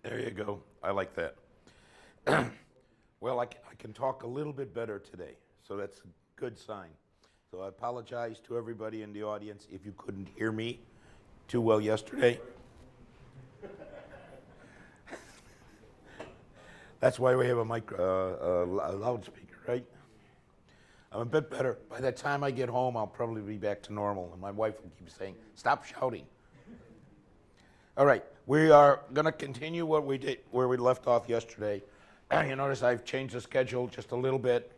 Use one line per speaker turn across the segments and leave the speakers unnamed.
There you go. I like that. Well, I can talk a little bit better today, so that's a good sign. So I apologize to everybody in the audience if you couldn't hear me too well yesterday. That's why we have a loudspeaker, right? I'm a bit better. By the time I get home, I'll probably be back to normal, and my wife will keep saying, "Stop shouting." All right, we are going to continue what we did, where we left off yesterday. You notice I've changed the schedule just a little bit.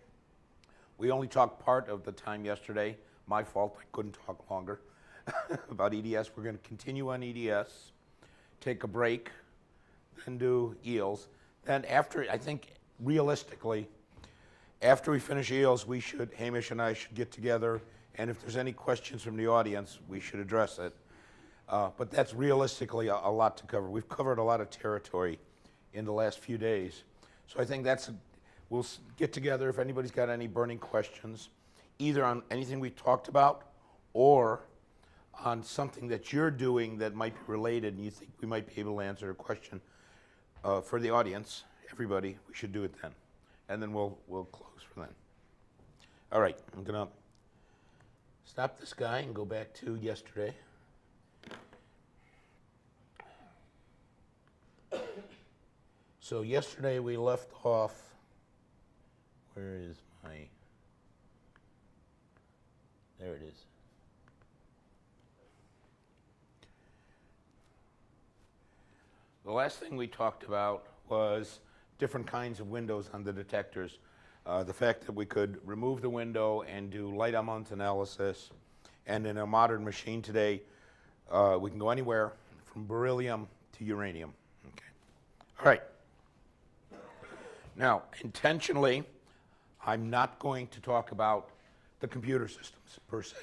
We only talked part of the time yesterday. My fault, I couldn't talk longer about EDS. We're going to continue on EDS, take a break, then do EELs. Then after, I think realistically, after we finish EELs, Hamish and I should get together, and if there's any questions from the audience, we should address it. But that's realistically a lot to cover. We've covered a lot of territory in the last few days. So I think we'll get together if anybody's got any burning questions, either on anything we talked about or on something that you're doing that might be related and you think we might be able to answer a question for the audience. Everybody, we should do it then. And then we'll close for then. All right, I'm going to stop this guy and go back to yesterday. So yesterday we left off, where is there it is. The last thing we talked about was different kinds of windows on the detectors. The fact that we could remove the window and do light amount analysis. And in a modern machine today, we can go anywhere from beryllium to uranium. Okay. All right. Now, intentionally, I'm not going to talk about the computer systems per se.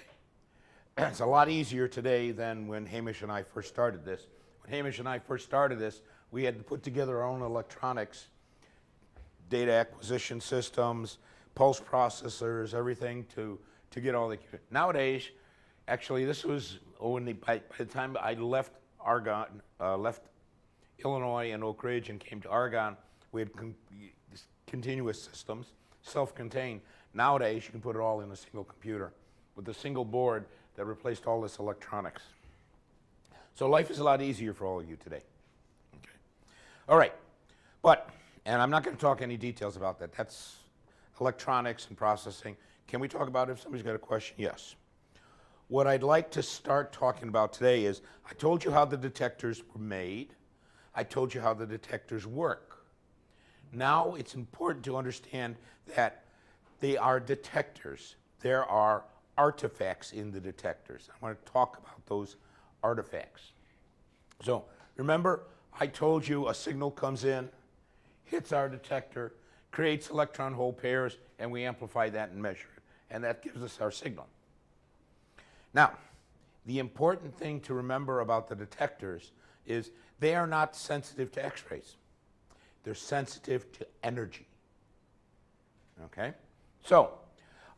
It's a lot easier today than when Hamish and I first started this. When Hamish and I first started this, we had to put together our own electronics, data acquisition systems, pulse processors, everything to get all the. Nowadays, actually, this was by the time I left Argonne, left Illinois and Oak Ridge and came to Argonne, we had continuous systems, self-contained. Nowadays, you can put it all in a single computer with a single board that replaced all this electronics. So life is a lot easier for all of you today. Okay. All right, and I'm not going to talk any details about that. That's electronics and processing. Can we talk about it if somebody's got a question? Yes. What I'd like to start talking about today is, I told you how the detectors were made. I told you how the detectors work. Now it's important to understand that they are detectors. There are artifacts in the detectors. I want to talk about those artifacts. So remember, I told you a signal comes in, hits our detector, creates electron hole pairs, and we amplify that and measure it. And that gives us our signal. Now, the important thing to remember about the detectors is they are not sensitive to X-rays. They're sensitive to energy. Okay? So,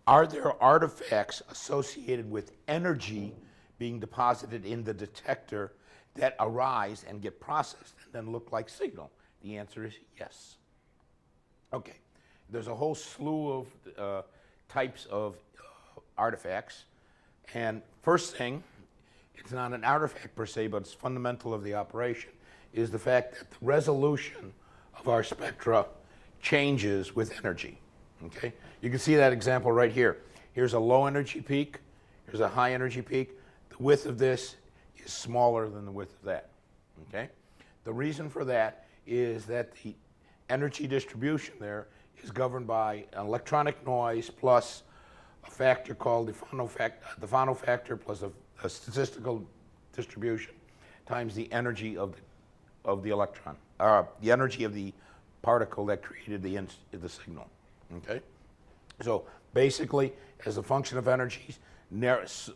are there artifacts associated with energy being deposited in the detector that arise and get processed and then look like signal? The answer is yes. Okay. There's a whole slew of types of artifacts. And first thing, it's not an artifact per se, but it's fundamental of the operation, is the fact that the resolution of our spectra changes with energy. Okay? You can see that example right here. Here's a low energy peak, here's a high energy peak. The width of this is smaller than the width of that. Okay? The reason for that is that the energy distribution there is governed by an electronic noise plus a factor called the Fano factor plus a statistical distribution times the energy of the electron, the energy of the particle that created the signal. Okay, so basically, as a function of energies,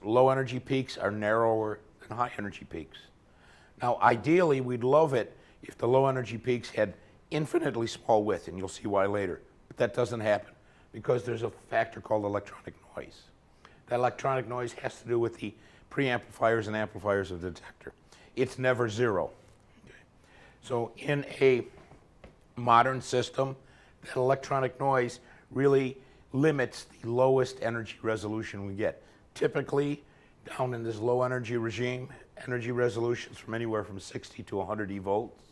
low energy peaks are narrower than high energy peaks. Now, ideally, we'd love it if the low energy peaks had infinitely small width, and you'll see why later. But that doesn't happen because there's a factor called electronic noise. That electronic noise has to do with the preamplifiers and amplifiers of the detector. It's never zero. Okay. So in a modern system, that electronic noise really limits the lowest energy resolution we get. Typically, down in this low energy regime, energy resolutions from anywhere from 60 to 100 evolts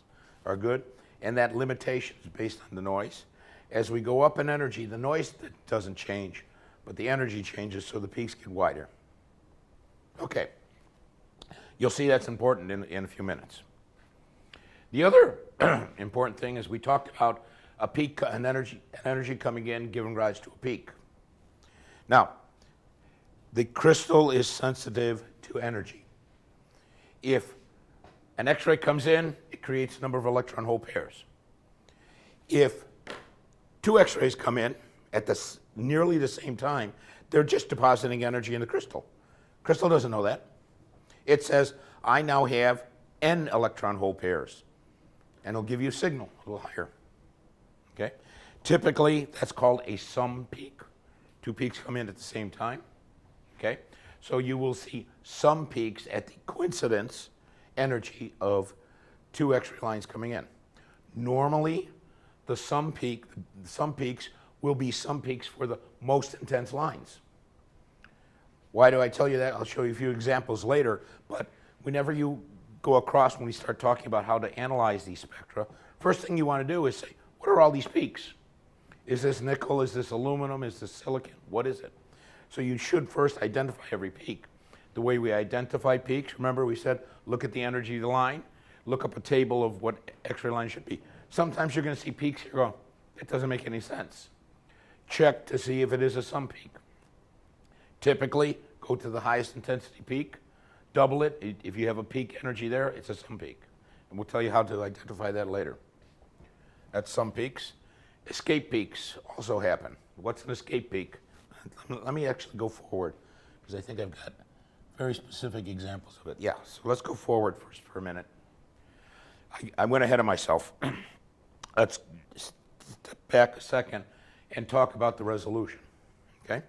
are good, and that limitation is based on the noise. As we go up in energy, the noise doesn't change, but the energy changes, so the peaks get wider. Okay, you'll see that's important in a few minutes. The other important thing is we talked about a peak, an energy coming in, giving rise to a peak. Now, the crystal is sensitive to energy. If an X-ray comes in, it creates a number of electron hole pairs. If two X-rays come in at nearly the same time, they're just depositing energy in the crystal. Crystal doesn't know that. It says, I now have n electron hole pairs, and it'll give you a signal a little higher. Okay? Typically, that's called a sum peak. Two peaks come in at the same time. Okay? So you will see some peaks at the coincidence energy of two X-ray lines coming in. Normally, the sum peaks will be some peaks for the most intense lines. Why do I tell you that? I'll show you a few examples later, but whenever you go across, when we start talking about how to analyze these spectra, first thing you want to do is say, what are all these peaks? Is this nickel? Is this aluminum? Is this silicon? What is it? So you should first identify every peak. The way we identify peaks, remember we said, look at the energy of the line, look up a table of what X-ray line should be. Sometimes you're going to see peaks here going, it doesn't make any sense. Check to see if it is a sum peak. Typically, go to the highest intensity peak, double it. If you have a peak energy there, it's a sum peak. And we'll tell you how to identify that later. That's sum peaks. Escape peaks also happen. What's an escape peak? Let me actually go forward, because I think I've got very specific examples of it. Yeah, so let's go forward first for a minute. I went ahead of myself. Let's step back a second and talk about the resolution, okay?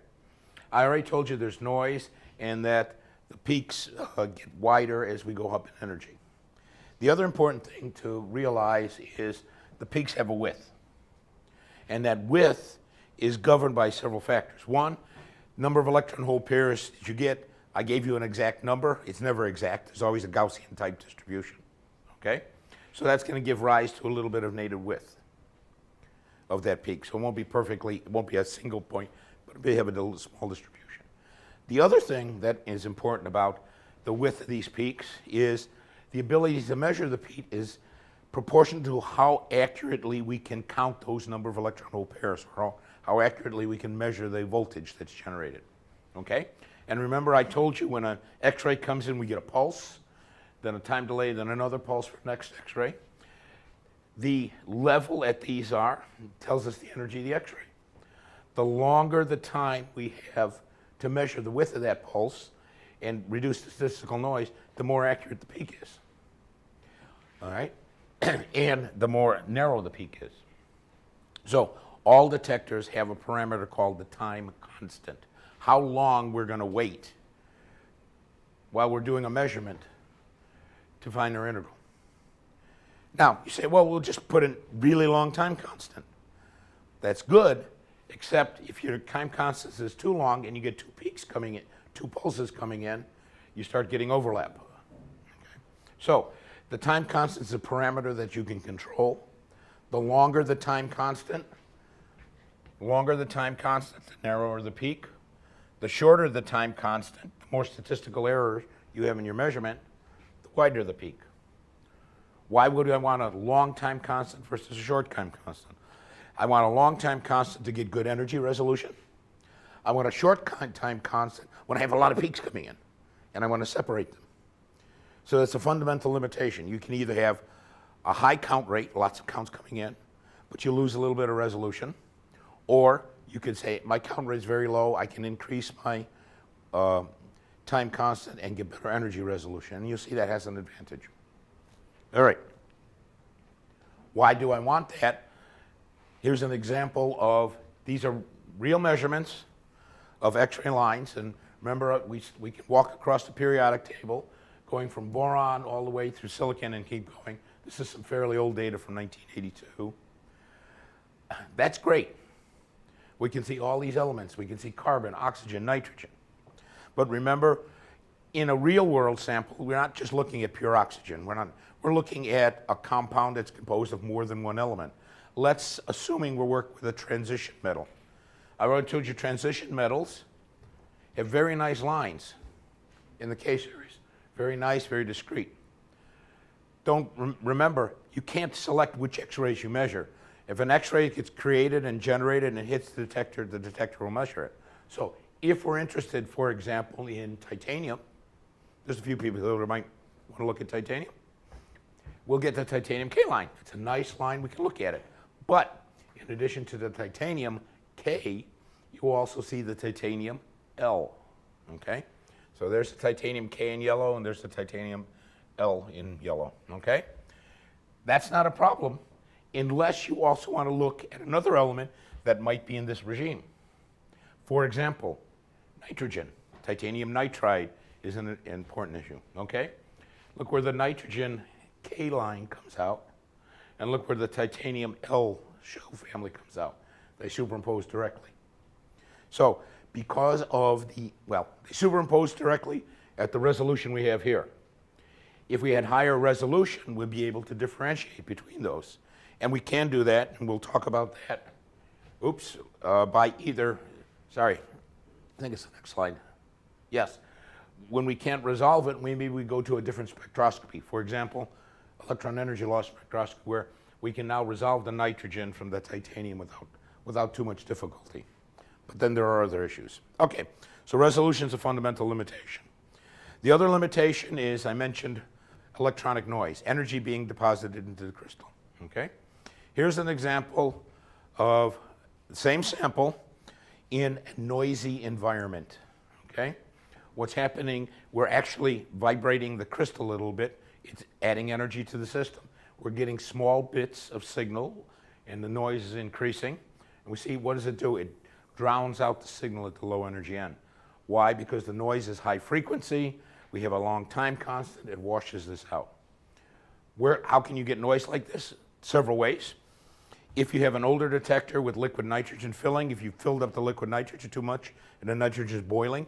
I already told you there's noise and that the peaks get wider as we go up in energy. The other important thing to realize is the peaks have a width. And that width is governed by several factors. One, number of electron hole pairs that you get. I gave you an exact number. It's never exact. There's always a Gaussian type distribution, okay? So that's going to give rise to a little bit of native width of that peak. So it won't be a single point, but it'll have a little small distribution. The other thing that is important about the width of these peaks is the ability to measure the peak is proportional to how accurately we can count those number of electron hole pairs, or how accurately we can measure the voltage that's generated, okay? And remember I told you when an X-ray comes in, we get a pulse, then a time delay, then another pulse for the next X-ray. The level at these tells us the energy of the X-ray. The longer the time we have to measure the width of that pulse and reduce the statistical noise, the more accurate the peak is, all right? And the more narrow the peak is. So all detectors have a parameter called the time constant. How long we're going to wait while we're doing a measurement to find our integral. Now, you say, well, we'll just put a really long time constant. That's good, except if your time constant is too long and you get two peaks coming in, two pulses coming in, you start getting overlap. Okay? So the time constant is a parameter that you can control. The longer the time constant, the narrower the peak. The shorter the time constant, the more statistical error you have in your measurement, the wider the peak. Why would I want a long time constant versus a short time constant? I want a long time constant to get good energy resolution. I want a short time constant when I have a lot of peaks coming in, and I want to separate them. So that's a fundamental limitation. You can either have a high count rate, lots of counts coming in, but you lose a little bit of resolution, or you could say, my count rate is very low, I can increase my time constant and get better energy resolution. And you'll see that has an advantage. All right. Why do I want that? Here's an example of, these are real measurements of X-ray lines. And remember, we can walk across the periodic table, going from boron all the way through silicon and keep going. This is some fairly old data from 1982. That's great. We can see all these elements. We can see carbon, oxygen, nitrogen. But remember, in a real world sample, we're not just looking at pure oxygen. We're looking at a compound that's composed of more than one element. Let's, assuming we're working with a transition metal. I already told you transition metals have very nice lines in the K series. Very nice, very discrete. Remember, you can't select which X-rays you measure. If an X-ray gets created and generated and hits the detector will measure it. So if we're interested, for example, in titanium, there's a few people who might want to look at titanium. We'll get the titanium K line. It's a nice line, we can look at it. But in addition to the titanium K, you also see the titanium L, okay? So there's the titanium K in yellow and there's the titanium L in yellow, okay? That's not a problem unless you also want to look at another element that might be in this regime. For example, nitrogen. Titanium nitride is an important issue, okay? Look where the nitrogen K line comes out, and look where the titanium L shell family comes out. They superimpose directly. So because of they superimpose directly at the resolution we have here. If we had higher resolution, we'd be able to differentiate between those. And we can do that, and we'll talk about that, by either, sorry, I think it's the next slide. Yes, when we can't resolve it, maybe we go to a different spectroscopy. For example, electron energy loss spectroscopy, where we can now resolve the nitrogen from the titanium without too much difficulty. But then there are other issues. Okay, so resolution is a fundamental limitation. The other limitation is, I mentioned electronic noise, energy being deposited into the crystal, okay? Here's an example of the same sample in a noisy environment, okay? What's happening, we're actually vibrating the crystal a little bit. It's adding energy to the system. We're getting small bits of signal, and the noise is increasing. And we see, what does it do? It drowns out the signal at the low energy end. Why? Because the noise is high frequency. We have a long time constant. It washes this out. How can you get noise like this? Several ways. If you have an older detector with liquid nitrogen filling, if you filled up the liquid nitrogen too much and the nitrogen is boiling,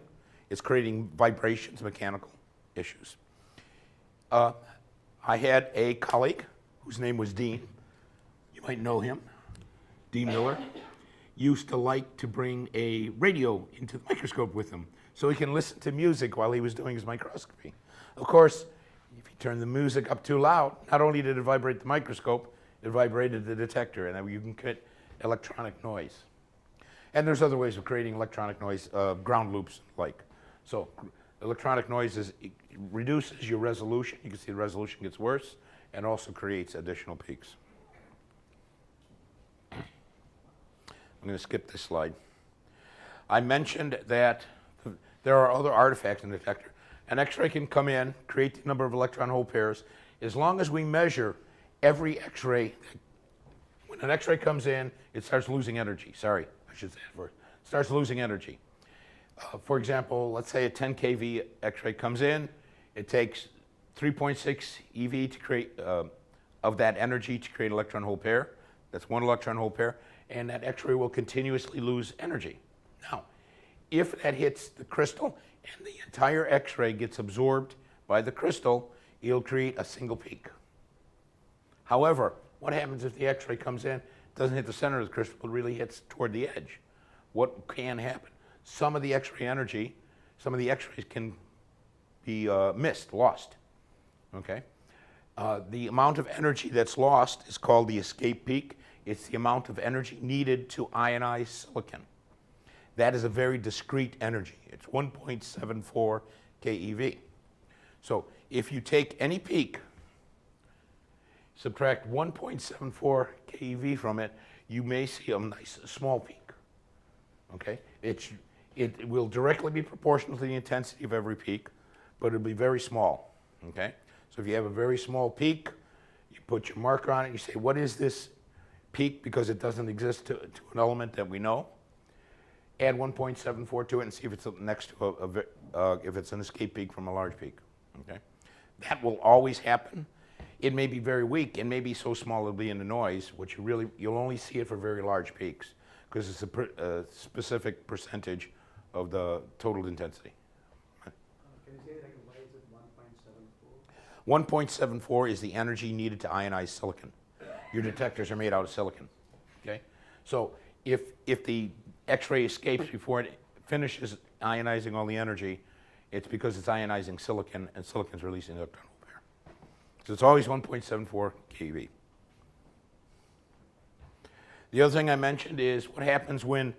it's creating vibrations, mechanical issues. I had a colleague whose name was Dean. You might know him. Dean Miller used to like to bring a radio into the microscope with him so he can listen to music while he was doing his microscopy. Of course, if you turn the music up too loud, not only did it vibrate the microscope, it vibrated the detector, and then you can get electronic noise. And there's other ways of creating electronic noise, ground loops and like. So electronic noise it reduces your resolution. You can see the resolution gets worse and also creates additional peaks. I'm going to skip this slide. I mentioned that there are other artifacts in the detector. An X-ray can come in, create the number of electron hole pairs, as long as we measure every X-ray. When an X-ray comes in, it starts losing energy. Sorry, I should say it first. It starts losing energy. For example, let's say a 10 kV X-ray comes in. It takes 3.6 eV to create of that energy to create an electron hole pair. That's one electron hole pair, and that X-ray will continuously lose energy. Now, if that hits the crystal and the entire X-ray gets absorbed by the crystal, it'll create a single peak. However, what happens if the X-ray comes in, doesn't hit the center of the crystal, but really hits toward the edge? What can happen? Some of the X-ray energy, some of the X-rays can be missed, lost, okay? The amount of energy that's lost is called the escape peak. It's the amount of energy needed to ionize silicon. That is a very discrete energy. It's 1.74 keV. So if you take any peak, subtract 1.74 keV from it, you may see a nice small peak, okay? It will directly be proportional to the intensity of every peak, but it'll be very small, okay? So if you have a very small peak, you put your marker on it, you say, what is this peak? Because it doesn't exist to an element that we know. Add 1.74 to it and see if it's next to if it's an escape peak from a large peak, okay? That will always happen It may be very weak. It may be so small it'll be in the noise, which you'll only see it for very large peaks because it's a specific percentage of the total intensity.
Can you say like why is it 1.74?
1.74 is the energy needed to ionize silicon. Your detectors are made out of silicon. Okay, so if the X-ray escapes before it finishes ionizing all the energy, it's because it's ionizing silicon, and silicon's releasing the electron pair. So it's always 1.74 keV. The other thing I mentioned is what happens when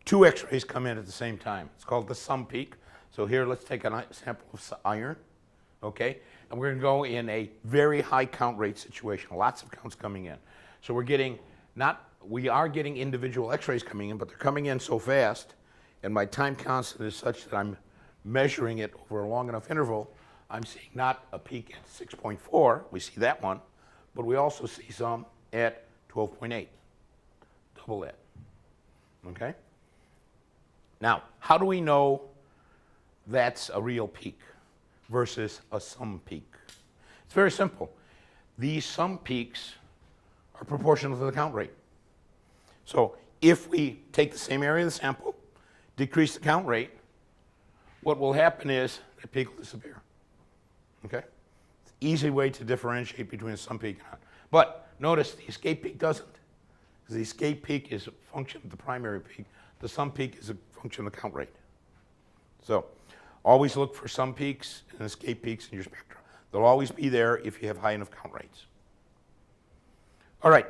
two X-rays come in at the same time. It's called the sum peak. So here, let's take a sample of iron, okay? And we're going to go in a very high count rate situation, lots of counts coming in. So we are getting individual X-rays coming in, but they're coming in so fast, and my time constant is such that I'm measuring it over a long enough interval. I'm seeing not a peak at 6.4, we see that one, but we also see some at 12.8, double that, okay? Now, how do we know that's a real peak versus a sum peak? It's very simple. These sum peaks are proportional to the count rate. So if we take the same area of the sample, decrease the count rate, what will happen is the peak will disappear. Okay? It's an easy way to differentiate between a sum peak and not. But notice the escape peak doesn't. Because the escape peak is a function of the primary peak. The sum peak is a function of the count rate. So always look for sum peaks and escape peaks in your spectra. They'll always be there if you have high enough count rates. All right.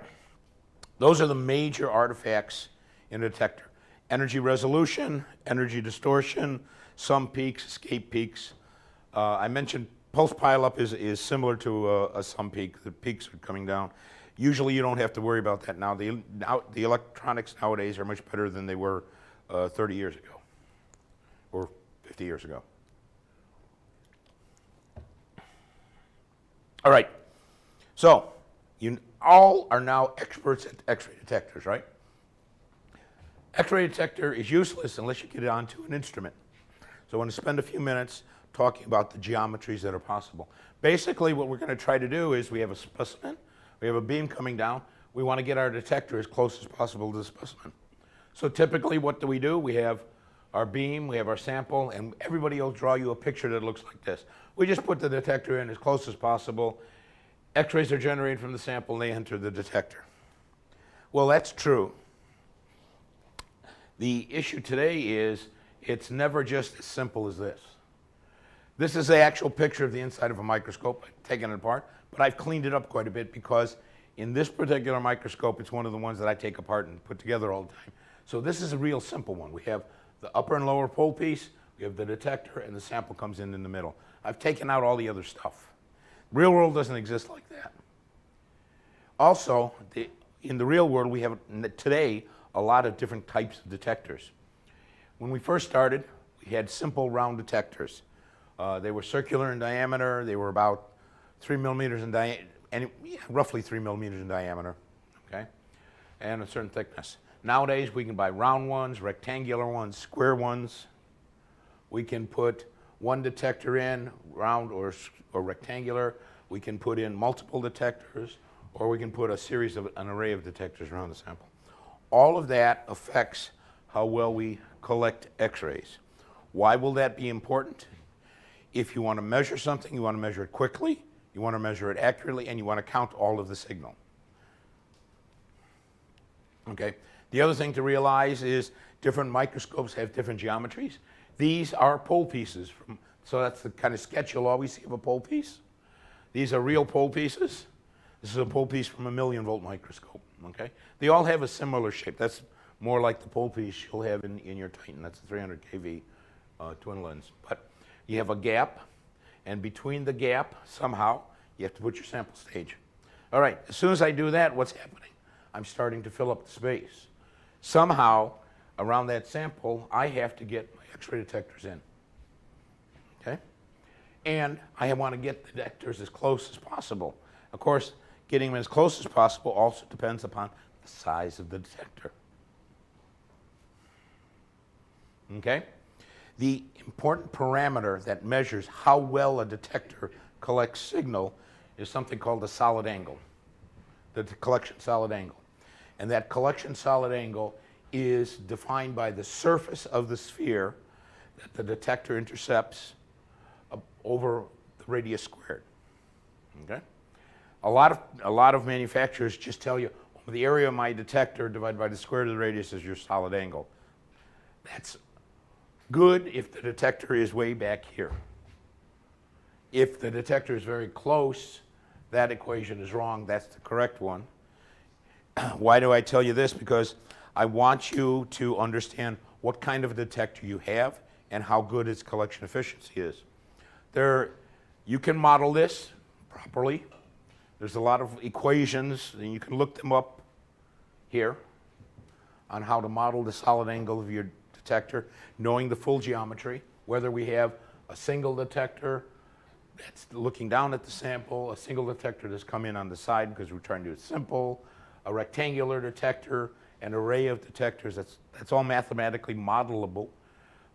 Those are the major artifacts in a detector. Energy resolution, energy distortion, sum peaks, escape peaks. I mentioned pulse pileup is similar to a sum peak. The peaks are coming down. Usually you don't have to worry about that now. The electronics nowadays are much better than they were 30 years ago or 50 years ago. All right. So you all are now experts at X-ray detectors, right? X-ray detector is useless unless you get it onto an instrument. So I want to spend a few minutes talking about the geometries that are possible. Basically, what we're going to try to do is we have a specimen, we have a beam coming down, we want to get our detector as close as possible to the specimen. So typically, what do? We have our beam, we have our sample, and everybody will draw you a picture that looks like this. We just put the detector in as close as possible. X-rays are generated from the sample, and they enter the detector. Well, that's true. The issue today is it's never just as simple as this. This is the actual picture of the inside of a microscope. I've taken it apart, but I've cleaned it up quite a bit because in this particular microscope, it's one of the ones that I take apart and put together all the time. So this is a real simple one. We have the upper and lower pole piece, we have the detector, and the sample comes in the middle. I've taken out all the other stuff. Real world doesn't exist like that. Also, in the real world, we have today a lot of different types of detectors. When we first started, we had simple round detectors. They were circular in diameter. They were about 3 millimeters in diameter, and roughly 3 millimeters in diameter, okay, and a certain thickness. Nowadays, we can buy round ones, rectangular ones, square ones. We can put one detector in, round or rectangular. We can put in multiple detectors, or we can put an array of detectors around the sample. All of that affects how well we collect X-rays. Why will that be important? If you want to measure something, you want to measure it quickly, you want to measure it accurately, and you want to count all of the signal. Okay. The other thing to realize is different microscopes have different geometries. These are pole pieces. So that's the kind of sketch you'll always see of a pole piece. These are real pole pieces. This is a pole piece from a 1,000,000-volt microscope. Okay. They all have a similar shape. That's more like the pole piece you'll have in your Titan. That's a 300 kV twin lens. But you have a gap, and between the gap, somehow, you have to put your sample stage. All right, as soon as I do that, what's happening? I'm starting to fill up the space. Somehow, around that sample, I have to get my X-ray detectors in, okay? And I want to get the detectors as close as possible. Of course, getting them as close as possible also depends upon the size of the detector. Okay? The important parameter that measures how well a detector collects signal is something called a solid angle, the collection solid angle. And that collection solid angle is defined by the surface of the sphere that the detector intercepts over the radius squared. Okay? A lot of manufacturers just tell you, well, the area of my detector divided by the square root of the radius is your solid angle. That's good if the detector is way back here. If the detector is very close, that equation is wrong. That's the correct one. Why do I tell you this? Because I want you to understand what kind of a detector you have and how good its collection efficiency is. You can model this properly. There's a lot of equations, and you can look them up here on how to model the solid angle of your detector, knowing the full geometry, whether we have a single detector that's looking down at the sample, a single detector that's come in on the side because we're trying to do it simple, a rectangular detector, an array of detectors. That's all mathematically modelable.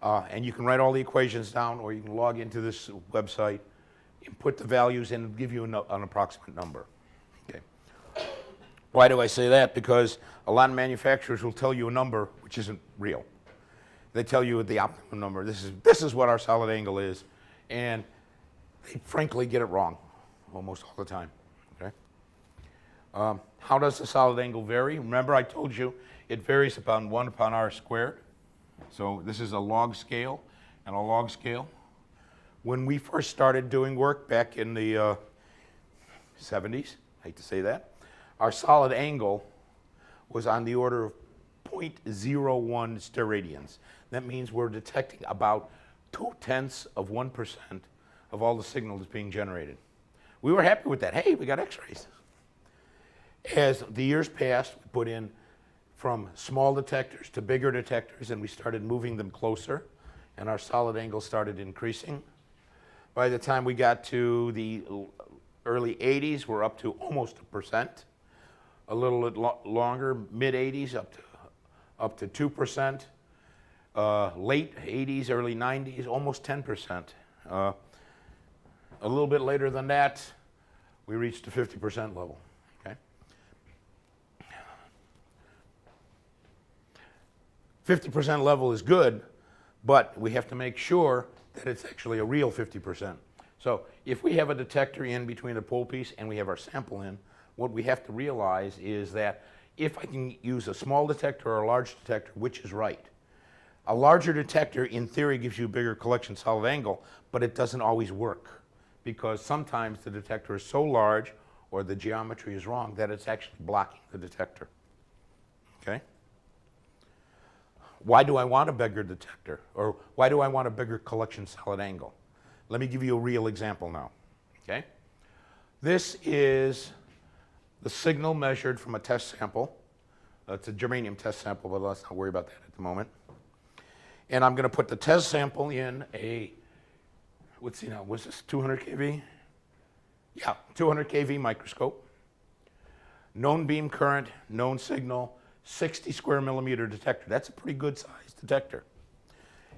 And you can write all the equations down, or you can log into this website, input the values in, and give you an approximate number. Okay. Why do I say that? Because a lot of manufacturers will tell you a number which isn't real. They tell you the optimum number. This is what our solid angle is, and they frankly get it wrong almost all the time. Okay. How does the solid angle vary? Remember, I told you it varies upon 1 upon r squared. So this is a log scale and a log scale. When we first started doing work back in the 70s, I hate to say that, our solid angle was on the order of 0.01 steradians. That means we're detecting about 0.2% of all the signal that's being generated. We were happy with that. Hey, we got X-rays. As the years passed, we put in from small detectors to bigger detectors, and we started moving them closer, and our solid angle started increasing. By the time we got to the early 80s, we're up to almost 1%. A little bit longer, mid-80s, up to 2%. Late 80s, early 90s, almost 10%. A little bit later than that, we reached the 50% level. 50% level is good, but we have to make sure that it's actually a real 50%. So if we have a detector in between a pole piece and we have our sample in, what we have to realize is that if I can use a small detector or a large detector, which is right? A larger detector, in theory, gives you a bigger collection solid angle, but it doesn't always work because sometimes the detector is so large or the geometry is wrong that it's actually blocking the detector. Okay? Why do I want a bigger detector? Or why do I want a bigger collection solid angle? Let me give you a real example now. Okay? This is the signal measured from a test sample. It's a germanium test sample, but let's not worry about that at the moment. And I'm going to put the test sample in a, let's see now, was this 200 kV? Yeah, 200 kV microscope. Known beam current, known signal, 60 square millimeter detector. That's a pretty good sized detector.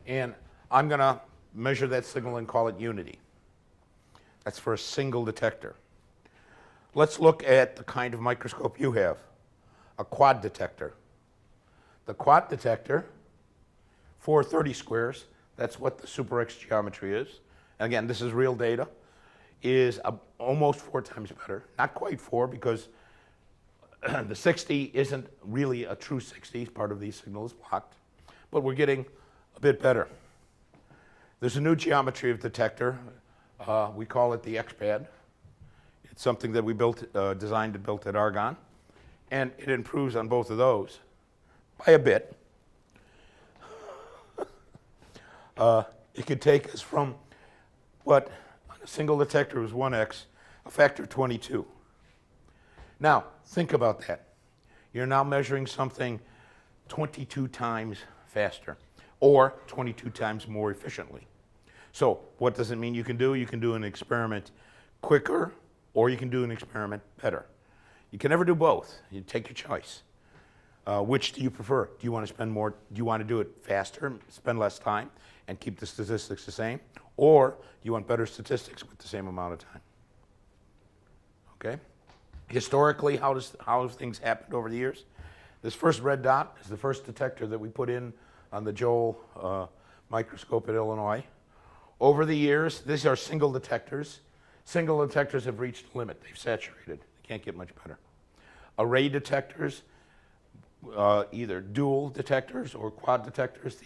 And I'm going to measure that signal and call it unity. That's for a single detector. Let's look at the kind of microscope you have, a quad detector. The quad detector, 430 squares, that's what the Super X geometry is. And again, this is real data, is almost 4 times better. Not quite 4 because the 60 isn't really a true 60, part of these signals blocked, but we're getting a bit better. There's a new geometry of detector. We call it the XPAD. It's something that we designed and built at Argonne, and it improves on both of those by a bit. It could take us from what on a single detector was 1x, a factor of 22. Now, think about that. You're now measuring something 22 times faster or 22 times more efficiently. So what does it mean you can do? You can do an experiment quicker or you can do an experiment better. You can never do both. You take your choice. Which do you prefer? Do you want to spend more? Do you want to do it faster, spend less time, and keep the statistics the same? Or do you want better statistics with the same amount of time? okay? Historically, how have things happened over the years? This first red dot is the first detector that we put in on the Joel microscope at Illinois. Over the years, these are single detectors. Single detectors have reached the limit. They've saturated. They can't get much better. Array detectors, either dual detectors or quad detectors.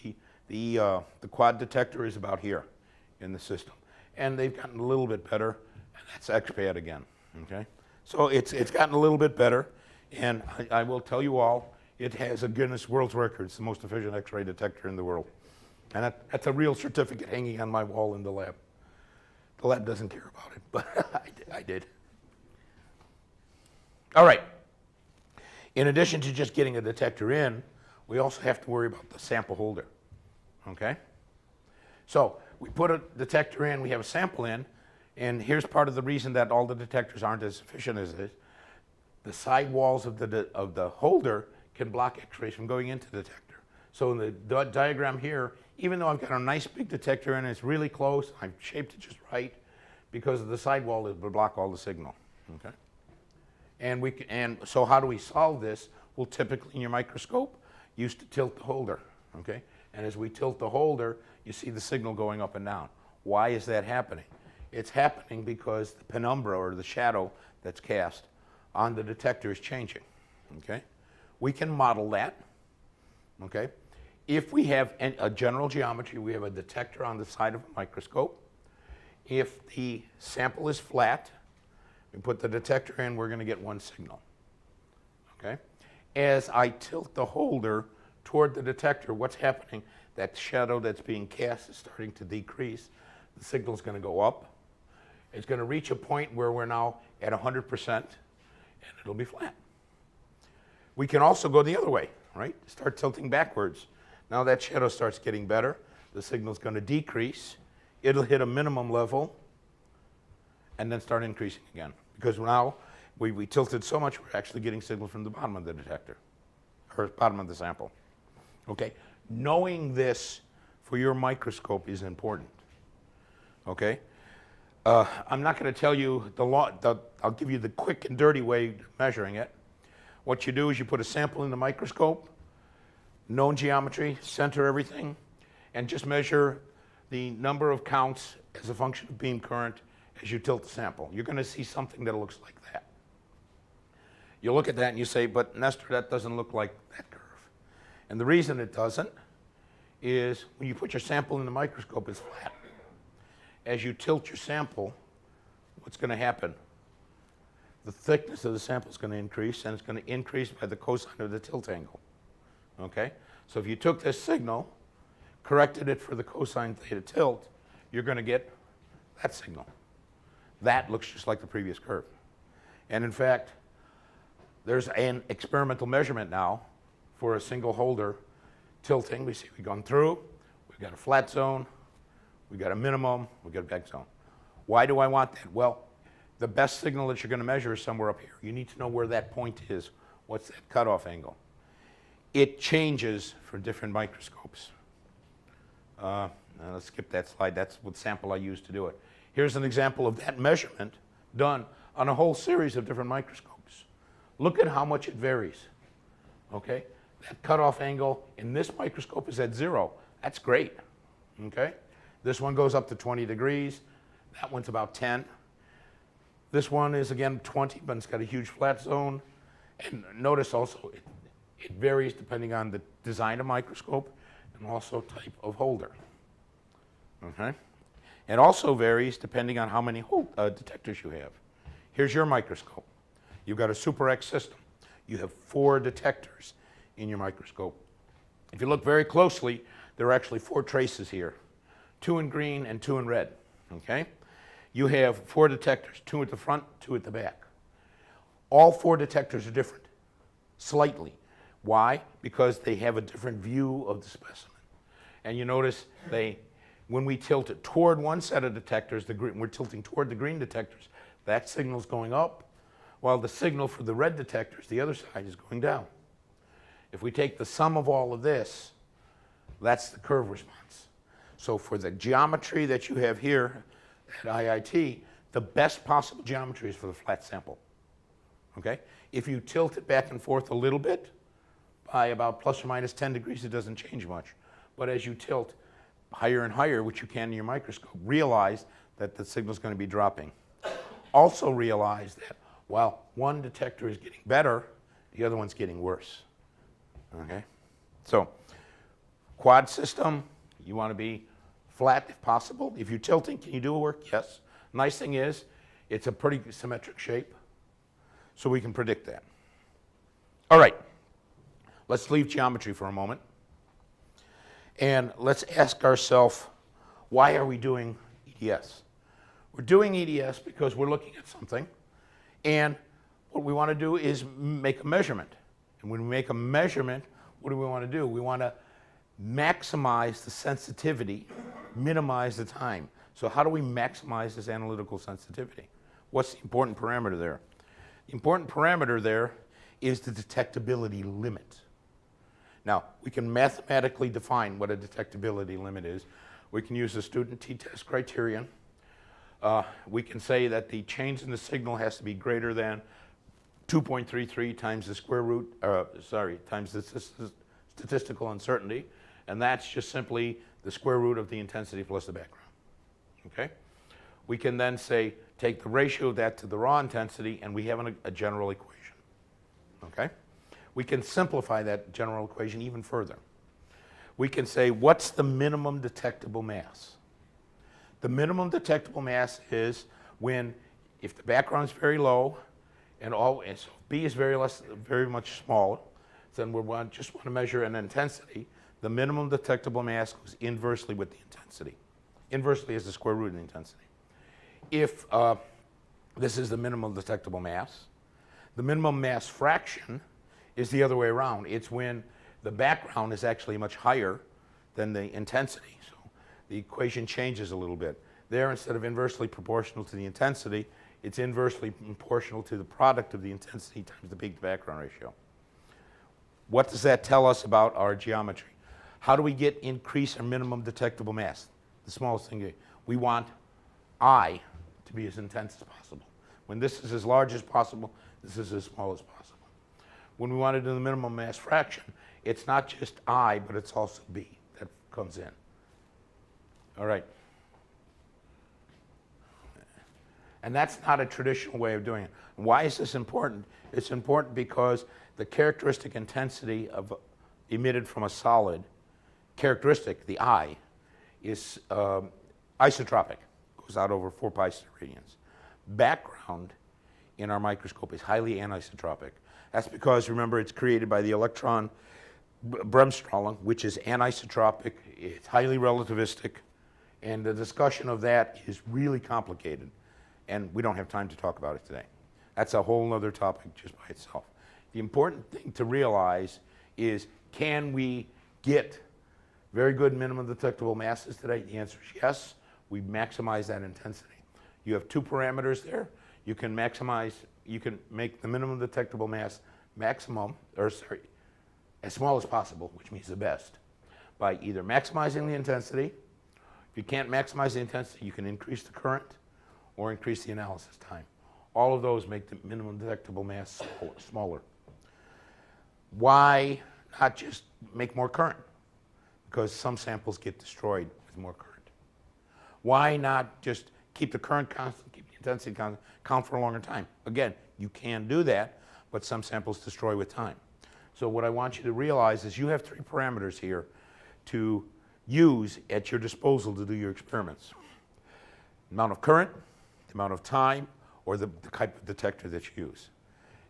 The quad detector is about here in the system. And they've gotten a little bit better, and that's expat again, okay? So it's gotten a little bit better, and I will tell you all, it has a Guinness World Record. It's the most efficient X-ray detector in the world. And that's a real certificate hanging on my wall in the lab. The lab doesn't care about it, but I did. All right. In addition to just getting a detector in, we also have to worry about the sample holder, okay? So we put a detector in, we have a sample in, and here's part of the reason that all the detectors aren't as efficient as this. The side walls of the holder can block X-rays from going into the detector. So in the diagram here, even though I've got a nice big detector in, it's really close, I've shaped it just right, because of the sidewall, it would block all the signal, okay? And so how do we solve this? Well, typically in your microscope, you used to tilt the holder, okay? And as we tilt the holder, you see the signal going up and down. Why is that happening? It's happening because the penumbra, or the shadow that's cast on the detector, is changing, okay? We can model that, okay? If we have a general geometry, we have a detector on the side of a microscope. If the sample is flat, we put the detector in, we're going to get one signal, okay? As I tilt the holder toward the detector, what's happening? That shadow that's being cast is starting to decrease. The signal's going to go up. It's going to reach a point where we're now at 100%, and it'll be flat. We can also go the other way, right? Start tilting backwards. Now that shadow starts getting better. The signal's going to decrease. It'll hit a minimum level, and then start increasing again. Because now we tilted so much, we're actually getting signal from the bottom of the detector, or bottom of the sample. Okay? Knowing this for your microscope is important. Okay? I'm not going to tell you I'll give you the quick and dirty way of measuring it. What you do is you put a sample in the microscope, known geometry, center everything, and just measure the number of counts as a function of beam current as you tilt the sample. You're going to see something that looks like that. You look at that and you say, but Nestor, that doesn't look like that curve. And the reason it doesn't is when you put your sample in the microscope, it's flat. As you tilt your sample, what's going to happen? The thickness of the sample is going to increase, and it's going to increase by the cosine of the tilt angle. Okay? So if you took this signal, corrected it for the cosine theta tilt, you're going to get that signal. That looks just like the previous curve. And in fact, there's an experimental measurement now for a single holder tilting. We see we've gone through, we've got a flat zone, we've got a minimum, we've got a back zone. Why do I want that? Well, the best signal that you're going to measure is somewhere up here. You need to know where that point is. What's that cutoff angle? It changes for different microscopes. Let's skip that slide. That's what sample I used to do it. Here's an example of that measurement done on a whole series of different microscopes. Look at how much it varies. Okay? That cutoff angle in this microscope is at 0. That's great. Okay? This one goes up to 20 degrees. That one's about 10. This one is again 20, but it's got a huge flat zone. And notice also it varies depending on the design of microscope and also type of holder. Okay? It also varies depending on how many detectors you have. Here's your microscope. You've got a Super X system. You have 4 detectors in your microscope. If you look very closely, there are actually 4 traces here. 2 in green and 2 in red. Okay? You have 4 detectors, 2 at the front, 2 at the back. All 4 detectors are different, slightly. Why? Because they have a different view of the specimen. And you notice when we tilt it toward one set of detectors, we're tilting toward the green detectors, that signal's going up, while the signal for the red detectors, the other side, is going down. If we take the sum of all of this, that's the curve response. So for the geometry that you have here at IIT, the best possible geometry is for the flat sample. Okay? If you tilt it back and forth a little bit, by about plus or minus 10 degrees, it doesn't change much. But as you tilt higher and higher, which you can in your microscope, realize that the signal is going to be dropping. Also realize that while one detector is getting better, the other one's getting worse. Okay? So, quad system, you want to be flat if possible. If you're tilting, can you do it work? Yes. Nice thing is, it's a pretty symmetric shape, so we can predict that. All right, let's leave geometry for a moment. And let's ask ourselves, why are we doing EDS? We're doing EDS because we're looking at something, and what we want to do is make a measurement. And when we make a measurement, what do we want to do? We want to maximize the sensitivity, minimize the time. So how do we maximize this analytical sensitivity? What's the important parameter there? The important parameter there is the detectability limit. Now, we can mathematically define what a detectability limit is. We can use the student t-test criterion. We can say that the change in the signal has to be greater than 2.33 times the square root, times the statistical uncertainty, and that's just simply the square root of the intensity plus the background. Okay? We can then say, take the ratio of that to the raw intensity, and we have a general equation. Okay? We can simplify that general equation even further. We can say, what's the minimum detectable mass? The minimum detectable mass is when, if the background is very low, and so B is very much small, then we just want to measure an intensity. The minimum detectable mass goes inversely with the intensity. Inversely is the square root of the intensity. If this is the minimum detectable mass, the minimum mass fraction is the other way around. It's when the background is actually much higher than the intensity. So the equation changes a little bit. There, instead of inversely proportional to the intensity, it's inversely proportional to the product of the intensity times the peak to background ratio. What does that tell us about our geometry? How do we increase our minimum detectable mass? The smallest thing. We want I to be as intense as possible. When this is as large as possible, this is as small as possible. When we want to do the minimum mass fraction, it's not just I, but it's also B that comes in. All right. And that's not a traditional way of doing it. Why is this important? It's important because the characteristic intensity emitted from a solid, characteristic, the I, is isotropic. Goes out over 4 pi radians. Background in our microscope is highly anisotropic. That's because, remember, it's created by the electron bremsstrahlung, which is anisotropic, it's highly relativistic, and the discussion of that is really complicated, and we don't have time to talk about it today. That's a whole other topic just by itself. The important thing to realize is, can we get very good minimum detectable masses today? The answer is yes. We maximize that intensity. You have 2 parameters there. You can make the minimum detectable mass as small as possible, which means the best, by either maximizing the intensity. If you can't maximize the intensity, you can increase the current or increase the analysis time. All of those make the minimum detectable mass smaller. Why not just make more current? Because some samples get destroyed with more current. Why not just keep the current constant, keep the intensity constant, count for a longer time? Again, you can do that, but some samples destroy with time. So what I want you to realize is you have 3 parameters here to use at your disposal to do your experiments. The amount of current, the amount of time, or the type of detector that you use.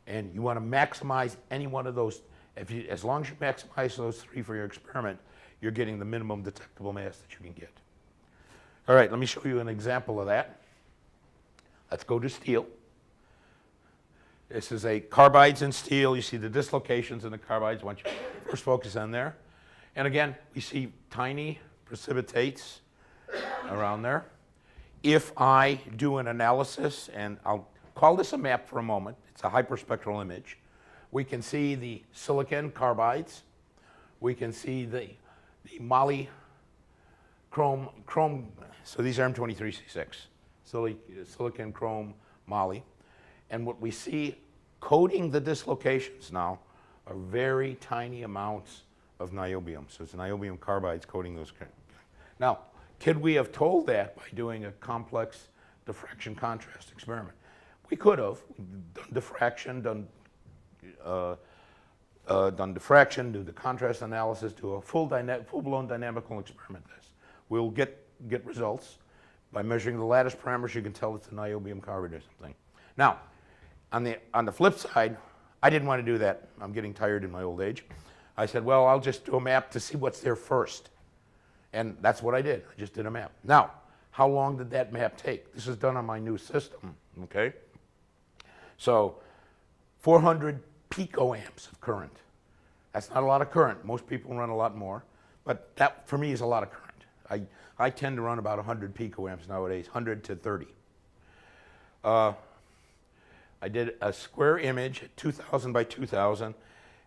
And you want to maximize any one of those. As long as you maximize those 3 for your experiment, you're getting the minimum detectable mass that you can get. All right, let me show you an example of that. Let's go to steel. This is a carbides in steel. You see the dislocations in the carbides. I want you to first focus on there. And again, we see tiny precipitates around there. If I do an analysis, and I'll call this a map for a moment. It's a hyperspectral image. We can see the silicon carbides. We can see the moly chrome, so these are M23C6. silicon, chrome, moly. And what we see coating the dislocations now are very tiny amounts of niobium. So it's niobium carbides coating those. Now, could we have told that by doing a complex diffraction contrast experiment? We could have done diffraction, done diffraction, do the contrast analysis, do a full-blown dynamical experiment. We'll get results. By measuring the lattice parameters, you can tell it's a niobium carbide or something. Now, on the flip side, I didn't want to do that. I'm getting tired in my old age. I said, well, I'll just do a map to see what's there first. And that's what I did. I just did a map. Now, how long did that map take? This is done on my new system, okay? So, 400 picoamps of current. That's not a lot of current. Most people run a lot more. But that, for me, is a lot of current. I tend to run about 100 picoamps nowadays, 100 to 30. I did a square image at 2,000 by 2,000,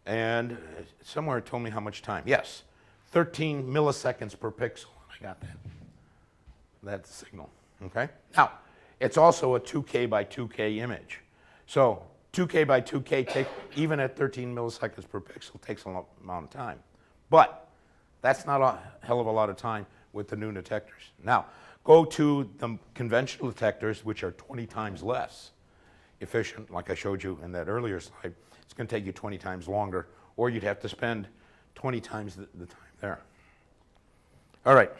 and somewhere it told me how much time. Yes, 13 milliseconds per pixel. I got that. That's the signal, okay? Now, it's also a 2K by 2K image. So 2K by 2K, even at 13 milliseconds per pixel, takes a long amount of time. But that's not a hell of a lot of time with the new detectors. Now, go to the conventional detectors, which are 20 times less efficient, like I showed you in that earlier slide. It's going to take you 20 times longer, or you'd have to spend 20 times the time there. All right.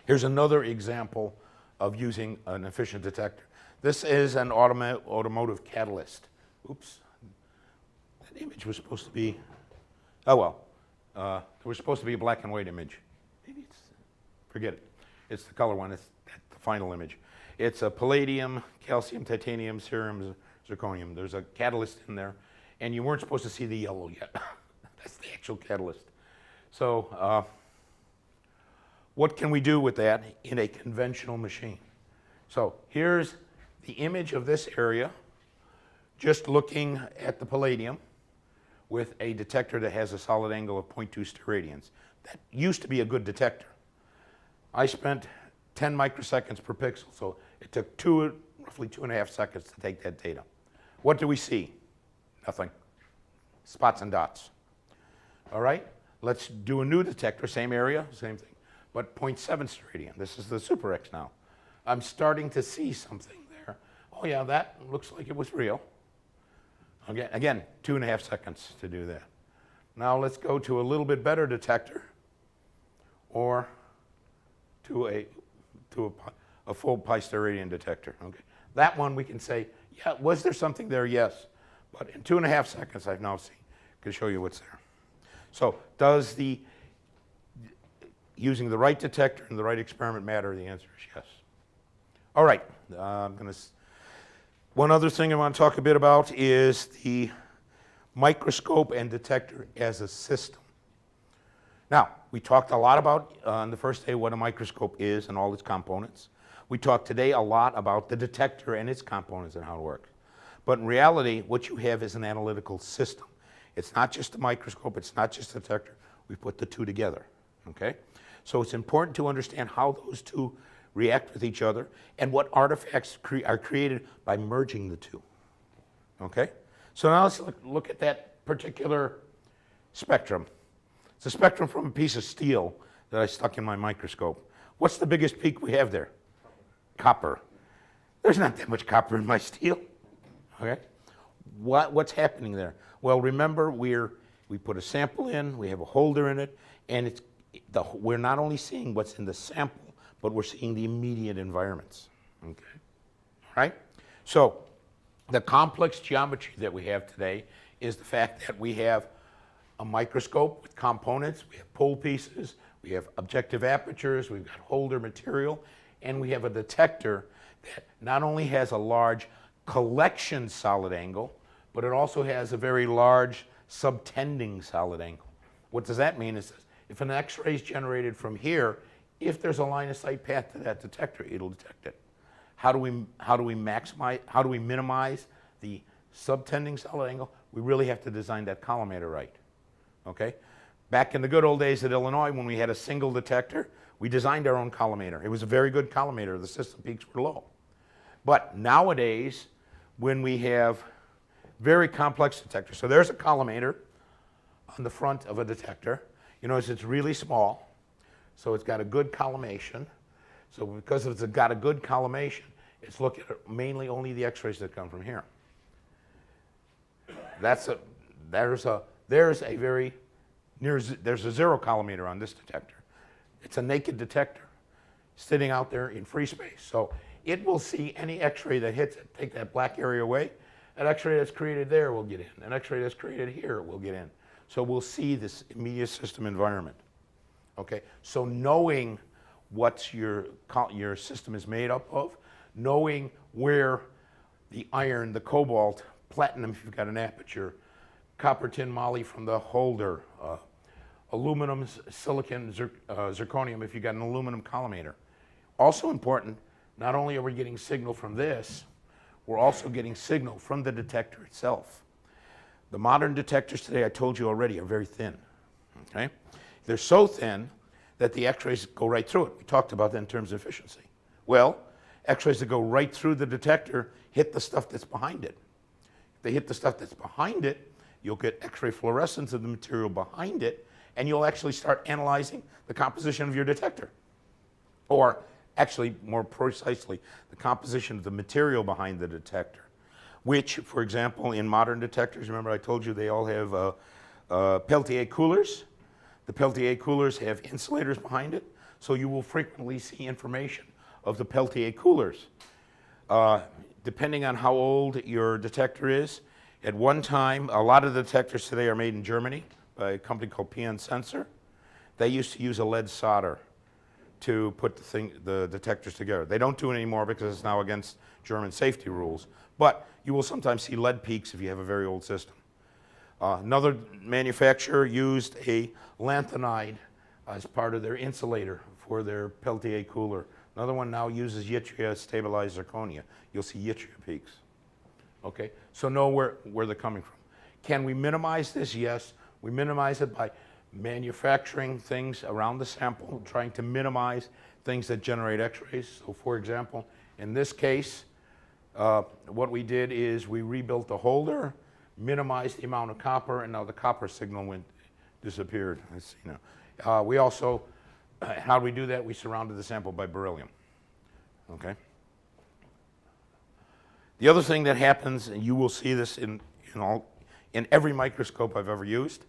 Here's another example of using an efficient detector. This is an automotive catalyst. Oops. That image was supposed to be, oh well. There was supposed to be a black and white image. Maybe it's, forget it. It's the color one. It's the final image. It's a palladium, calcium, titanium, cerium, zirconium. There's a catalyst in there, and you weren't supposed to see the yellow yet. That's the actual catalyst. So what can we do with that in a conventional machine? So here's the image of this area, just looking at the palladium with a detector that has a solid angle of 0.2 steradians. That used to be a good detector. I spent 10 microseconds per pixel, so it took roughly 2.5 seconds to take that data. What do we see? Nothing. Spots and dots. All right, let's do a new detector, same area, same thing, but 0.7 steradian. This is the Super X now. I'm starting to see something there. Oh yeah, that looks like it was real. Again, 2.5 seconds to do that. Now let's go to a little bit better detector, or to a full pi steradian detector. Okay, that one we can say, yeah, was there something there? Yes, but in 2.5 seconds I've now seen, can show you what's there. So does using the right detector and the right experiment matter? The answer is yes. All right, one other thing I want to talk a bit about is the microscope and detector as a system. Now, we talked a lot about on the first day what a microscope is and all its components. We talked today a lot about the detector and its components and how it works. But in reality, what you have is an analytical system. It's not just a microscope, it's not just a detector. We put the two together, okay? So it's important to understand how those two react with each other and what artifacts are created by merging the two, okay? So now let's look at that particular spectrum. It's a spectrum from a piece of steel that I stuck in my microscope. What's the biggest peak we have there? Copper. There's not that much copper in my steel, okay? What's happening there? Well, remember, we put a sample in, we have a holder in it, and we're not only seeing what's in the sample, but we're seeing the immediate environments, okay? All right? So the complex geometry that we have today is the fact that we have a microscope with components, we have pull pieces, we have objective apertures, we've got holder material, and we have a detector that not only has a large collection solid angle, but it also has a very large subtending solid angle. What does that mean? Is if an X-ray is generated from here, if there's a line of sight path to that detector, it'll detect it. How do we minimize the subtending solid angle? We really have to design that collimator right, okay? Back in the good old days at Illinois, when we had a single detector, we designed our own collimator. It was a very good collimator. The system peaks were low. But nowadays, when we have very complex detectors, so there's a collimator on the front of a detector. You notice it's really small, so it's got a good collimation. So because it's got a good collimation, it's looking at mainly only the X-rays that come from here. There's a zero collimator on this detector. It's a naked detector sitting out there in free space. So it will see any X-ray that hits it. Take that black area away. An X-ray that's created there will get in. An X-ray that's created here will get in. So we'll see this immediate system environment. Okay, so knowing what your system is made up of, knowing where the iron, the cobalt, platinum if you've got an aperture, copper, tin, moly from the holder, aluminum, silicon, zirconium if you've got an aluminum collimator. Also important, not only are we getting signal from this, we're also getting signal from the detector itself. The modern detectors today, I told you already, are very thin. Okay? They're so thin that the X-rays go right through it. We talked about that in terms of efficiency. Well, X-rays that go right through the detector hit the stuff that's behind it. If they hit the stuff that's behind it, you'll get X-ray fluorescence of the material behind it, and you'll actually start analyzing the composition of your detector. Or actually, more precisely, the composition of the material behind the detector, which, for example, in modern detectors, remember I told you they all have Peltier coolers. The Peltier coolers have insulators behind it, so you will frequently see information of the Peltier coolers. Depending on how old your detector is, at one time, a lot of the detectors today are made in Germany by a company called PN Sensor. They used to use a lead solder to put the detectors together. They don't do it anymore because it's now against German safety rules. But you will sometimes see lead peaks if you have a very old system. Another manufacturer used a lanthanide as part of their insulator for their Peltier cooler. Another one now uses yttria stabilized zirconia. You'll see yttria peaks. Okay, so know where they're coming from. Can we minimize this? Yes, we minimize it by manufacturing things around the sample, trying to minimize things that generate X-rays. So for example, in this case, what we did is we rebuilt the holder, minimized the amount of copper, and now the copper signal disappeared. Let's see now. We also, how do we do that? We surrounded the sample by beryllium. Okay. The other thing that happens, and you will see this in every microscope I've ever used,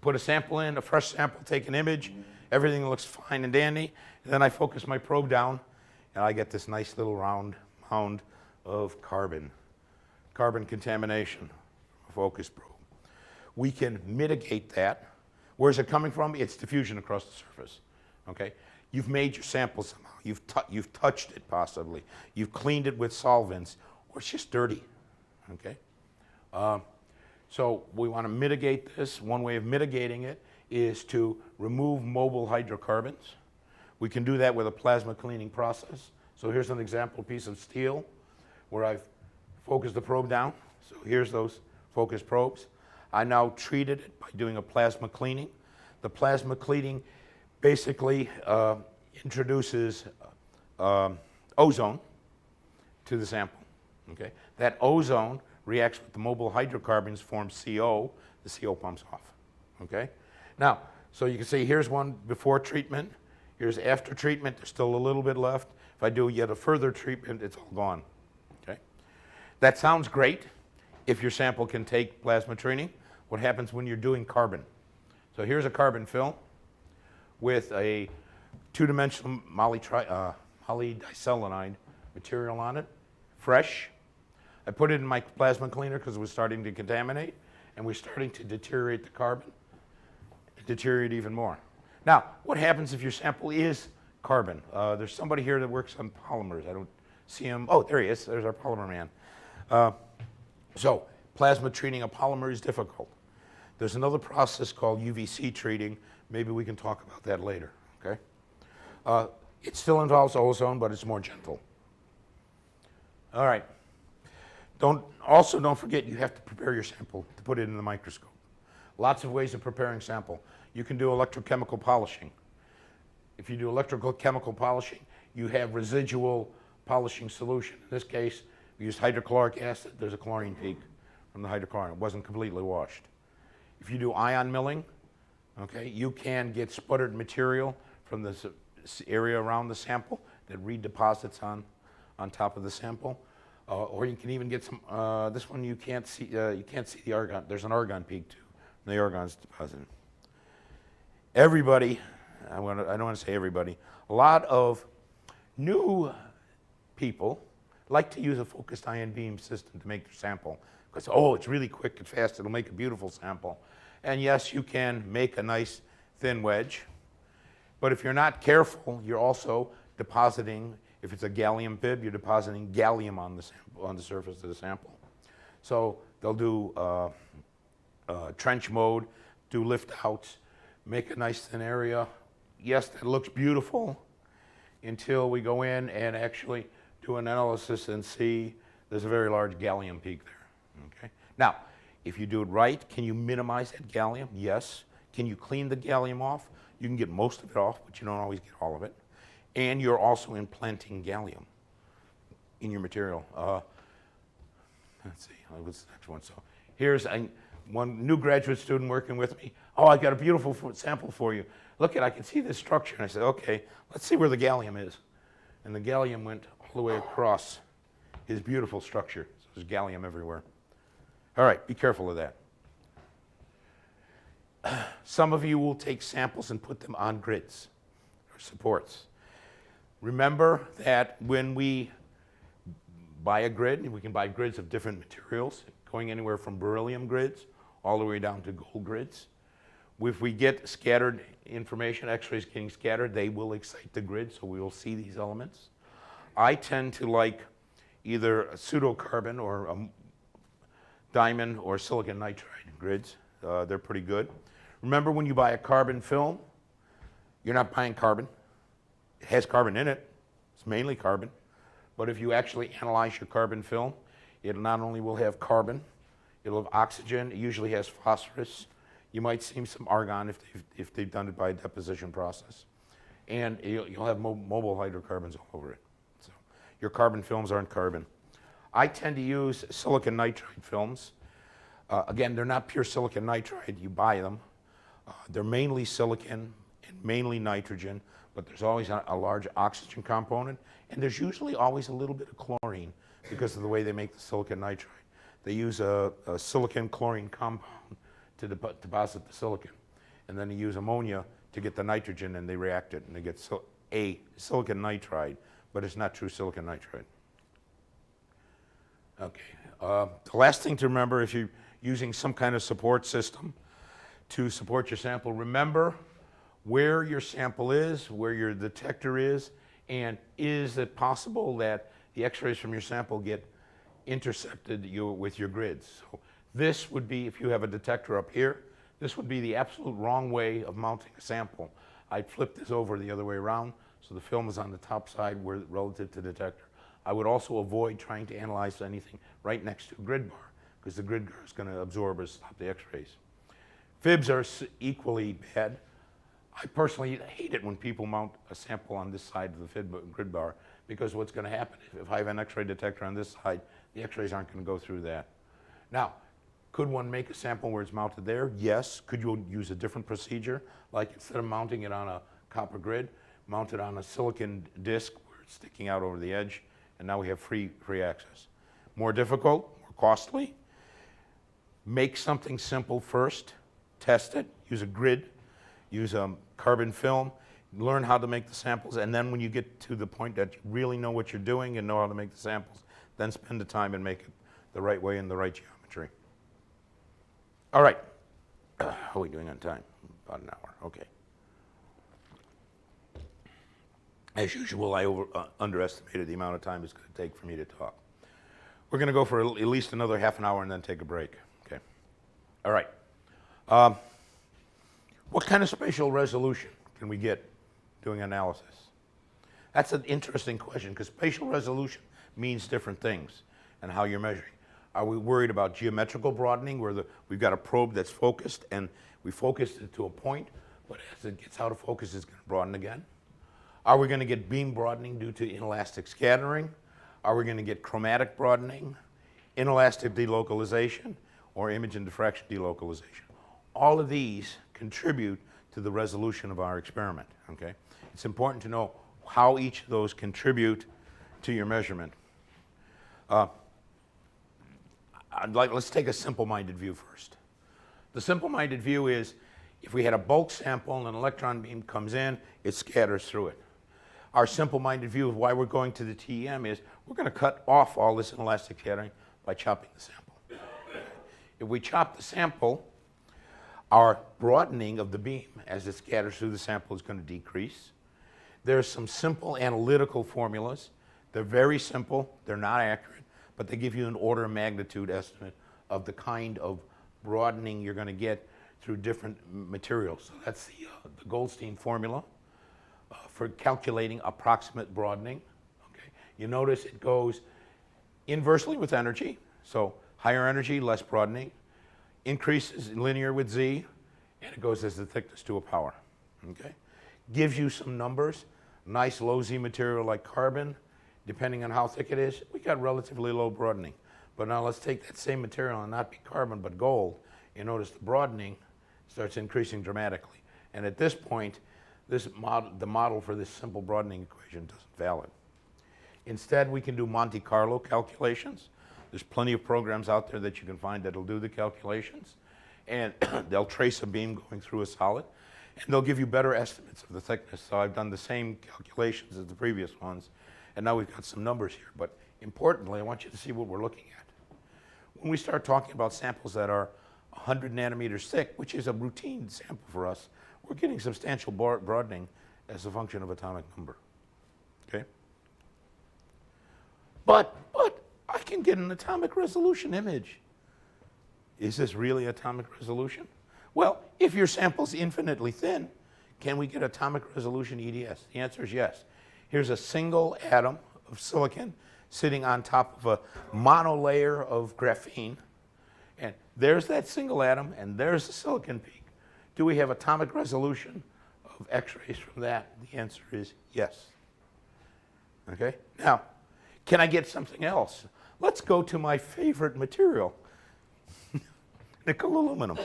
put a sample in, a fresh sample, take an image, everything looks fine and dandy, and then I focus my probe down, and I get this nice little round mound of carbon contamination, focus probe. We can mitigate that. Where's it coming from? It's diffusion across the surface. Okay, you've made your sample somehow. You've touched it possibly. You've cleaned it with solvents, or it's just dirty. Okay. So we want to mitigate this. One way of mitigating it is to remove mobile hydrocarbons. We can do that with a plasma cleaning process. So here's an example piece of steel where I've focused the probe down. So here's those focus probes. I now treated it by doing a plasma cleaning. The plasma cleaning basically introduces ozone to the sample. Okay? That ozone reacts with the mobile hydrocarbons, forms CO. The CO pumps off. Okay? Now, so you can see here's one before treatment. Here's after treatment. There's still a little bit left. If I do yet a further treatment, it's all gone. Okay? That sounds great if your sample can take plasma treating. What happens when you're doing carbon? So here's a carbon film with a two-dimensional polydiselenide material on it, fresh. I put it in my plasma cleaner because it was starting to contaminate, and we're starting to deteriorate the carbon, deteriorate even more. Now, what happens if your sample is carbon? There's somebody here that works on polymers. I don't see him. Oh, there he is. There's our polymer man. So plasma treating a polymer is difficult. There's another process called UVC treating. Maybe we can talk about that later, okay? It still involves ozone, but it's more gentle. All right. Don't forget you have to prepare your sample to put it in the microscope. Lots of ways of preparing sample. you can do electrochemical polishing. If you do electrical chemical polishing, you have residual polishing solution. In this case, we used hydrochloric acid. There's a chlorine peak from the hydrochlorine. It wasn't completely washed. If you do ion milling, okay, you can get sputtered material from this area around the sample that redeposits on top of the sample. Or you can even get some, this one you can't see the argon. There's an argon peak too, and the argon's deposited. Everybody, I don't want to say everybody, a lot of new people like to use a focused ion beam system to make their sample. Because, oh, it's really quick and fast, it'll make a beautiful sample. And yes, you can make a nice thin wedge, but if you're not careful, you're also depositing, if it's a gallium bib, you're depositing gallium on the sample, on the surface of the sample. So they'll do trench mode, do lift outs, make a nice thin area. Yes, that looks beautiful until we go in and actually do an analysis and see there's a very large gallium peak there. Okay. Now, if you do it right, can you minimize that gallium? Yes. Can you clean the gallium off? You can get most of it off, but you don't always get all of it. And you're also implanting gallium in your material. Let's see, what's the next one? So here's one new graduate student working with me. Oh, I got a beautiful sample for you. Look at, I can see this structure. And I said, okay, let's see where the gallium is. And the gallium went all the way across his beautiful structure. So there's gallium everywhere. All right, be careful of that. Some of you will take samples and put them on grids or supports. Remember that when we buy a grid, we can buy grids of different materials, going anywhere from beryllium grids all the way down to gold grids. If we get scattered information, X-rays getting scattered, they will excite the grid, so we will see these elements. I tend to like either a pseudocarbon or a diamond or silicon nitride grids. They're pretty good. Remember, when you buy a carbon film, you're not buying carbon. It has carbon in it. It's mainly carbon. But if you actually analyze your carbon film, it not only will have carbon, it'll have oxygen. It usually has phosphorus. You might see some argon if they've done it by a deposition process. And you'll have mobile hydrocarbons all over it. So your carbon films aren't carbon. I tend to use silicon nitride films. Again, they're not pure silicon nitride. You buy them. They're mainly silicon and mainly nitrogen, but there's always a large oxygen component, and there's usually always a little bit of chlorine because of the way they make the silicon nitride. They use a silicon chlorine compound to deposit the silicon, and then they use ammonia to get the nitrogen, and they react it, and they get a silicon nitride, but it's not true silicon nitride. Okay, the last thing to remember, if you're using some kind of support system to support your sample, remember where your sample is, where your detector is, and is it possible that the X-rays from your sample get intercepted with your grids. So this would be, if you have a detector up here, this would be the absolute wrong way of mounting a sample. I'd flip this over the other way around so the film is on the top side relative to the detector. I would also avoid trying to analyze anything right next to a grid bar because the grid bar is going to absorb or stop the X-rays. Fibs are equally bad. I personally hate it when people mount a sample on this side of the grid bar because what's going to happen if I have an X-ray detector on this side, the X-rays aren't going to go through that. Now, could one make a sample where it's mounted there? Yes. Could you use a different procedure? Like instead of mounting it on a copper grid, mount it on a silicon disc where it's sticking out over the edge, and now we have free access. More difficult, more costly. Make something simple first, test it, use a grid, use a carbon film, learn how to make the samples, and then when you get to the point that you really know what you're doing and know how to make the samples, then spend the time and make it the right way in the right geometry. All right, how are we doing on time? About an hour, okay. As usual, I underestimated the amount of time it's going to take for me to talk. We're going to go for at least another half an hour and then take a break, okay? All right. What kind of spatial resolution can we get doing analysis? That's an interesting question because spatial resolution means different things and how you're measuring. Are we worried about geometrical broadening where we've got a probe that's focused and we focused it to a point? but as it gets out of focus, it's going to broaden again. Are we going to get beam broadening due to inelastic scattering? Are we going to get chromatic broadening, inelastic delocalization, or image and diffraction delocalization? All of these contribute to the resolution of our experiment, okay? It's important to know how each of those contribute to your measurement. Let's take a simple-minded view first. The simple-minded view is if we had a bulk sample and an electron beam comes in, it scatters through it. Our simple-minded view of why we're going to the TEM is we're going to cut off all this inelastic scattering by chopping the sample. If we chop the sample, our broadening of the beam as it scatters through the sample is going to decrease. There's some simple analytical formulas. They're very simple. They're not accurate, but they give you an order of magnitude estimate of the kind of broadening you're going to get through different materials. So that's the Goldstein formula for calculating approximate broadening. Okay. You notice it goes inversely with energy. So higher energy, less broadening. Increases linear with Z, and it goes as the thickness to a power. Okay. Gives you some numbers. Nice low Z material like carbon, depending on how thick it is, we got relatively low broadening. But now let's take that same material and not be carbon but gold. You notice the broadening starts increasing dramatically. And at this point, the model for this simple broadening equation isn't valid. Instead, we can do Monte Carlo calculations. There's plenty of programs out there that you can find that'll do the calculations. And they'll trace a beam going through a solid. And they'll give you better estimates of the thickness. So I've done the same calculations as the previous ones. And now we've got some numbers here. But importantly, I want you to see what we're looking at. When we start talking about samples that are 100 nanometers thick, which is a routine sample for us, we're getting substantial broadening as a function of atomic number. Okay? But I can get an atomic resolution image. Is this really atomic resolution? Well, if your sample's infinitely thin, can we get atomic resolution EDS? The answer is yes. Here's a single atom of silicon sitting on top of a monolayer of graphene. And there's that single atom, and there's the silicon peak. Do we have atomic resolution of X-rays from that? The answer is yes. Okay? Now, can I get something else? Let's go to my favorite material, nickel aluminum.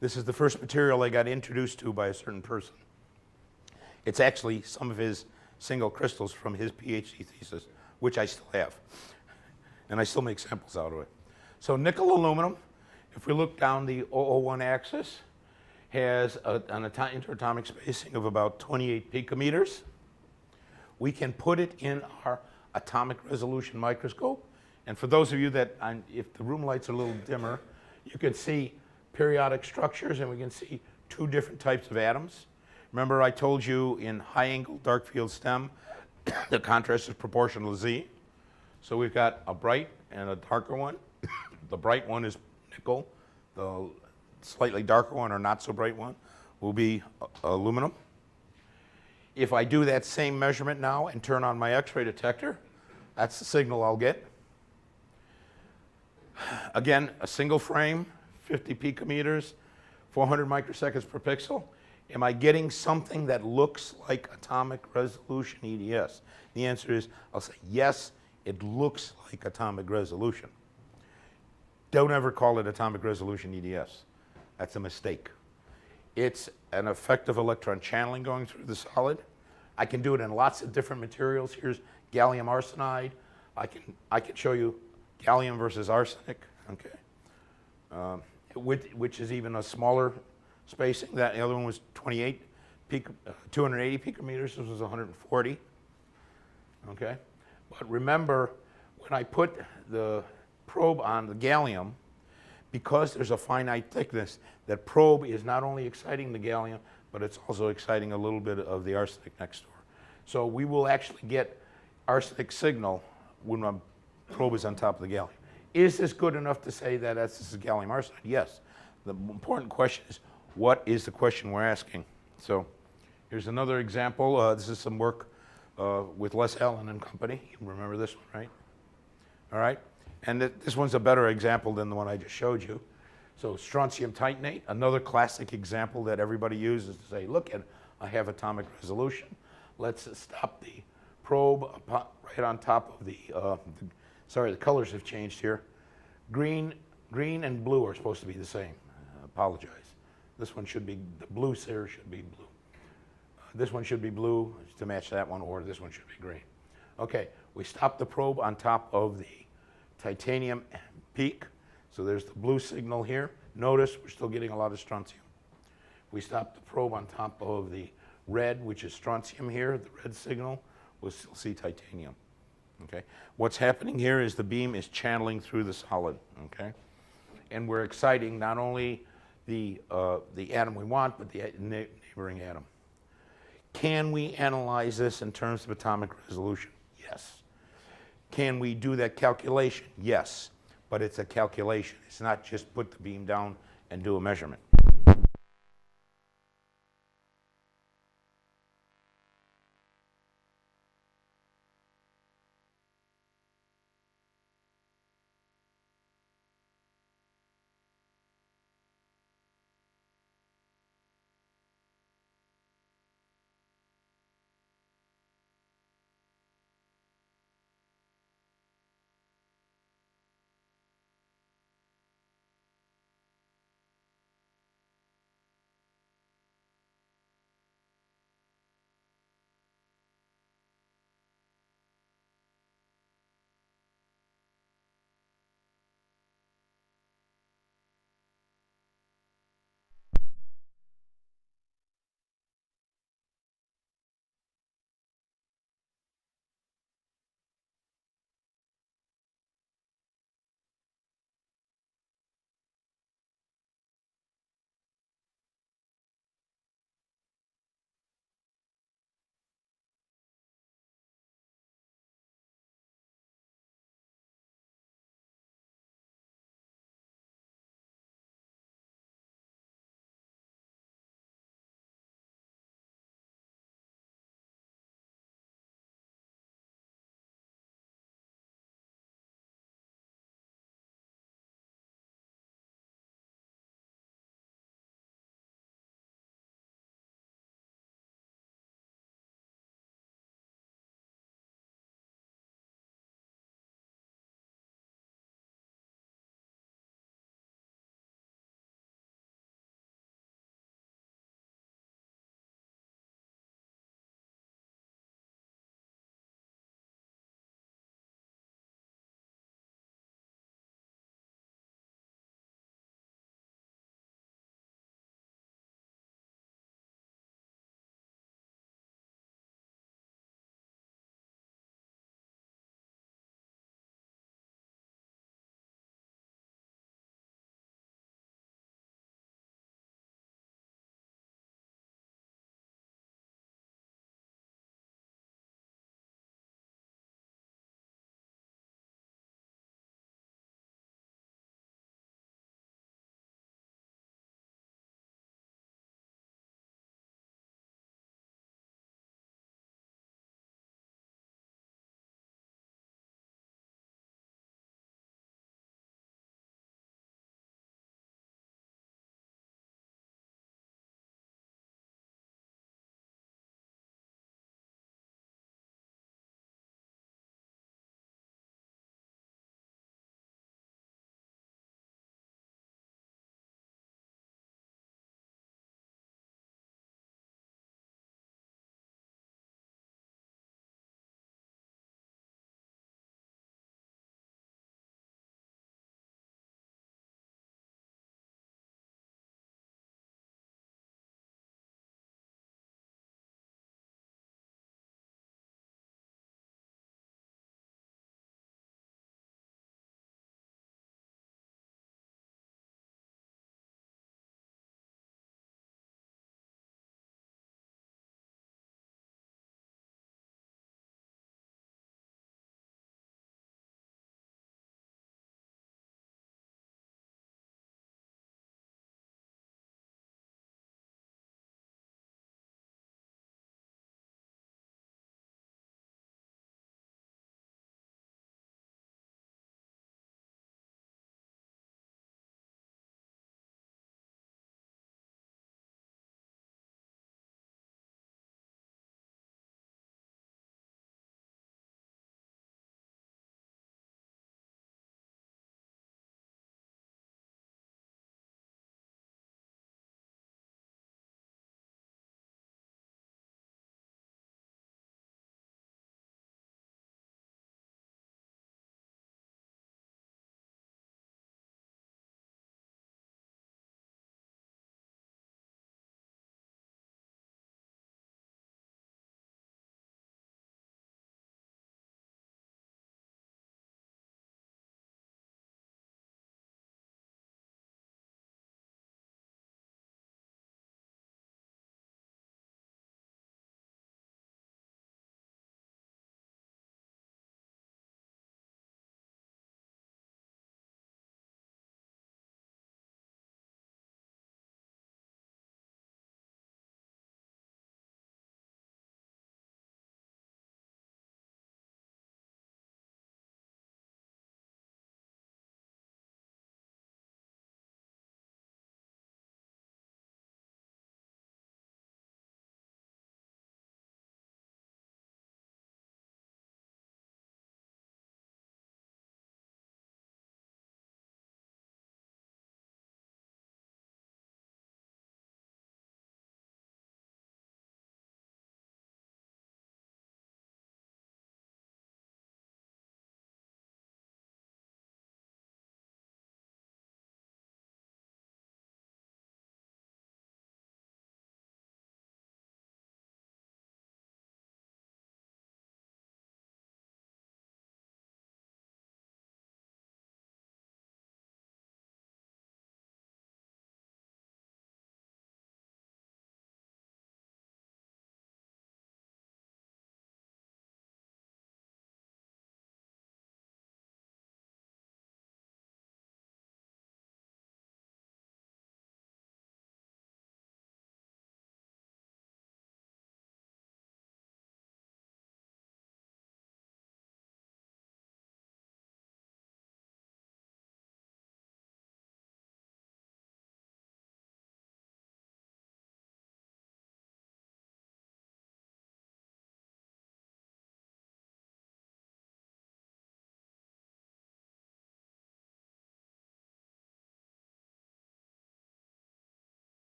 This is the first material I got introduced to by a certain person. It's actually some of his single crystals from his PhD thesis, which I still have. And I still make samples out of it. So nickel aluminum, if we look down the 001 axis, has an interatomic spacing of about 28 picometers. We can put it in our atomic resolution microscope. And for those of you that, if the room lights are a little dimmer, you can see periodic structures, and we can see two different types of atoms. Remember I told you in high angle dark field STEM, the contrast is proportional to Z. So we've got a bright and a darker one. The bright one is nickel. The slightly darker one, or not so bright one, will be aluminum. If I do that same measurement now and turn on my X-ray detector, that's the signal I'll get. Again, a single frame, 50 picometers, 400 microseconds per pixel. Am I getting something that looks like atomic resolution EDS? The answer is, I'll say, yes, it looks like atomic resolution. Don't ever call it atomic resolution EDS. That's a mistake. It's an effective electron channeling going through the solid. I can do it in lots of different materials. Here's gallium arsenide. I can show you gallium versus arsenic, okay, which is even a smaller spacing. The other one was 280 picometers. This was 140. Okay, but remember, when I put the probe on the gallium, because there's a finite thickness, that probe is not only exciting the gallium, but it's also exciting a little bit of the arsenic next door. So we will actually get arsenic signal when my probe is on top of the gallium. Is this good enough to say that this is gallium arsenide? Yes. The important question is, what is the question we're asking? So here's another example. This is some work with Les Allen and company. You remember this one, right? All right. And this one's a better example than the one I just showed you. So strontium titanate, another classic example that everybody uses to say, look, I have atomic resolution. Let's stop the probe right on top of sorry, the colors have changed here. Green and blue are supposed to be the same. Apologize. This one should be, the blue here should be blue. This one should be blue to match that one, or this one should be green. Okay, we stop the probe on top of the titanium peak. So there's the blue signal here. Notice we're still getting a lot of strontium. We stop the probe on top of the red, which is strontium here, the red signal, we'll still see titanium. Okay? What's happening here is the beam is channeling through the solid. Okay? And we're exciting not only the atom we want, but the neighboring atom. Can we analyze this in terms of atomic resolution? Yes. Can we do that calculation? Yes. But it's a calculation. It's not just put the beam down and do a measurement.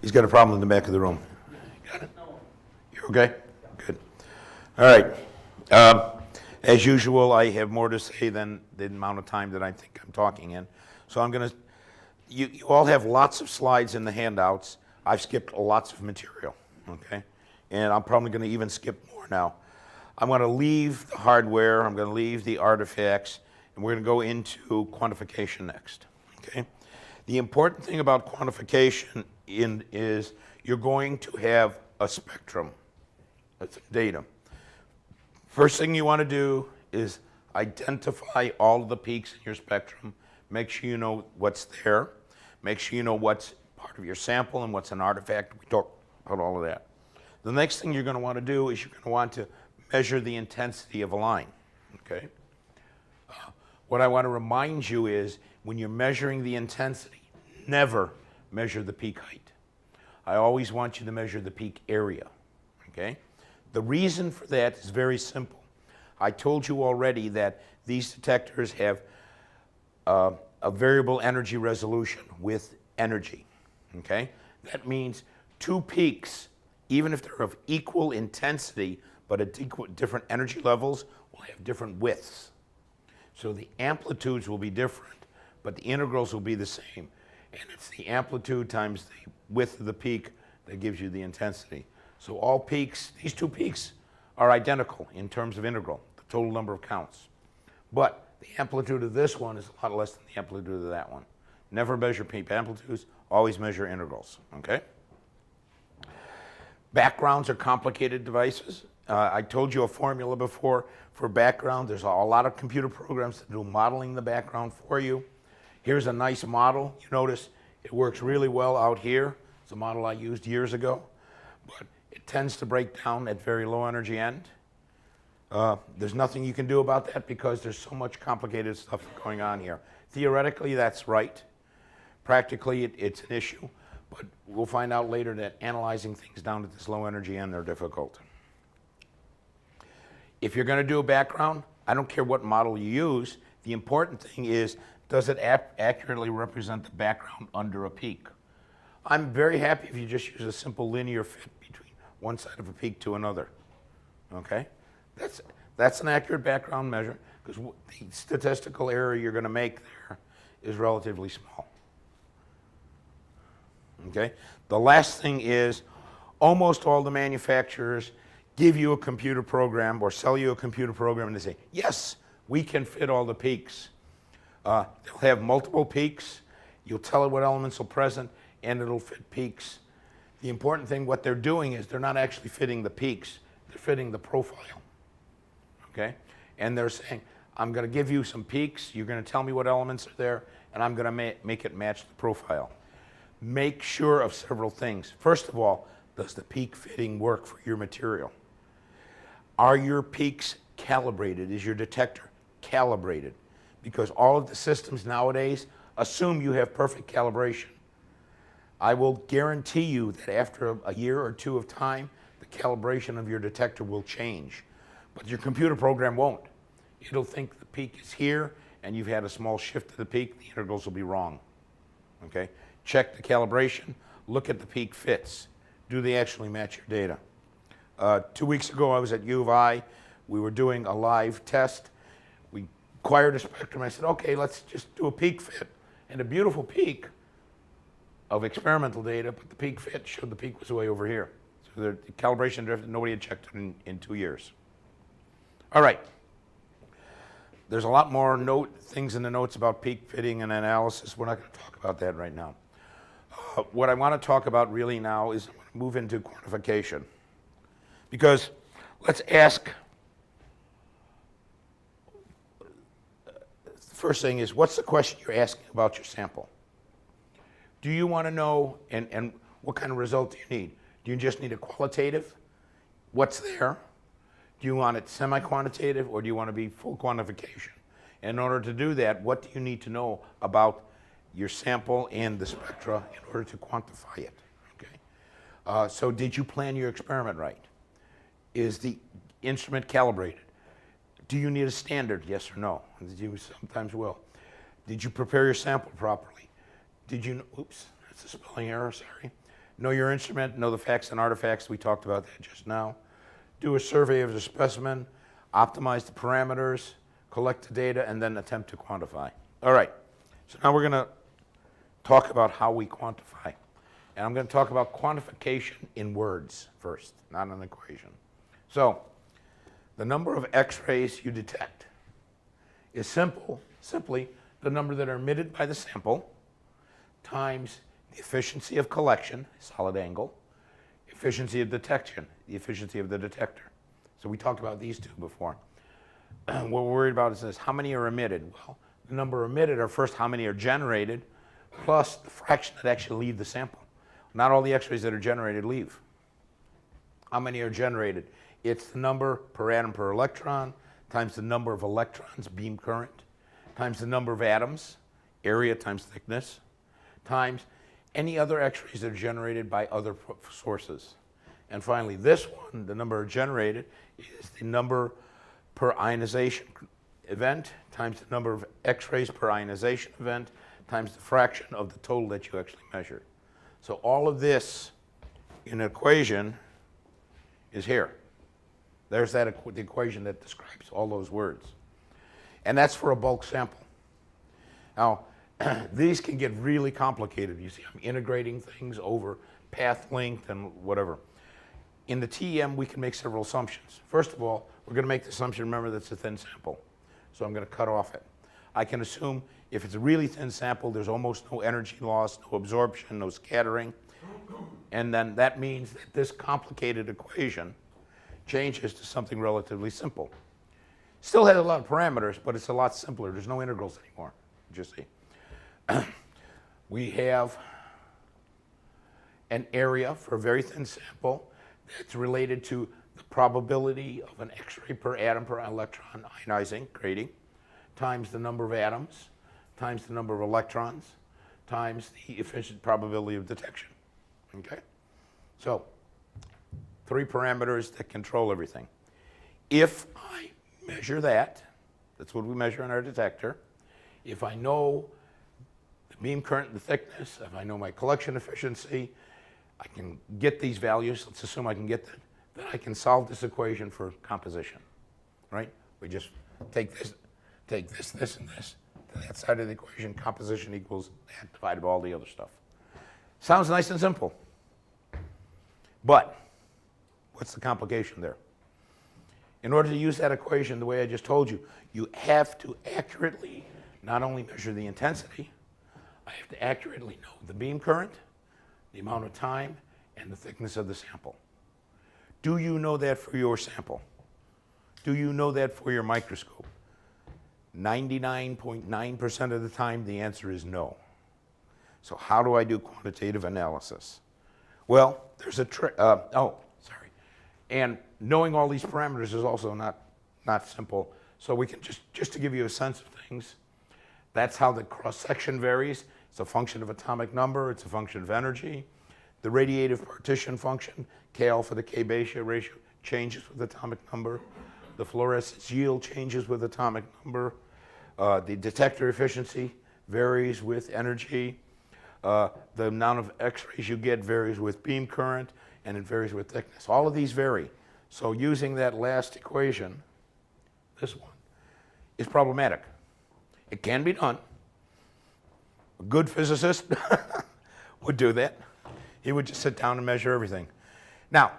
He's got a problem in the back of the room. Got it? You're okay? Good. All right. As usual, I have more to say than the amount of time that I think I'm talking in. So I'm going to, you all have lots of slides in the handouts. I've skipped lots of material, okay? And I'm probably going to even skip more now. I'm going to leave the hardware, I'm going to leave the artifacts, and we're going to go into quantification next, okay? The important thing about quantification is you're going to have a spectrum. That's data. First thing you want to do is identify all of the peaks in your spectrum. Make sure you know what's there. Make sure you know what's part of your sample and what's an artifact. We talked about all of that. The next thing you're going to want to do is you're going to want to measure the intensity of a line, okay? What I want to remind you is when you're measuring the intensity, never measure the peak height. I always want you to measure the peak area, okay? The reason for that is very simple. I told you already that these detectors have a variable energy resolution with energy, okay? That means two peaks, even if they're of equal intensity, but at different energy levels, will have different widths. So the amplitudes will be different, but the integrals will be the same. And it's the amplitude times the width of the peak that gives you the intensity. So all peaks, these two peaks are identical in terms of integral, the total number of counts. But the amplitude of this one is a lot less than the amplitude of that one. Never measure peak amplitudes, always measure integrals, okay? Backgrounds are complicated devices. I told you a formula before for background. There's a lot of computer programs that do modeling the background for you. Here's a nice model. You notice it works really well out here. It's a model I used years ago, but it tends to break down at very low energy end. There's nothing you can do about that because there's so much complicated stuff going on here. Theoretically, that's right. Practically, it's an issue, but we'll find out later that analyzing things down at this low energy end are difficult. If you're going to do a background, I don't care what model you use. The important thing is, does it accurately represent the background under a peak? I'm very happy if you just use a simple linear fit between one side of a peak to another, okay? That's an accurate background measure because the statistical error you're going to make there is relatively small, okay? The last thing is almost all the manufacturers give you a computer program or sell you a computer program and they say, yes, we can fit all the peaks. They'll have multiple peaks. You'll tell it what elements are present and it'll fit peaks. The important thing, what they're doing is they're not actually fitting the peaks, they're fitting the profile, okay? And they're saying, I'm going to give you some peaks, you're going to tell me what elements are there, and I'm going to make it match the profile. Make sure of several things. First of all, does the peak fitting work for your material? Are your peaks calibrated? Is your detector calibrated? Because all of the systems nowadays assume you have perfect calibration. I will guarantee you that after a year or two of time, the calibration of your detector will change. But your computer program won't. It'll think the peak is here, and you've had a small shift to the peak, the integrals will be wrong, okay? Check the calibration, look at the peak fits. Do they actually match your data? 2 weeks ago, I was at U of I. We were doing a live test. We acquired a spectrum. I said, okay, let's just do a peak fit. And a beautiful peak of experimental data, but the peak fit showed the peak was way over here. So the calibration drifted, nobody had checked it in 2 years. All right. There's a lot more things in the notes about peak fitting and analysis. We're not going to talk about that right now. What I want to talk about really now is move into quantification. Because let's ask, the first thing is, what's the question you're asking about your sample? Do you want to know, and what kind of result do you need? Do you just need a qualitative? What's there? Do you want it semi-quantitative, or do you want to be full quantification? In order to do that, what do you need to know about your sample and the spectra in order to quantify it? Okay. So did you plan your experiment right? Is the instrument calibrated? Do you need a standard, yes or no? You sometimes will. Did you prepare your sample properly? Did you, oops, that's a spelling error, sorry. Know your instrument, know the facts and artifacts. We talked about that just now. Do a survey of the specimen, optimize the parameters, collect the data, and then attempt to quantify. All right, so now we're going to talk about how we quantify. And I'm going to talk about quantification in words first, not an equation. So the number of X-rays you detect is simply the number that are emitted by the sample times the efficiency of collection, solid angle, efficiency of detection, the efficiency of the detector. So we talked about these two before. What we're worried about is this: how many are emitted? Well, the number emitted are first how many are generated, plus the fraction that actually leave the sample. Not all the X-rays that are generated leave. How many are generated? It's the number per atom per electron times the number of electrons, beam current, times the number of atoms, area times thickness, times any other X-rays that are generated by other sources. And finally, this one, the number generated, is the number per ionization event times the number of X-rays per ionization event times the fraction of the total that you actually measured. So all of this in an equation is here. There's the equation that describes all those words. And that's for a bulk sample. Now, these can get really complicated. You see, I'm integrating things over path length and whatever. In the TEM, we can make several assumptions. First of all, we're going to make the assumption, remember, that's a thin sample. So I'm going to cut off it. I can assume if it's a really thin sample, there's almost no energy loss, no absorption, no scattering. And then that means that this complicated equation changes to something relatively simple. Still has a lot of parameters, but it's a lot simpler. There's no integrals anymore, you see. We have an area for a very thin sample that's related to the probability of an X-ray per atom per electron ionizing, creating, times the number of atoms, times the number of electrons, times the efficient probability of detection. Okay? So, 3 parameters that control everything. If I measure that, that's what we measure in our detector. If I know the beam current and the thickness, if I know my collection efficiency, I can get these values. Let's assume I can get that. Then I can solve this equation for composition, right? We just take this, and this. To that side of the equation, composition equals that divided by all the other stuff. Sounds nice and simple. But what's the complication there? In order to use that equation the way I just told you, you have to accurately not only measure the intensity, I have to accurately know the beam current, the amount of time, and the thickness of the sample. Do you know that for your sample? Do you know that for your microscope? 99.9% of the time, the answer is no. So how do I do quantitative analysis? Well, there's a trick. And knowing all these parameters is also not simple. So we can just to give you a sense of things, that's how the cross-section varies. It's a function of atomic number. It's a function of energy. The radiative partition function, K alpha to K beta ratio, changes with atomic number. The fluorescence yield changes with atomic number. The detector efficiency varies with energy. The amount of X-rays you get varies with beam current, and it varies with thickness. All of these vary. So using that last equation, this one, is problematic. It can be done. A good physicist would do that. He would just sit down and measure everything. Now,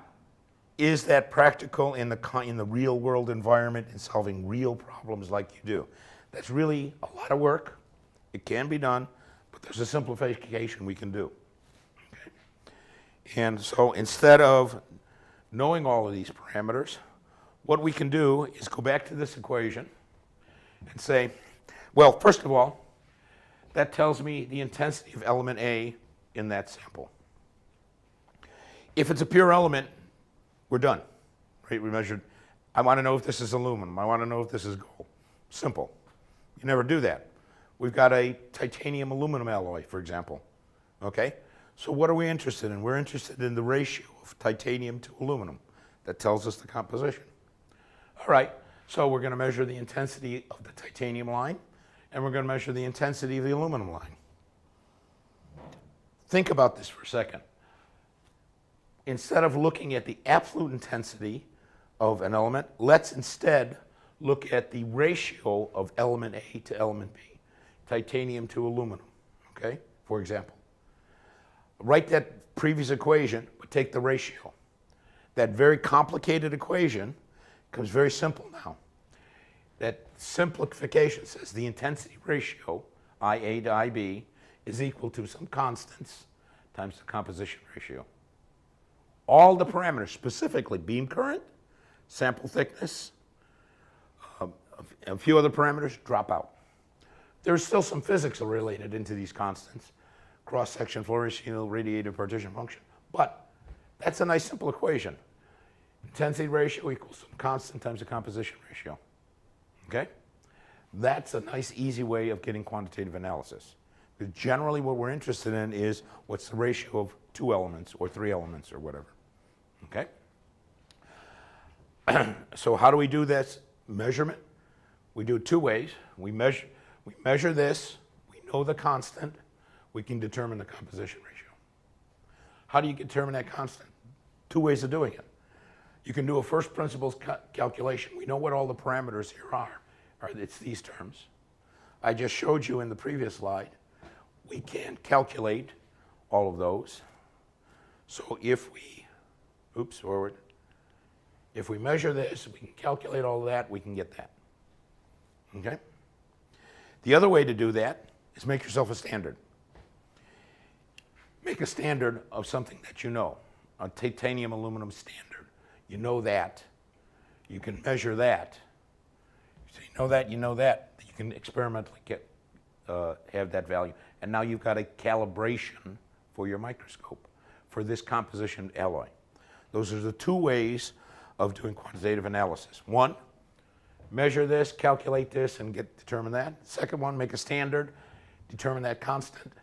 is that practical in the real world environment in solving real problems like you do? That's really a lot of work. It can be done, but there's a simplification we can do. Okay? And so instead of knowing all of these parameters, what we can do is go back to this equation and say, well, first of all, that tells me the intensity of element A in that sample. If it's a pure element, we're done. Right? We measured, I want to know if this is aluminum. I want to know if this is gold. Simple. You never do that. We've got a titanium aluminum alloy, for example. Okay? So what are we interested in? We're interested in the ratio of titanium to aluminum. That tells us the composition. All right, so we're going to measure the intensity of the titanium line, and we're going to measure the intensity of the aluminum line. Think about this for a second. instead of looking at the absolute intensity of an element, let's instead look at the ratio of element A to element B, titanium to aluminum, okay, for example. Write that previous equation, but take the ratio. That very complicated equation becomes very simple now. That simplification says the intensity ratio, IA to IB, is equal to some constants times the composition ratio. All the parameters, specifically beam current, sample thickness, a few other parameters, drop out. There's still some physics related into these constants, cross-section, flow ratio, radiative partition function, but that's a nice simple equation. Intensity ratio equals some constant times the composition ratio, okay? That's a nice, easy way of getting quantitative analysis. Because generally what we're interested in is what's the ratio of 2 elements or 3 elements or whatever, okay? So how do we do this measurement? We do it 2 ways. We measure this, we know the constant, we can determine the composition ratio. How do you determine that constant? 2 ways of doing it. You can do a first principles calculation. We know what all the parameters here are. It's these terms. I just showed you in the previous slide. We can calculate all of those. So if we, forward. If we measure this, we can calculate all of that, we can get that. Okay? The other way to do that is make yourself a standard. Make a standard of something that you know, a titanium aluminum standard. You know that. You can measure that. So you know that. You can experimentally have that value. And now you've got a calibration for your microscope for this composition alloy. Those are the 2 ways of doing quantitative analysis. 1, measure this, calculate this, and determine that. Second one, make a standard, determine that constant,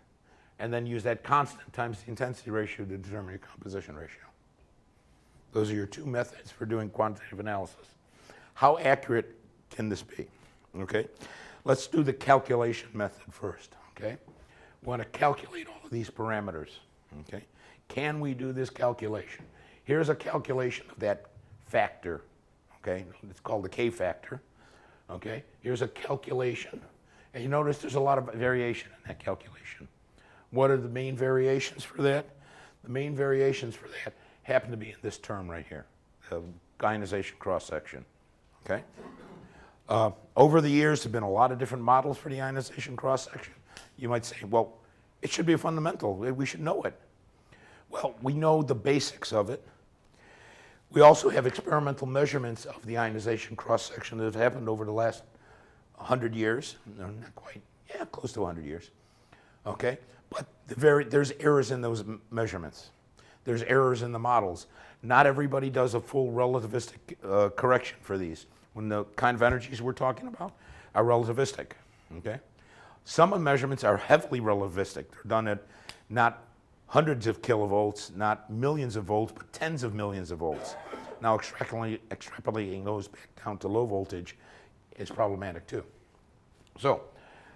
and then use that constant times the intensity ratio to determine your composition ratio. Those are your 2 methods for doing quantitative analysis. How accurate can this be? Okay, let's do the calculation method first. Okay, we want to calculate all of these parameters. Okay, can we do this calculation? Here's a calculation of that factor. Okay, it's called the K factor. Okay, here's a calculation, and you notice there's a lot of variation in that calculation. What are the main variations for that? The main variations for that happen to be in this term right here, the ionization cross-section, okay? Over the years, there have been a lot of different models for the ionization cross-section. You might say, well, it should be a fundamental. We should know it. Well, we know the basics of it. We also have experimental measurements of the ionization cross-section that have happened over the last 100 years. No, not quite. Yeah, close to 100 years. Okay? But there's errors in those measurements. There's errors in the models. Not everybody does a full relativistic correction for these. When the kind of energies we're talking about are relativistic, okay? Some of the measurements are heavily relativistic. They're done at not hundreds of kilovolts, not millions of volts, but tens of millions of volts. Now extrapolating those back down to low voltage is problematic too. So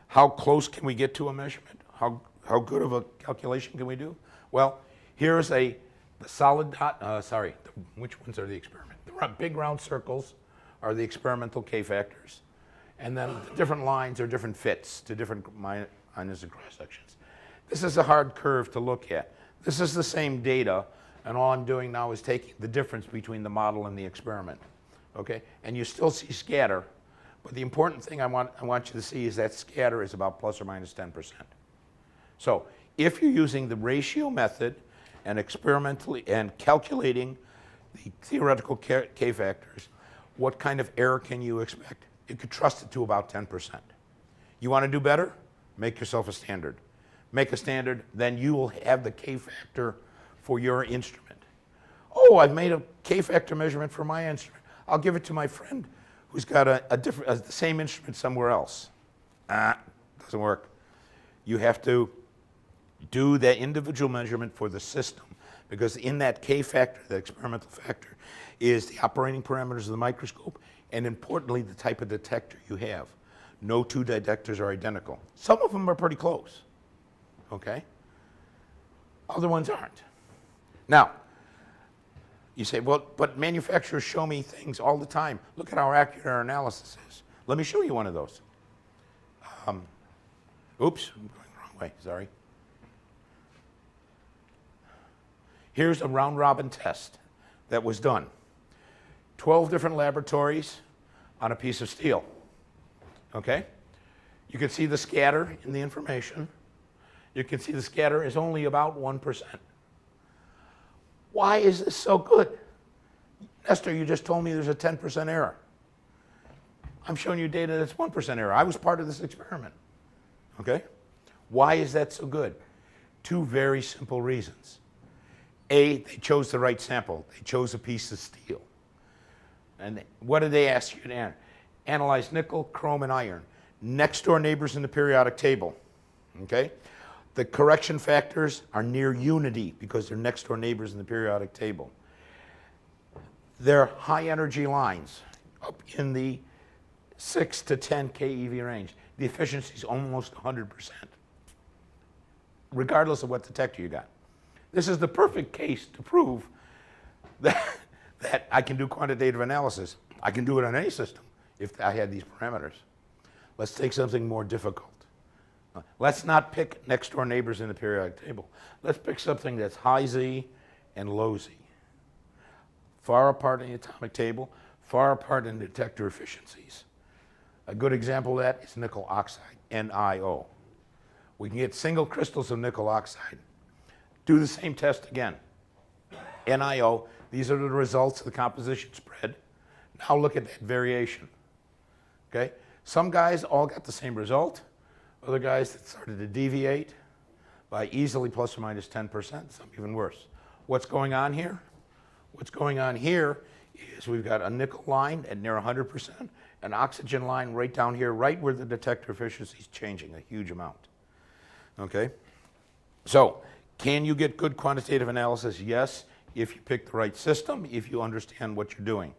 how close can we get to a measurement? How good of a calculation can we do? Well, here's the solid dot, which ones are the experiment? The big round circles are the experimental K factors. And then the different lines are different fits to different ionization cross sections. This is a hard curve to look at. This is the same data, and all I'm doing now is taking the difference between the model and the experiment, okay? And you still see scatter, but the important thing I want you to see is that scatter is about plus or minus 10%. So if you're using the ratio method and experimentally and calculating the theoretical K factors, what kind of error can you expect? You could trust it to about 10%. You want to do better? Make yourself a standard. Make a standard, then you will have the K factor for your instrument. Oh, I've made a K factor measurement for my instrument. I'll give it to my friend who's got the same instrument somewhere else. Doesn't work. You have to do that individual measurement for the system, because in that K factor, the experimental factor, is the operating parameters of the microscope, and importantly, the type of detector you have. No 2 detectors are identical. Some of them are pretty close, okay? Other ones aren't. Now, You say, well, but manufacturers show me things all the time. Look at how accurate our analysis is. Let me show you one of those. Oops, I'm going the wrong way, sorry. Here's a round robin test that was done. 12 different laboratories on a piece of steel, okay? You can see the scatter in the information. You can see the scatter is only about 1%. Why is this so good? Nestor, you just told me there's a 10% error. I'm showing you data that's 1% error. I was part of this experiment, okay? Why is that so good? Two very simple reasons. A, they chose the right sample. They chose a piece of steel. And what did they ask you to analyze? Nickel, chrome, and iron. Next door neighbors in the periodic table, okay? The correction factors are near unity because they're next door neighbors in the periodic table. They're high energy lines up in the 6 to 10 keV range. The efficiency is almost 100%, regardless of what detector you got. This is the perfect case to prove that I can do quantitative analysis. I can do it on any system if I had these parameters. Let's take something more difficult. Let's not pick next door neighbors in the periodic table. Let's pick something that's high Z and low Z. Far apart in the atomic table, far apart in detector efficiencies. A good example of that is nickel oxide, NiO. We can get single crystals of nickel oxide. Do the same test again. NiO, these are the results of the composition spread. Now look at that variation, okay? Some guys all got the same result. Other guys that started to deviate by easily plus or minus 10%, some even worse. What's going on here? What's going on here is we've got a nickel line at near 100%, an oxygen line right down here, right where the detector efficiency is changing a huge amount, okay? So, can you get good quantitative analysis? Yes, if you pick the right system, if you understand what you're doing.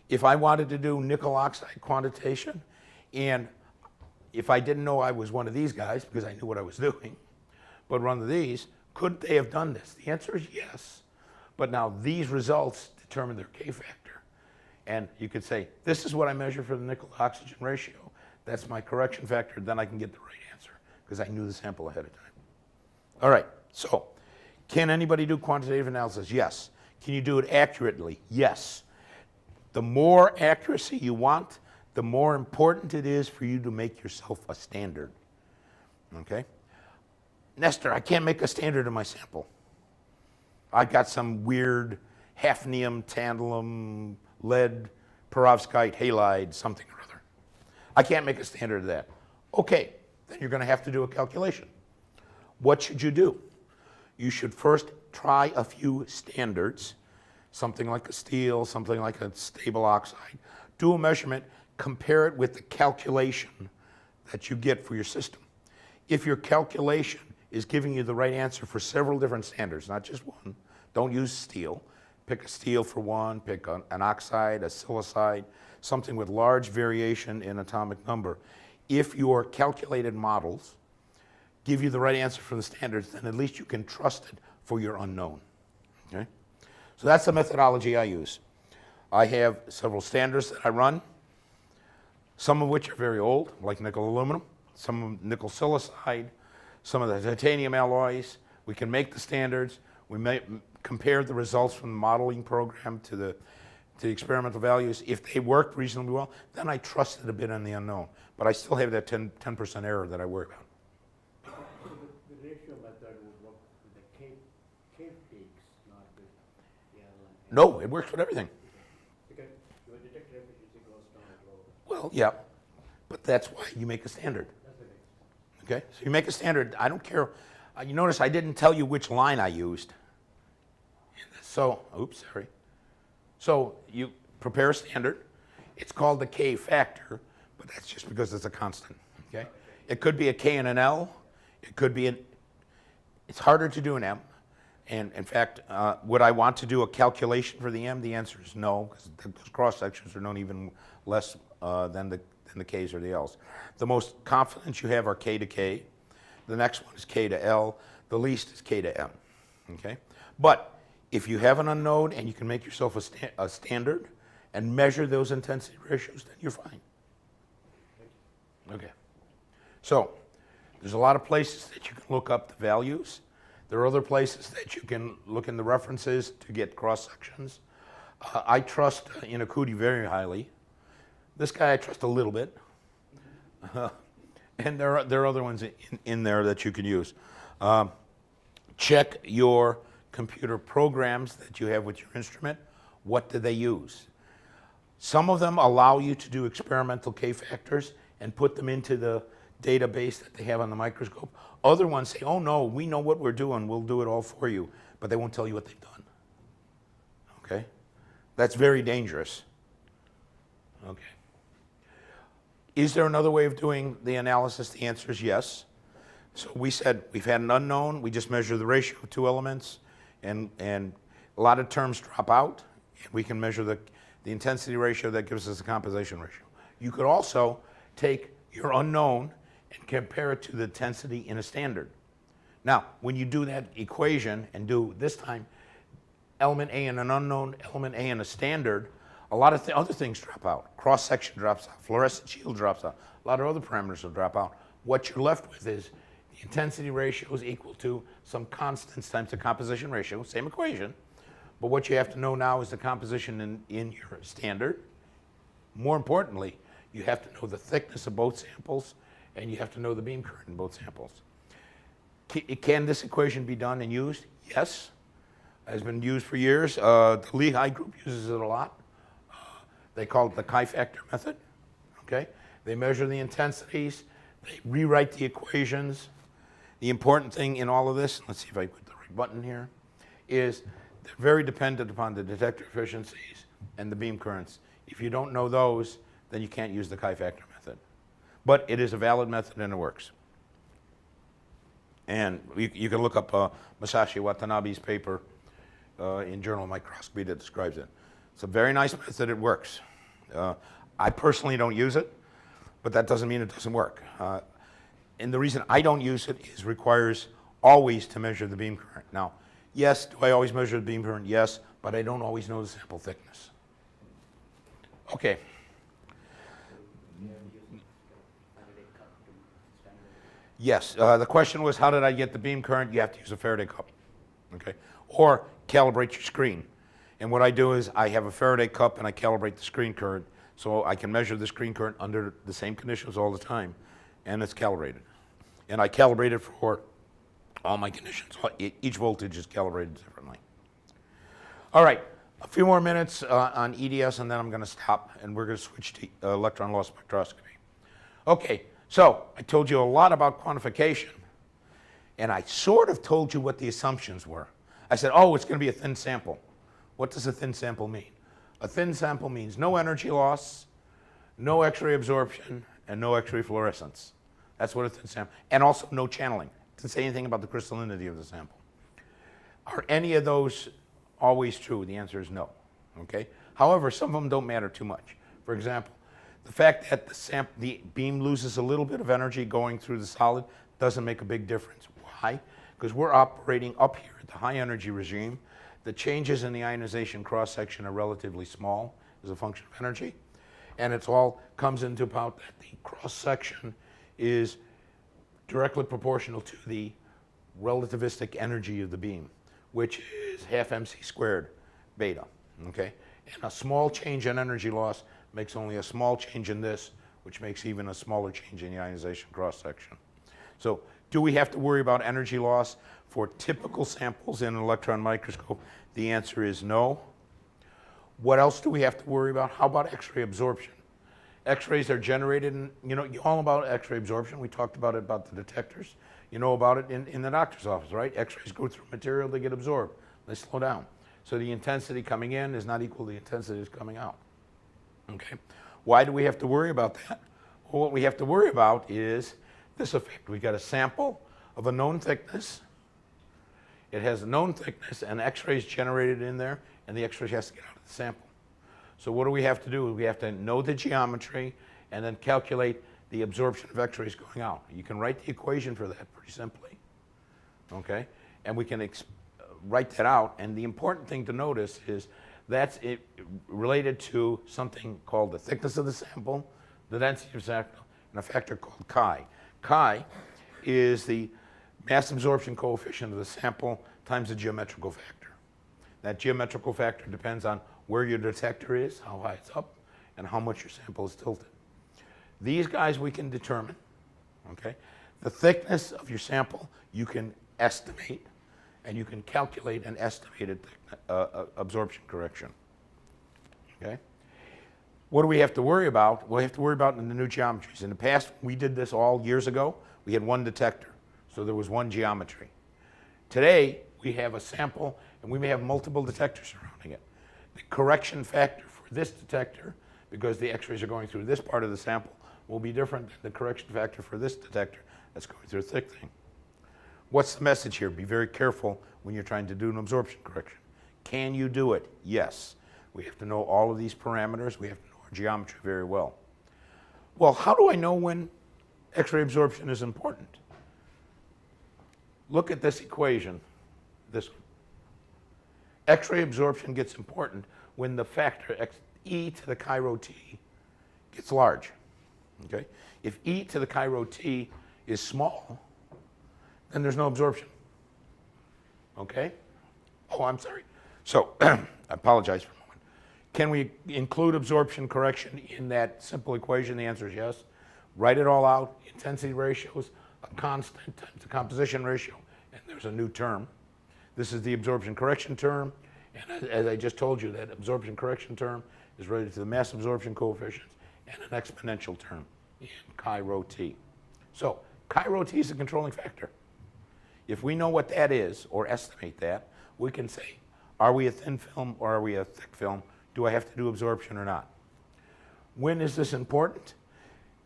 If I wanted to do nickel oxide quantitation, and if I didn't know I was one of these guys, because I knew what I was doing, but one of these, could they have done this? The answer is yes. But now these results determine their K factor. And you could say, this is what I measure for the nickel-oxygen ratio. That's my correction factor. Then I can get the right answer, because I knew the sample ahead of time. All right, so can anybody do quantitative analysis? Yes. Can you do it accurately? Yes. The more accuracy you want, the more important it is for you to make yourself a standard, okay? Nestor, I can't make a standard of my sample. I've got some weird hafnium, tantalum, lead, perovskite, halide, something or other. I can't make a standard of that. Okay, then you're going to have to do a calculation. What should you do? You should first try a few standards, something like a steel, something like a stable oxide. Do a measurement, compare it with the calculation that you get for your system. If your calculation is giving you the right answer for several different standards, not just one, don't use steel. Pick a steel for one, pick an oxide, a silicide, something with large variation in atomic number. If your calculated models give you the right answer for the standards, then at least you can trust it for your unknown, okay? So that's the methodology I use. I have several standards that I run, some of which are very old, like nickel aluminum, some nickel silicide, some of the titanium alloys. We can make the standards. We may compare the results from the modeling program to the experimental values. If they worked reasonably well, then I trusted a bit on the unknown. But I still have that 10% error that I worry about.
So the ratio method would work with the cave peaks, not with the other one.
No, it works with everything.
Because your detector efficiency goes down lower.
Well, yeah, but that's why you make a standard.
That's the next.
Okay, so you make a standard. I don't care. You notice I didn't tell you which line I used. So, oops, sorry. So you prepare a standard. It's called the K factor, but that's just because it's a constant. Okay, it could be a K and an L. It could be it's harder to do an M. And in fact, would I want to do a calculation for the M? The answer is no, because those cross sections are known even less than the K's or the L's. The most confidence you have are K to K. The next one is K to L. The least is K to M. Okay? But If you have an unknown and you can make yourself a standard and measure those intensity ratios, then you're fine. Okay. So there's a lot of places that you can look up the values. There are other places that you can look in the references to get cross sections. I trust Inakudi very highly. This guy I trust a little bit. And there are other ones in there that you can use. Check your computer programs that you have with your instrument. What do they use? Some of them allow you to do experimental K-factors and put them into the database that they have on the microscope. Other ones say, oh no, we know what we're doing, we'll do it all for you, but they won't tell you what they've done. Okay? That's very dangerous. Okay. Is there another way of doing the analysis? The answer is yes. So we said we've had an unknown, we just measure the ratio of two elements, and a lot of terms drop out, and we can measure the intensity ratio that gives us the composition ratio. You could also take your unknown and compare it to the intensity in a standard. Now, when you do that equation and do this time element A in an unknown, element A in a standard, a lot of other things drop out. Cross-section drops out, fluorescence yield drops out, a lot of other parameters will drop out. What you're left with is the intensity ratio is equal to some constants times the composition ratio, same equation, but what you have to know now is the composition in your standard. More importantly, you have to know the thickness of both samples, and you have to know the beam current in both samples. Can this equation be done and used? Yes. It has been used for years. The Lehigh group uses it a lot. They call it the chi-factor method. Okay? They measure the intensities. They rewrite the equations. The important thing in all of this, let's see if I put the right button here, is they're very dependent upon the detector efficiencies and the beam currents. If you don't know those, then you can't use the chi-factor method. But it is a valid method and it works. And you can look up Masashi Watanabe's paper in Journal of Microscopy that describes it. It's a very nice method, it works. I personally don't use it, but that doesn't mean it doesn't work. And the reason I don't use it is requires always to measure the beam current. Now, yes, do I always measure the beam current? Yes, but I don't always know the sample thickness. Okay. Yes, the question was, how did I get the beam current? You have to use a Faraday cup, okay? Or calibrate your screen. And what I do is I have a Faraday cup and I calibrate the screen current so I can measure the screen current under the same conditions all the time, and it's calibrated. And I calibrate it for all my conditions. Each voltage is calibrated differently. All right, a few more minutes on EDS and then I'm going to stop and we're going to switch to electron loss spectroscopy. Okay. So I told you a lot about quantification, and I sort of told you what the assumptions were. I said, oh, it's going to be a thin sample. What does a thin sample mean? A thin sample means no energy loss, no X-ray absorption, and no X-ray fluorescence. That's what a thin sample, and also no channeling. It doesn't say anything about the crystallinity of the sample. Are any of those always true? The answer is no. Okay. However, some of them don't matter too much. For example, the fact that the beam loses a little bit of energy going through the solid doesn't make a big difference. Why? Because we're operating up here at the high energy regime. The changes in the ionization cross-section are relatively small as a function of energy. And it all comes into about that the cross-section is directly proportional to the relativistic energy of the beam, which is half mc squared beta, okay? And a small change in energy loss makes only a small change in this, which makes even a smaller change in the ionization cross-section. So do we have to worry about energy loss for typical samples in an electron microscope? The answer is no. What else do we have to worry about? How about X-ray absorption? X-rays are generated, and you know all about X-ray absorption. We talked about it about the detectors. You know about it in the doctor's office, right? X-rays go through material, they get absorbed. They slow down. So the intensity coming in is not equal to the intensity that's coming out. Okay. Why do we have to worry about that? Well, what we have to worry about is this effect. We've got a sample of a known thickness. It has a known thickness and X-rays generated in there, and the X-ray has to get out of the sample. So what do we have to do? We have to know the geometry and then calculate the absorption of X-rays going out. You can write the equation for that pretty simply. Okay? And we can write that out. And the important thing to notice is that's it related to something called the thickness of the sample, the density of the sample, and a factor called chi. Chi is the mass absorption coefficient of the sample times the geometrical factor. That geometrical factor depends on where your detector is, how high it's up, and how much your sample is tilted. These guys we can determine, okay? The thickness of your sample you can estimate, and you can calculate an estimated absorption correction, okay? What do we have to worry about? We have to worry about in the new geometries. In the past, we did this all years ago. We had one detector, so there was one geometry. Today, we have a sample, and we may have multiple detectors surrounding it. The correction factor for this detector, because the X-rays are going through this part of the sample, will be different than the correction factor for this detector that's going through a thick thing. What's the message here? Be very careful when you're trying to do an absorption correction. Can you do it? Yes. We have to know all of these parameters. We have to know our geometry very well. Well, how do I know when X-ray absorption is important? Look at this equation, this one. X-ray absorption gets important when the factor e to the chi rho t gets large. Okay? If e to the chi rho t is small, then there's no absorption. Okay? Oh, I'm sorry. So, I apologize for a moment. Can we include absorption correction in that simple equation? The answer is yes. Write it all out. Intensity ratios, a constant times the composition ratio, and there's a new term. This is the absorption correction term. And as I just told you, that absorption correction term is related to the mass absorption coefficients and an exponential term in chi rho t. So chi rho t is a controlling factor. If we know what that is, or estimate that, we can say, are we a thin film or are we a thick film? Do I have to do absorption or not? When is this important?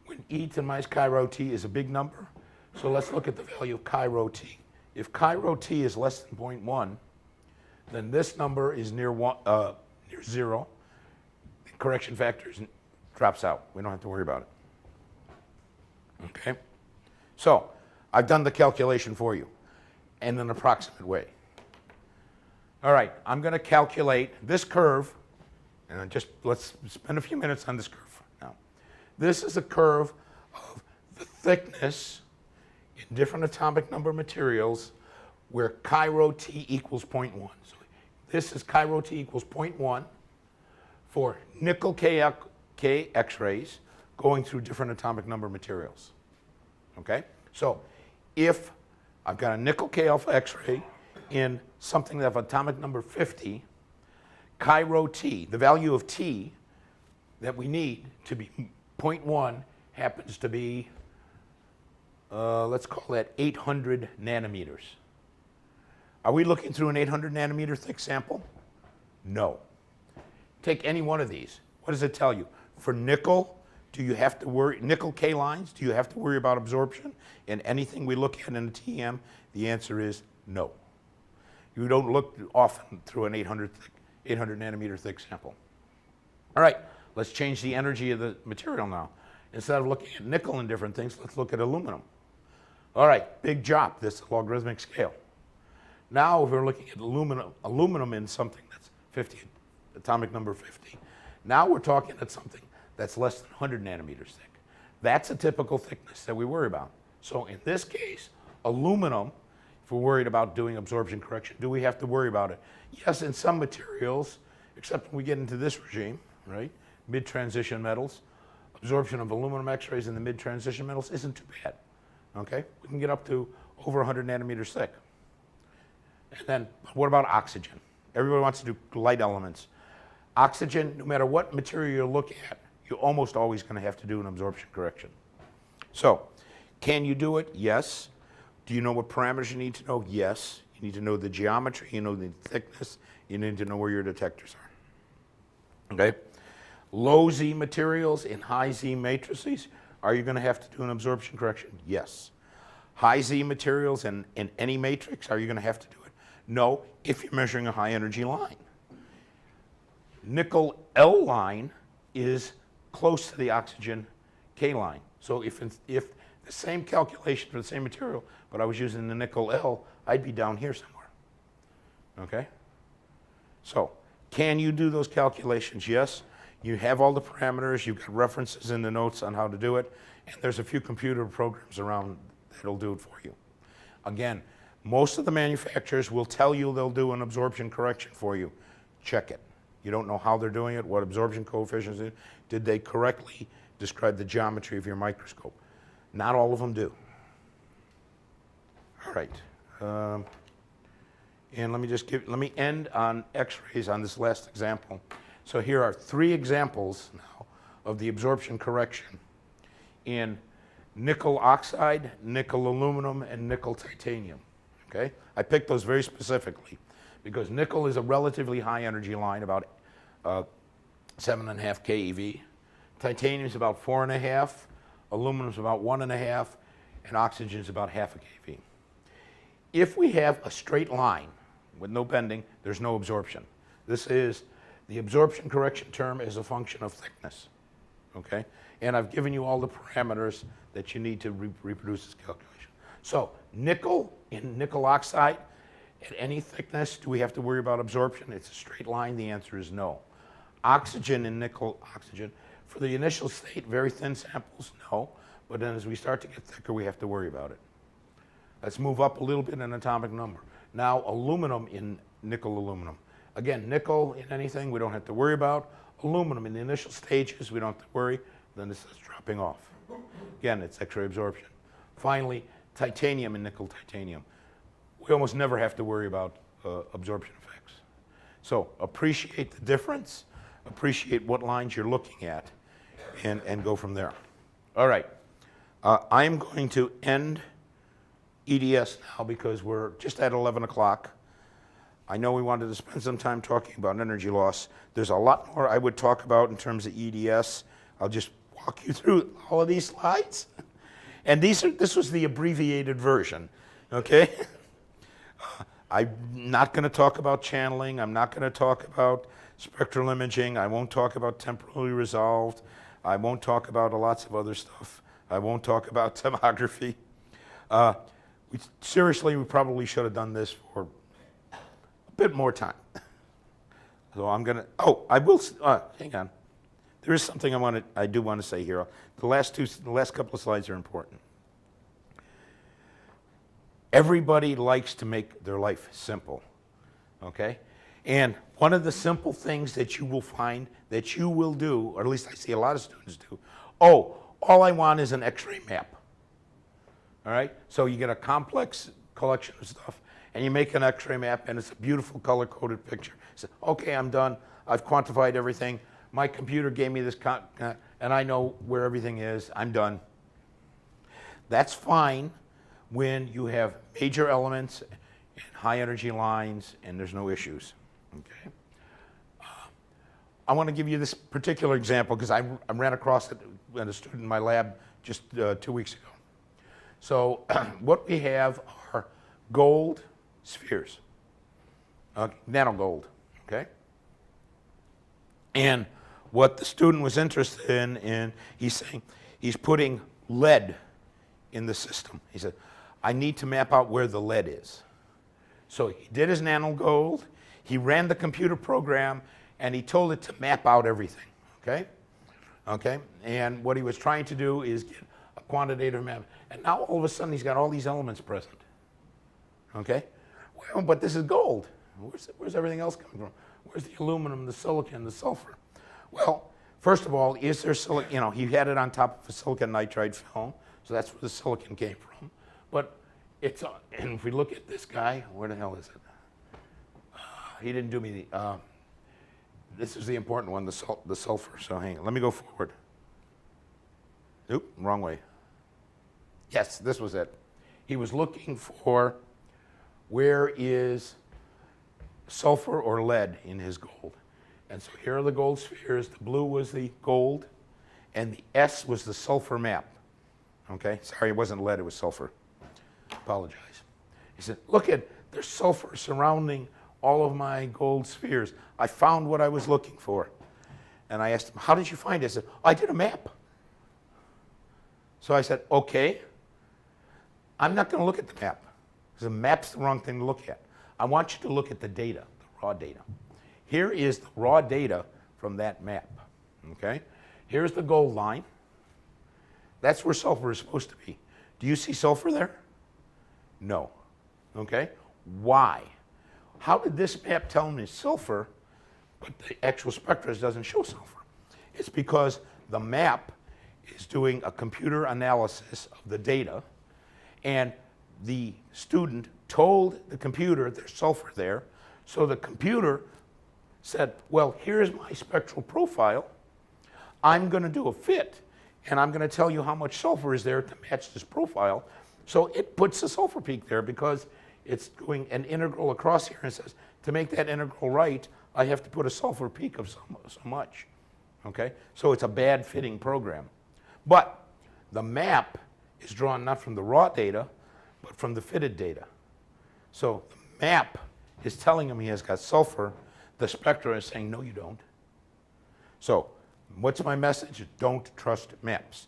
When e to the minus chi rho t is a big number. So let's look at the value of chi rho t. If chi rho t is less than 0.1, then this number is near 0. The correction factor drops out. We don't have to worry about it. Okay? So I've done the calculation for you in an approximate way. All right, I'm going to calculate this curve, and let's spend a few minutes on this curve now. This is a curve of the thickness in different atomic number materials where chi rho t equals 0.1. So this is chi rho t equals 0.1 for nickel K X-rays going through different atomic number materials. Okay? So if I've got a nickel K alpha X-ray in something that have atomic number 50, chi rho t, the value of t that we need to be 0.1 happens to be, let's call that 800 nanometers. Are we looking through an 800 nanometer thick sample? No. Take any one of these. What does it tell you? For nickel, do you have to worry, nickel K lines, do you have to worry about absorption in anything we look at in a TEM? The answer is no. You don't look often through an 800 nanometer thick sample. All right, let's change the energy of the material now. Instead of looking at nickel and different things, let's look at aluminum. All right, big drop, this logarithmic scale. Now if we're looking at aluminum in something that's 50, atomic number 50, now we're talking at something that's less than 100 nanometers thick. That's a typical thickness that we worry about. So in this case, aluminum, if we're worried about doing absorption correction, do we have to worry about it? Yes, in some materials, except when we get into this regime, right? Mid-transition metals, absorption of aluminum X-rays in the mid-transition metals isn't too bad, okay? We can get up to over 100 nanometers thick. And then what about oxygen? Everybody wants to do light elements. Oxygen, no matter what material you look at, you're almost always going to have to do an absorption correction. So, can you do it? Yes. Do you know what parameters you need to know? Yes. You need to know the geometry, you know the thickness, you need to know where your detectors are. Okay? Low Z materials in high Z matrices, are you going to have to do an absorption correction? Yes. High Z materials in any matrix, are you going to have to do it? No, if you're measuring a high energy line. Nickel L line is close to the oxygen K line. So if the same calculation for the same material, but I was using the nickel L, I'd be down here somewhere. Okay? So, can you do those calculations? Yes. You have all the parameters, you've got references in the notes on how to do it, and there's a few computer programs around that'll do it for you. Again, most of the manufacturers will tell you they'll do an absorption correction for you. Check it. You don't know how they're doing it, what absorption coefficients are. Did they correctly describe the geometry of your microscope? Not all of them do. All right. And let me end on X-rays on this last example. So here are 3 examples now of the absorption correction in nickel oxide, nickel aluminum, and nickel titanium. Okay? I picked those very specifically because nickel is a relatively high energy line, about 7.5 keV. Titanium is about 4.5, aluminum is about 1.5, and oxygen is about 0.5 keV. If we have a straight line with no bending, there's no absorption. This is the absorption correction term is a function of thickness. Okay? And I've given you all the parameters that you need to reproduce this calculation. So nickel in nickel oxide at any thickness, do we have to worry about absorption? It's a straight line. The answer is no. Oxygen in nickel oxygen, for the initial state, very thin samples, no. But then as we start to get thicker, we have to worry about it. Let's move up a little bit in atomic number. Now aluminum in nickel aluminum. Again, nickel in anything we don't have to worry about. Aluminum in the initial stages we don't have to worry. Then this is dropping off. Again, it's X-ray absorption. Finally, titanium in nickel titanium. We almost never have to worry about absorption effects. So appreciate the difference, appreciate what lines you're looking at, and go from there. All right. I'm going to end EDS now because we're just at 11 o'clock. I know we wanted to spend some time talking about energy loss. There's a lot more I would talk about in terms of EDS. I'll just walk you through all of these slides. And this was the abbreviated version, okay? I'm not going to talk about channeling. I'm not going to talk about spectral imaging. I won't talk about temporally resolved. I won't talk about lots of other stuff. I won't talk about tomography. Seriously, we probably should have done this for a bit more time. So I'm going to, I will, hang on. There is something I do want to say here. The last couple of slides are important. Everybody likes to make their life simple, okay? And one of the simple things that you will find that you will do, or at least I see a lot of students do, all I want is an X-ray map, all right? So you get a complex collection of stuff, and you make an X-ray map, and it's a beautiful color-coded picture. You say, okay, I'm done. I've quantified everything. My computer gave me this, and I know where everything is. I'm done. That's fine when you have major elements and high energy lines and there's no issues. Okay. I want to give you this particular example because I ran across it with a student in my lab just 2 weeks ago. So what we have are gold spheres, nano gold. Okay. And what the student was interested in, he's saying he's putting lead in the system. He said, I need to map out where the lead is. So he did his nano gold, he ran the computer program, and he told it to map out everything, okay? Okay, and what he was trying to do is get a quantitative map. And now all of a sudden he's got all these elements present, okay? Well, but this is gold. Where's everything else coming from? Where's the aluminum, the silicon, the sulfur? Well, first of all, is there silicon? He had it on top of a silicon nitride film, so that's where the silicon came from. But it's, and if we look at this guy, where the hell is it? He didn't do me the, this is the important one, the sulfur, so hang on, let me go forward. Oop, wrong way. Yes, this was it. He was looking for where is sulfur or lead in his gold. And so here are the gold spheres. The blue was the gold, and the S was the sulfur map. Okay, sorry, it wasn't lead, it was sulfur. Apologize. He said, look at, there's sulfur surrounding all of my gold spheres. I found what I was looking for. And I asked him, how did you find it? He said, I did a map. So I said, okay, I'm not going to look at the map, because the map's the wrong thing to look at. I want you to look at the data, the raw data. Here is the raw data from that map, okay? Here's the gold line. That's where sulfur is supposed to be. Do you see sulfur there? No, okay? Why? How did this map tell me sulfur, but the actual spectra doesn't show sulfur? It's because the map is doing a computer analysis of the data, and the student told the computer there's sulfur there, so the computer said, well, here's my spectral profile. I'm going to do a fit, and I'm going to tell you how much sulfur is there to match this profile. So it puts the sulfur peak there because it's doing an integral across here and says, to make that integral right, I have to put a sulfur peak of so much. Okay? So it's a bad fitting program. But the map is drawn not from the raw data, but from the fitted data. So the map is telling him he has got sulfur. The spectra is saying, no, you don't. So what's my message? Don't trust maps.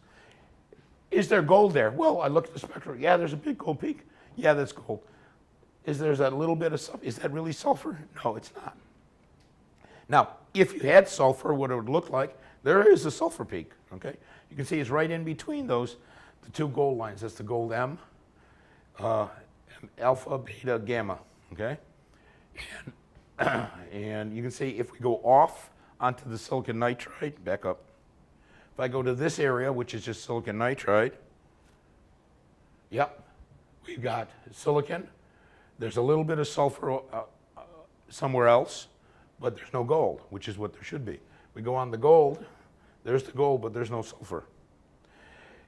Is there gold there? Well, I looked at the spectra. Yeah, there's a big gold peak. Yeah, that's gold. Is there that little bit of sulfur? Is that really sulfur? No, it's not. Now, if you had sulfur, what it would look like, there is a sulfur peak, okay? You can see it's right in between those, the two gold lines. That's the gold M, alpha, beta, gamma, okay? And you can see if we go off onto the silicon nitride, back up. If I go to this area, which is just silicon nitride, yep, we've got silicon. There's a little bit of sulfur somewhere else, but there's no gold, which is what there should be. We go on the gold, there's the gold, but there's no sulfur.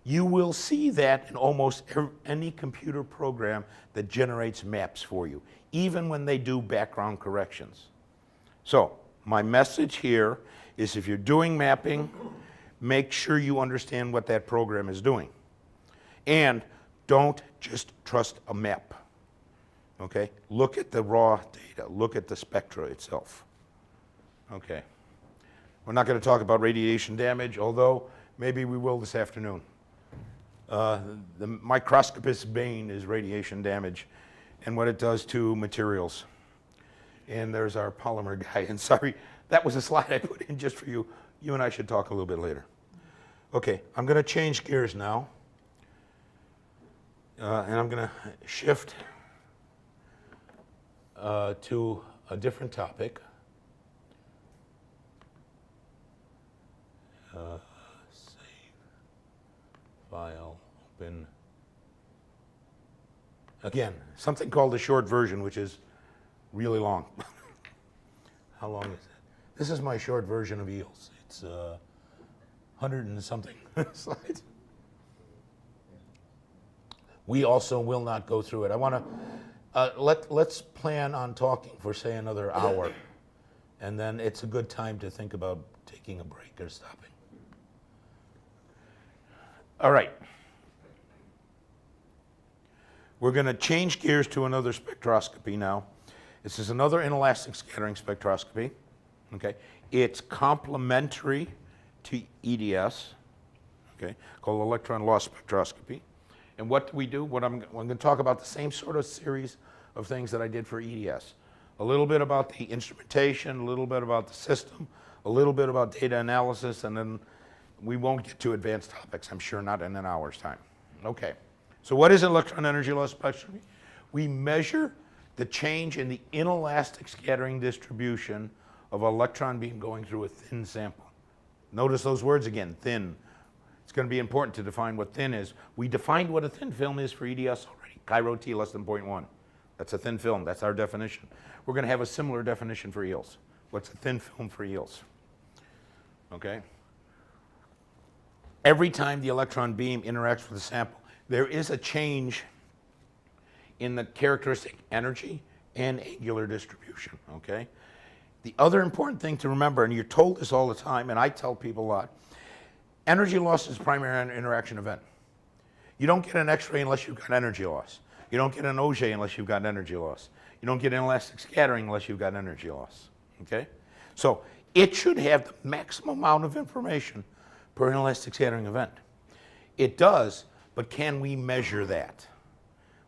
You will see that in almost any computer program that generates maps for you, even when they do background corrections. So my message here is if you're doing mapping, make sure you understand what that program is doing. And don't just trust a map. Okay? Look at the raw data. Look at the spectra itself. Okay. We're not going to talk about radiation damage, although maybe we will this afternoon. The microscopist's bane is radiation damage and what it does to materials. And there's our polymer guy. And sorry, that was a slide I put in just for you. You and I should talk a little bit later. Okay, I'm going to change gears now. And I'm going to shift to a different topic. Save, file, open. Again, something called the short version, which is really long. How long is that? This is my short version of eels. It's 100 and something slides. We also will not go through it. I want to, let's plan on talking for, say, another hour. And then it's a good time to think about taking a break or stopping. All right. We're going to change gears to another spectroscopy now. This is another inelastic scattering spectroscopy. Okay. It's complementary to EDS, okay, called electron loss spectroscopy. And what do we do? I'm going to talk about the same sort of series of things that I did for EDS. A little bit about the instrumentation, a little bit about the system, a little bit about data analysis, and then we won't get to advanced topics, I'm sure not in an hour's time. Okay, so what is electron energy loss spectroscopy? We measure the change in the inelastic scattering distribution of an electron beam going through a thin sample. Notice those words again, thin. It's going to be important to define what thin is. We defined what a thin film is for EDS already, Chi-Rho T less than 0.1. That's a thin film, that's our definition. We're going to have a similar definition for eels. What's a thin film for eels? Okay? Every time the electron beam interacts with the sample, there is a change in the characteristic energy and angular distribution, okay? The other important thing to remember, and you're told this all the time, and I tell people a lot, energy loss is a primary interaction event. You don't get an X-ray unless you've got energy loss. You don't get an Auger unless you've got energy loss. You don't get inelastic scattering unless you've got energy loss, okay? So it should have the maximum amount of information per inelastic scattering event. It does, but can we measure that?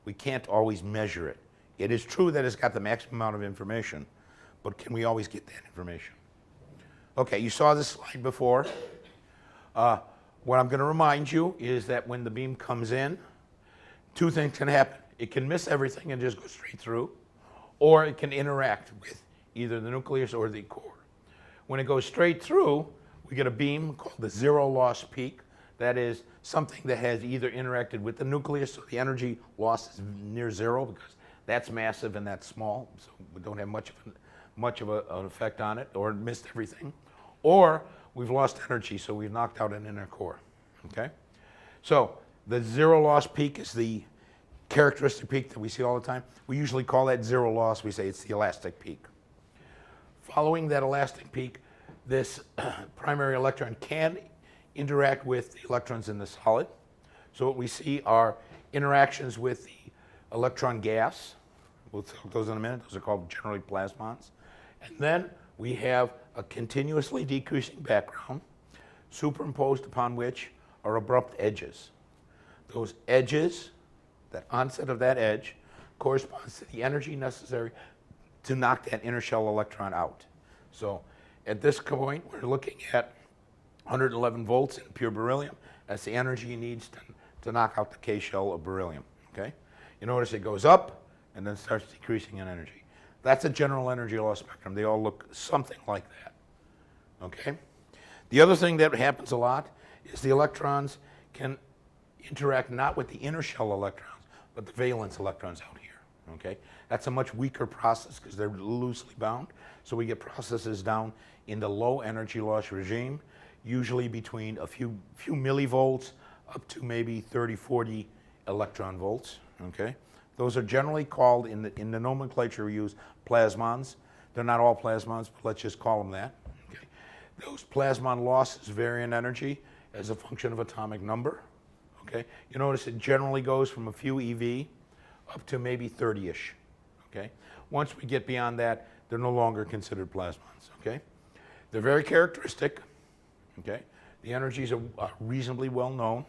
We can't always measure it It is true that it's got the maximum amount of information, but can we always get that information? Okay, you saw this slide before. What I'm going to remind you is that when the beam comes in, two things can happen. It can miss everything and just go straight through, or it can interact with either the nucleus or the core. When it goes straight through, we get a beam called the zero loss peak. That is something that has either interacted with the nucleus, so the energy loss is near zero because that's massive and that's small, so we don't have much of an effect on it, or missed everything. Or we've lost energy, so we've knocked out an inner core, okay? So the zero loss peak is the characteristic peak that we see all the time. We usually call that zero loss. We say it's the elastic peak. Following that elastic peak, this primary electron can interact with the electrons in the solid. So what we see are interactions with the electron gas. We'll talk those in a minute. Those are called generally plasmons. And then we have a continuously decreasing background, superimposed upon which are abrupt edges. Those edges, that onset of that edge, corresponds to the energy necessary to knock that inner shell electron out. So at this point, we're looking at 111 volts in pure beryllium. That's the energy it needs to knock out the K shell of beryllium, okay? You notice it goes up and then starts decreasing in energy. That's a general energy loss spectrum. They all look something like that, okay? The other thing that happens a lot is the electrons can interact not with the inner shell electrons, but the valence electrons out here, okay? That's a much weaker process because they're loosely bound. So we get processes down in the low energy loss regime, usually between a few millivolts up to maybe 30, 40 electron volts, okay? Those are generally called, in the nomenclature we use, plasmons. They're not all plasmons, but let's just call them that, okay? Those plasmon losses vary in energy as a function of atomic number, okay? You notice it generally goes from a few eV up to maybe 30-ish, okay? Once we get beyond that, they're no longer considered plasmons, okay? They're very characteristic, okay? The energies are reasonably well known,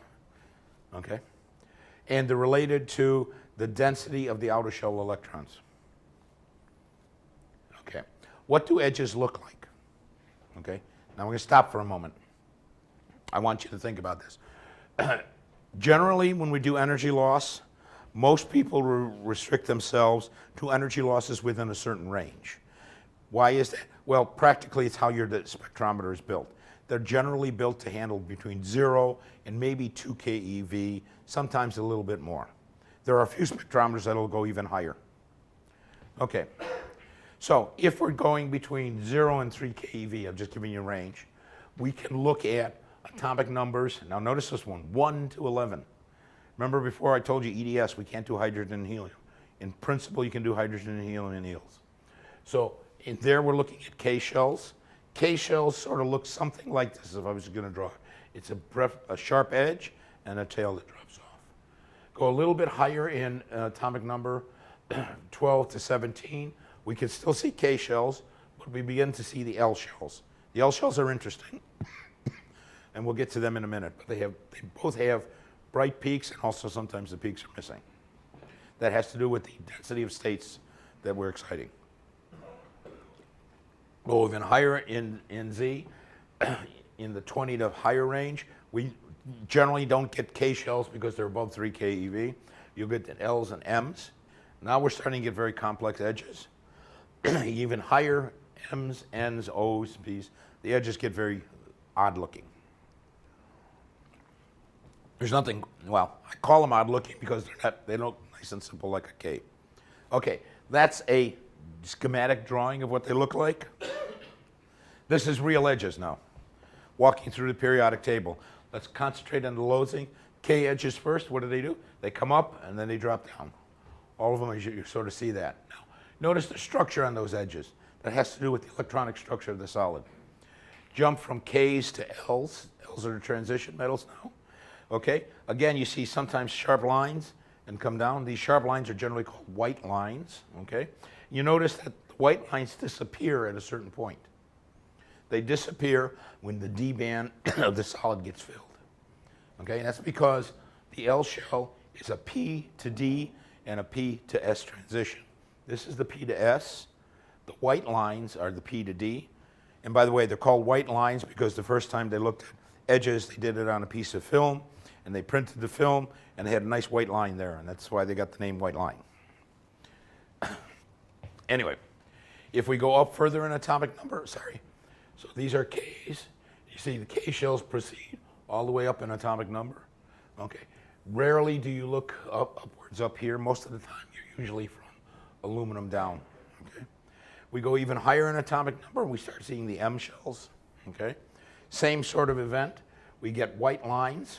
okay? And they're related to the density of the outer shell electrons. Okay, what do edges look like? Okay, now we're going to stop for a moment. I want you to think about this. Generally, when we do energy loss, most people restrict themselves to energy losses within a certain range. Why is that? Well, practically it's how your spectrometer is built. They're generally built to handle between 0 and maybe 2 keV, sometimes a little bit more. There are a few spectrometers that'll go even higher. Okay, so if we're going between 0 and 3 keV, I'm just giving you a range, we can look at atomic numbers. Now notice this one, 1 to 11. Remember before I told you EDS, we can't do hydrogen and helium. In principle, you can do hydrogen and helium in eels. So in there, we're looking at K shells. K shells sort of look something like this if I was going to draw it. It's a sharp edge and a tail that drops off. Go a little bit higher in atomic number, 12 to 17. We can still see K shells, but we begin to see the L shells. The L shells are interesting, and we'll get to them in a minute, but they both have bright peaks, and also sometimes the peaks are missing. That has to do with the density of states that we're exciting. Go even higher in Z, in the 20 to higher range. We generally don't get K shells because they're above 3 keV. You'll get the L's and M's. Now we're starting to get very complex edges. Even higher M's, N's, O's, P's. The edges get very odd looking. There's nothing, well, I call them odd looking because they look nice and simple like a K. Okay, that's a schematic drawing of what they look like. This is real edges now. Walking through the periodic table. Let's concentrate on the lowest. K edges first, what do? They come up and then they drop down. All of them, you sort of see that. Now, notice the structure on those edges. That has to do with the electronic structure of the solid. Jump from K's to L's. L's are the transition metals now. Okay, again, you see sometimes sharp lines and come down. These sharp lines are generally called white lines, okay? You notice that the white lines disappear at a certain point. They disappear when the D band of the solid gets filled, okay? And that's because the L shell is a P to D and a P to S transition. This is the P to S. The white lines are the P to D. And by the way, they're called white lines because the first time they looked at edges, they did it on a piece of film, and they printed the film, and they had a nice white line there, and that's why they got the name white line. Anyway, if we go up further in atomic number, so these are Ks. You see the K shells proceed all the way up in atomic number. Okay. Rarely do you look upwards up here. Most of the time, you're usually from aluminum down. Okay. We go even higher in atomic number, and we start seeing the M shells. Okay. Same sort of event. We get white lines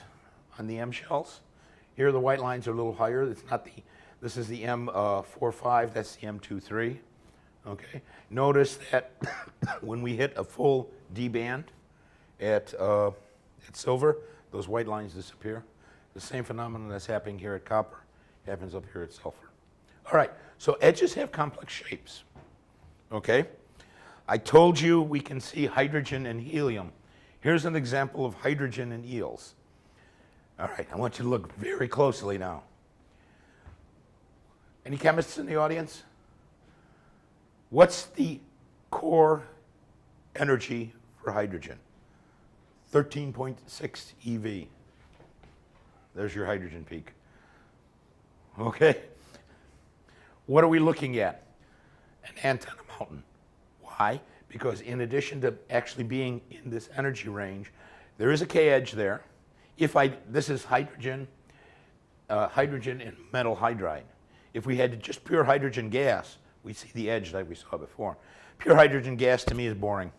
on the M shells. Here, the white lines are a little higher. It's not the. This is the M45. That's the M23. Okay. Notice that when we hit a full D band at silver, those white lines disappear. The same phenomenon that's happening here at copper happens up here at sulfur. All right, so edges have complex shapes, okay? I told you we can see hydrogen and helium. Here's an example of hydrogen and eels. All right, I want you to look very closely now. Any chemists in the audience? What's the core energy for hydrogen? 13.6 eV. There's your hydrogen peak. Okay? What are we looking at? An antenna mountain. Why? Because in addition to actually being in this energy range, there is a K edge there. This is hydrogen, hydrogen and metal hydride. If we had just pure hydrogen gas, we see the edge like we saw before. Pure hydrogen gas to me is boring.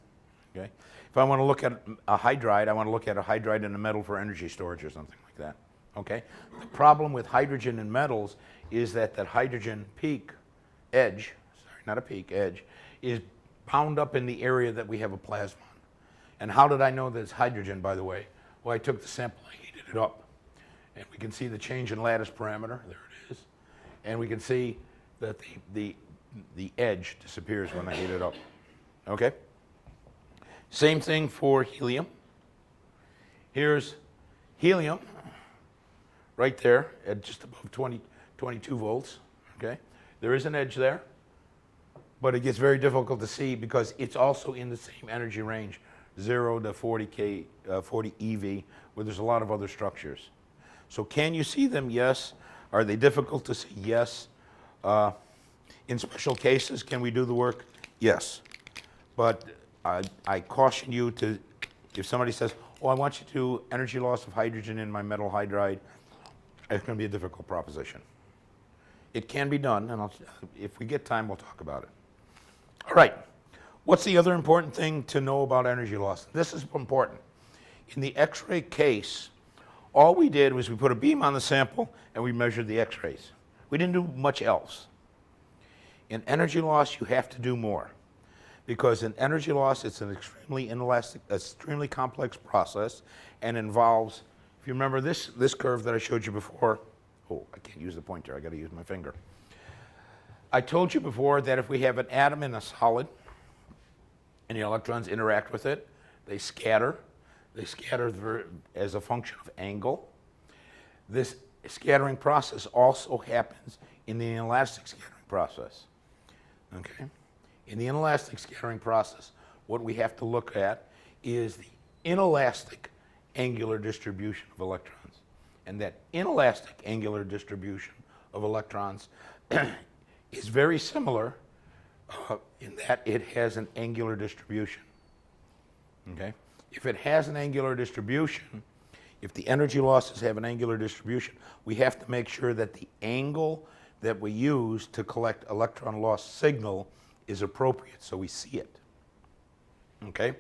Okay? If I want to look at a hydride, I want to look at a hydride in a metal for energy storage or something like that. Okay? The problem with hydrogen and metals is that hydrogen peak edge, not a peak, edge, is bound up in the area that we have a plasma on. And how did I know that it's hydrogen, by the way? Well, I took the sample, I heated it up. And we can see the change in lattice parameter. There it is. And we can see that the edge disappears when I heat it up. Okay? Same thing for helium. Here's helium right there at just above 22 volts. Okay? There is an edge there, but it gets very difficult to see because it's also in the same energy range, 0 to 40 eV, where there's a lot of other structures. So can you see them? Yes. Are they difficult to see? Yes. In special cases, can we do the work? Yes. But I caution you to, if somebody says, oh, I want you to do energy loss of hydrogen in my metal hydride, it's going to be a difficult proposition. It can be done, and if we get time, we'll talk about it. All right. What's the other important thing to know about energy loss? This is important. In the X-ray case, all we did was we put a beam on the sample and we measured the X-rays. We didn't do much else. In energy loss, you have to do more. Because in energy loss, it's an extremely inelastic, extremely complex process and involves, if you remember this curve that I showed you before, oh, I can't use the pointer, I gotta use my finger. I told you before that if we have an atom in a solid and the electrons interact with it, they scatter. They scatter as a function of angle. This scattering process also happens in the inelastic scattering process. Okay? In the inelastic scattering process, what we have to look at is the inelastic angular distribution of electrons. And that inelastic angular distribution of electrons is very similar in that it has an angular distribution. Okay? If it has an angular distribution, if the energy losses have an angular distribution, we have to make sure that the angle that we use to collect electron loss signal is appropriate so we see it. Okay?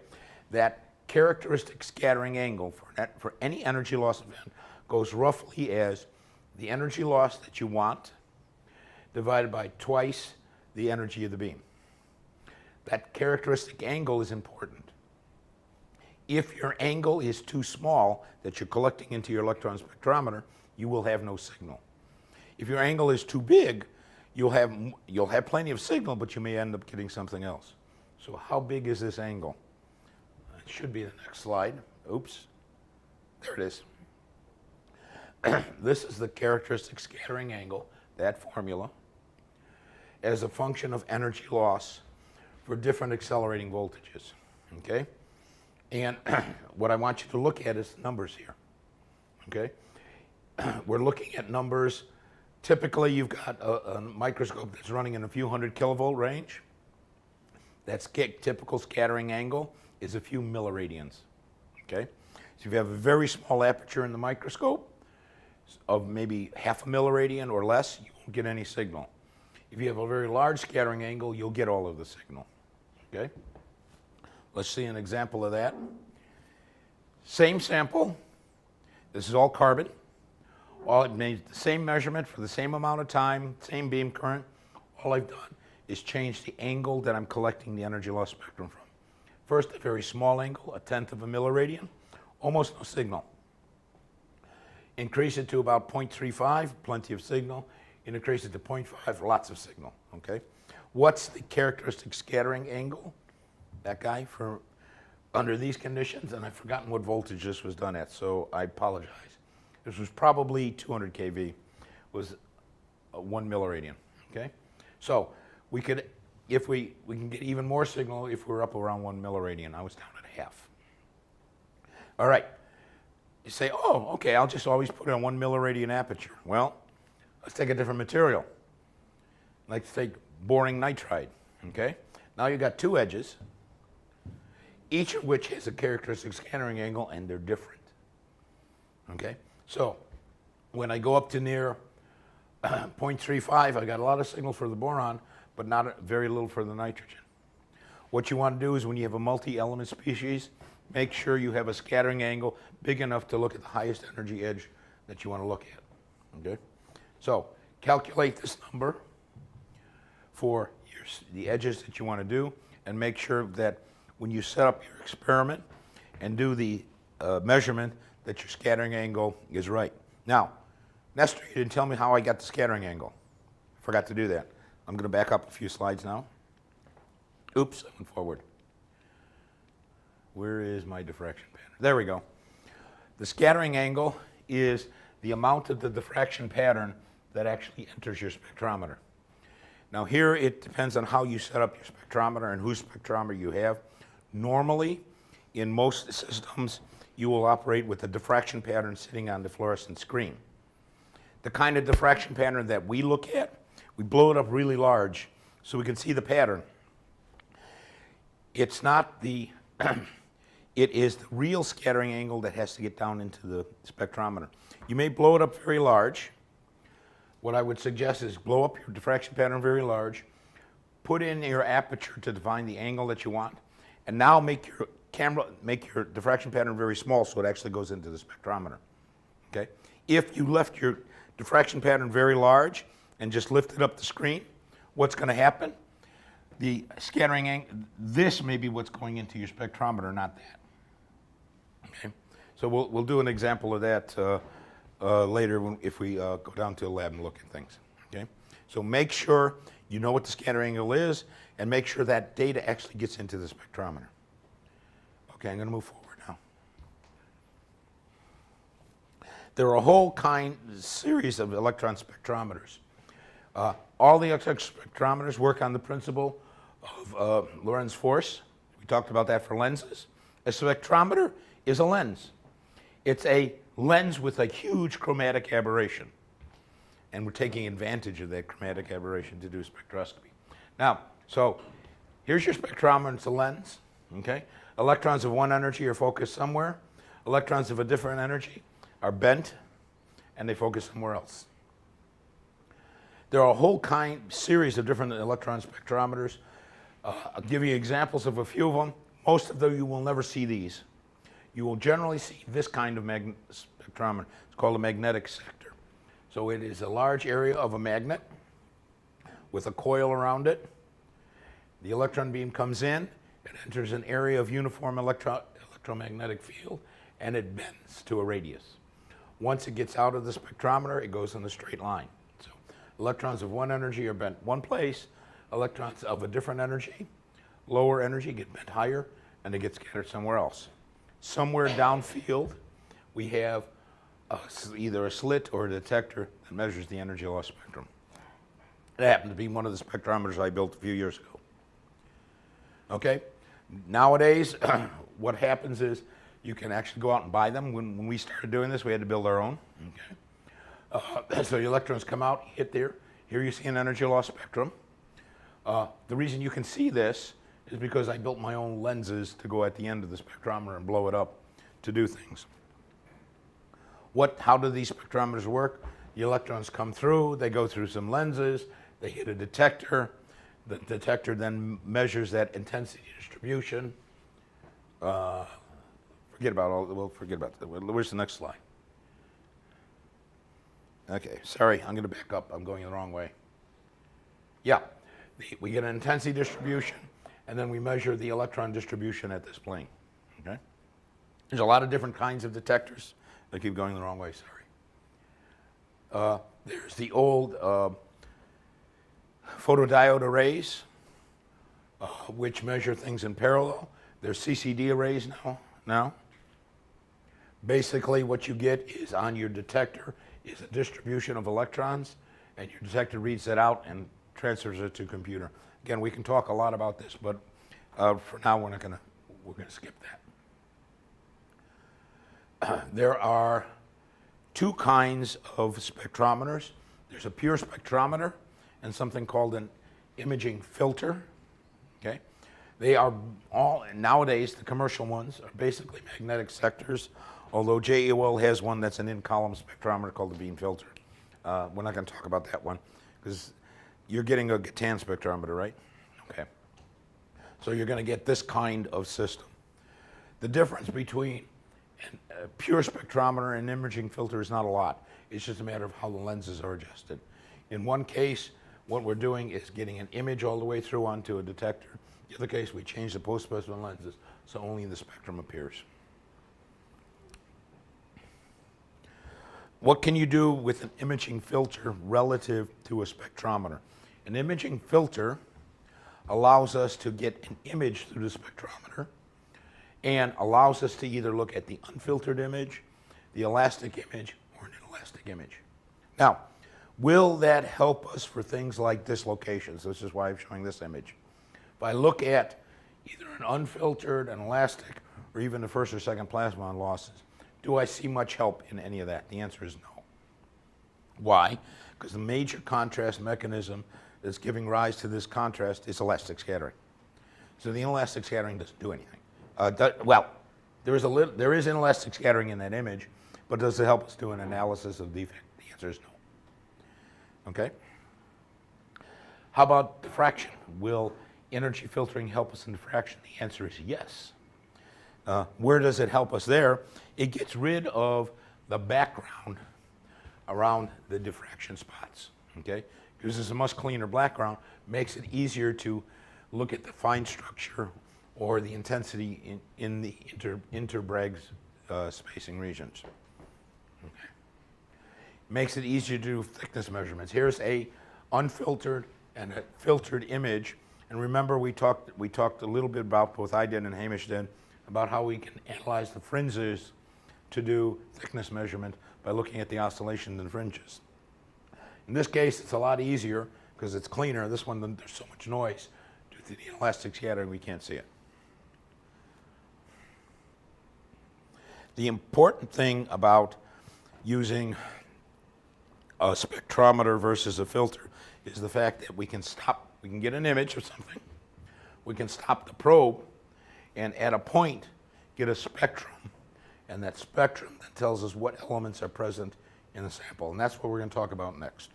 That characteristic scattering angle for any energy loss event goes roughly as the energy loss that you want divided by twice the energy of the beam. That characteristic angle is important. If your angle is too small that you're collecting into your electron spectrometer, you will have no signal. If your angle is too big, you'll have plenty of signal, but you may end up getting something else. So how big is this angle? It should be the next slide. Oops. There it is. This is the characteristic scattering angle, that formula. as a function of energy loss for different accelerating voltages, okay? And what I want you to look at is the numbers here, okay? We're looking at numbers. Typically, you've got a microscope that's running in a few hundred kilovolt range. That's typical scattering angle is a few milliradians, okay? So if you have a very small aperture in the microscope of maybe half a milliradian or less, you won't get any signal. If you have a very large scattering angle, you'll get all of the signal, okay? Let's see an example of that. Same sample. This is all carbon. It made the same measurement for the same amount of time, same beam current. All I've done is change the angle that I'm collecting the energy loss spectrum from. First, a very small angle, 1/10 of a milliradian, almost no signal. Increase it to about 0.35, plenty of signal. And increase it to 0.5, lots of signal, okay? What's the characteristic scattering angle? That guy for under these conditions, and I've forgotten what voltage this was done at, so I apologize. This was probably 200 kV, was 1 milliradian, okay? So we could, if we can get even more signal if we're up around 1 milliradian. I was down at half. All right, you say, oh, okay, I'll just always put it on 1 milliradian aperture. Well, let's take a different material. Let's take boring nitride, okay? Now you've got two edges, each of which has a characteristic scattering angle, and they're different, okay? So when I go up to near 0.35, I got a lot of signal for the boron, but very little for the nitrogen. What you want to do is when you have a multi-element species, make sure you have a scattering angle big enough to look at the highest energy edge that you want to look at, okay? So calculate this number for the edges that you want to do, and make sure that when you set up your experiment and do the measurement that your scattering angle is right. Now, Nestor, you didn't tell me how I got the scattering angle. Forgot to do that. I'm going to back up a few slides now. Oops, I went forward. Where is my diffraction pattern? There we go. The scattering angle is the amount of the diffraction pattern that actually enters your spectrometer. Now here it depends on how you set up your spectrometer and whose spectrometer you have. Normally, in most systems, you will operate with a diffraction pattern sitting on the fluorescent screen. The kind of diffraction pattern that we look at, we blow it up really large so we can see the pattern. It's not the, it is the real scattering angle that has to get down into the spectrometer. You may blow it up very large. What I would suggest is blow up your diffraction pattern very large, put in your aperture to define the angle that you want, and now make your diffraction pattern very small so it actually goes into the spectrometer, okay? If you left your diffraction pattern very large and just lifted up the screen, what's going to happen? The scattering angle, this may be what's going into your spectrometer, not that, okay? So we'll do an example of that later if we go down to the lab and look at things, okay? So make sure you know what the scattering angle is, and make sure that data actually gets into the spectrometer. Okay, I'm going to move forward now. There are a whole series of electron spectrometers. All the electron spectrometers work on the principle of Lorentz force. We talked about that for lenses. A spectrometer is a lens. It's a lens with a huge chromatic aberration. And we're taking advantage of that chromatic aberration to do spectroscopy. Now, so here's your spectrometer, it's a lens, okay? Electrons of one energy are focused somewhere. Electrons of a different energy are bent, and they focus somewhere else. There are a whole series of different electron spectrometers. I'll give you examples of a few of them. Most of them, you will never see these. You will generally see this kind of spectrometer. It's called a magnetic sector. So it is a large area of a magnet with a coil around it. The electron beam comes in, it enters an area of uniform electromagnetic field, and it bends to a radius. Once it gets out of the spectrometer, it goes in a straight line. So electrons of one energy are bent one place, electrons of a different energy, lower energy, get bent higher, and they get scattered somewhere else. Somewhere downfield, we have either a slit or a detector that measures the energy loss spectrum. It happened to be one of the spectrometers I built a few years ago. Okay? Nowadays, what happens is you can actually go out and buy them. When we started doing this, we had to build our own. Okay? So the electrons come out, hit there. Here you see an energy loss spectrum. The reason you can see this is because I built my own lenses to go at the end of the spectrometer and blow it up to do things. How do these spectrometers work? The electrons come through, they go through some lenses, they hit a detector. The detector then measures that intensity distribution. We'll forget about that. Where's the next slide? Okay, sorry, I'm going to back up. I'm going the wrong way. Yeah, we get an intensity distribution, and then we measure the electron distribution at this plane. Okay? There's a lot of different kinds of detectors. I keep going the wrong way, sorry. There's the old photodiode arrays, which measure things in parallel. There's CCD arrays now. Basically, what you get is on your detector is a distribution of electrons, and your detector reads that out and transfers it to a computer. Again, we can talk a lot about this, but for now, we're going to skip that. There are two kinds of spectrometers. There's a pure spectrometer and something called an imaging filter. Okay, they are all nowadays. The commercial ones are basically magnetic sectors. Although JEOL has one that's an in-column spectrometer called the beam filter. We're not going to talk about that one because you're getting a Gatan spectrometer, right? Okay. So you're going to get this kind of system. The difference between a pure spectrometer and an imaging filter is not a lot. It's just a matter of how the lenses are adjusted. In one case, what we're doing is getting an image all the way through onto a detector. In the other case, we change the post-specimen lenses so only the spectrum appears. What can you do with an imaging filter relative to a spectrometer? An imaging filter allows us to get an image through the spectrometer and allows us to either look at the unfiltered image, the elastic image, or an inelastic image. Now, will that help us for things like dislocations? This is why I'm showing this image. If I look at either an unfiltered, an elastic, or even the first or second plasmon losses, do I see much help in any of that? The answer is no. Why? Because the major contrast mechanism that's giving rise to this contrast is elastic scattering. So the inelastic scattering doesn't do anything. There is inelastic scattering in that image, but does it help us do an analysis of defect? The answer is no. Okay? How about diffraction? Will energy filtering help us in diffraction? The answer is yes. Where does it help us there? It gets rid of the background around the diffraction spots, okay? Because it's a much cleaner background, makes it easier to look at the fine structure or the intensity in the inter-Bragg spacing regions. Okay. Makes it easier to do thickness measurements. Here's a unfiltered and a filtered image, and remember we talked a little bit about, both I did and Hamish did, about how we can analyze the fringes to do thickness measurement by looking at the oscillation in the fringes. In this case, it's a lot easier because it's cleaner. This one, there's so much noise due to the inelastic scattering, we can't see it. The important thing about using a spectrometer versus a filter is the fact that we can get an image of something, we can stop the probe, and at a point get a spectrum, and that spectrum then tells us what elements are present in the sample, and that's what we're going to talk about next.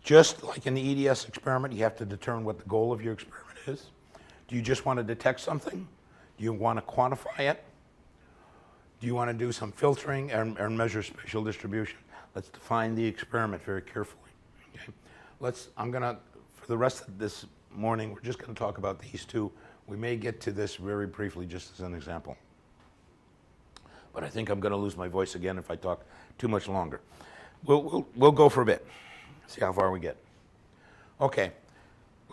Just like in the EDS experiment, you have to determine what the goal of your experiment is. Do you just want to detect something? Do you want to quantify it? Do you want to do some filtering and measure spatial distribution? Let's define the experiment very carefully. Okay? I'm going to, for the rest of this morning, we're just going to talk about these two. We may get to this very briefly just as an example. But I think I'm going to lose my voice again if I talk too much longer. We'll go for a bit, see how far we get. Okay,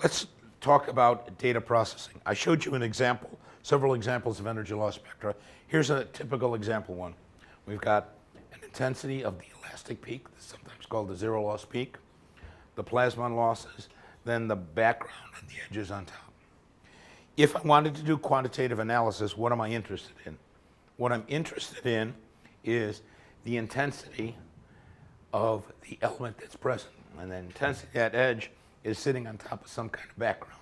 let's talk about data processing. I showed you an example, several examples of energy loss spectra. Here's a typical example one. We've got an intensity of the elastic peak, sometimes called the zero loss peak, the plasma losses, then the background and the edges on top. If I wanted to do quantitative analysis, what am I interested in? What I'm interested in is the intensity of the element that's present. And the intensity of that edge is sitting on top of some kind of background.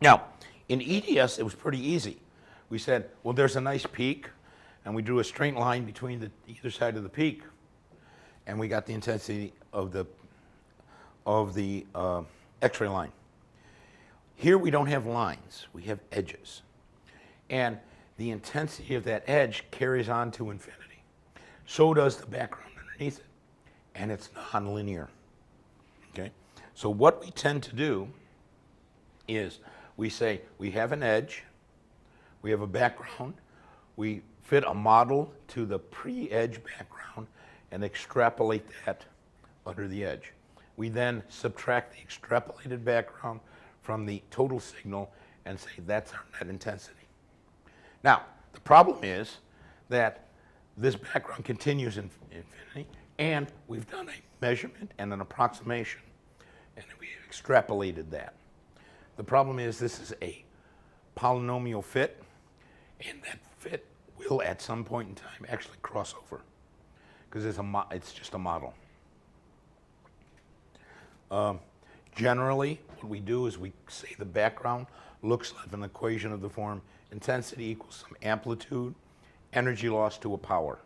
Now, in EDS, it was pretty easy. We said, well, there's a nice peak, and we drew a straight line between either side of the peak, and we got the intensity of the X-ray line. Here we don't have lines, we have edges. And the intensity of that edge carries on to infinity. So does the background underneath it. And it's nonlinear. Okay? So what we tend to do is we say we have an edge, we have a background, we fit a model to the pre-edge background and extrapolate that under the edge. We then subtract the extrapolated background from the total signal and say that's our net intensity. Now, the problem is that this background continues in infinity, and we've done a measurement and an approximation, and we've extrapolated that. The problem is this is a polynomial fit, and that fit will at some point in time actually cross over, because it's just a model. Generally, what we do is we say the background looks like an equation of the form intensity equals some amplitude, energy loss to a power.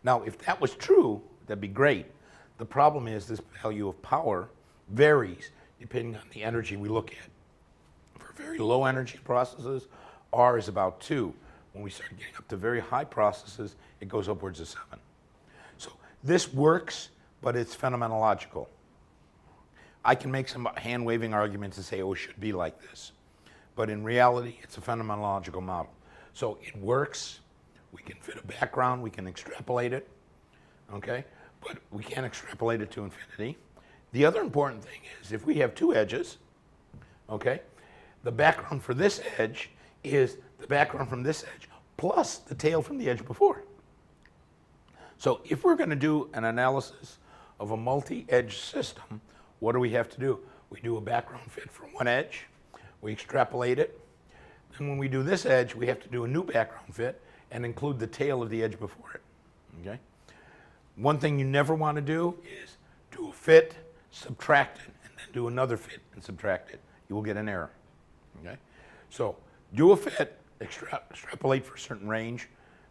Now, if that was true, that'd be great. The problem is this value of power varies depending on the energy we look at. For very low energy processes, R is about 2. When we start getting up to very high processes, it goes upwards of 7. So this works, but it's phenomenological. I can make some hand-waving arguments and say, oh, it should be like this. But in reality, it's a phenomenological model. So it works. We can fit a background. We can extrapolate it. Okay? But we can't extrapolate it to infinity. The other important thing is if we have two edges, okay, the background for this edge is the background from this edge plus the tail from the edge before. So if we're going to do an analysis of a multi-edge system, what do we have to do? We do a background fit for one edge, we extrapolate it, then when we do this edge, we have to do a new background fit and include the tail of the edge before it, okay? One thing you never want to do is do a fit, subtract it, and then do another fit and subtract it. You will get an error, okay? So do a fit, extrapolate for a certain range,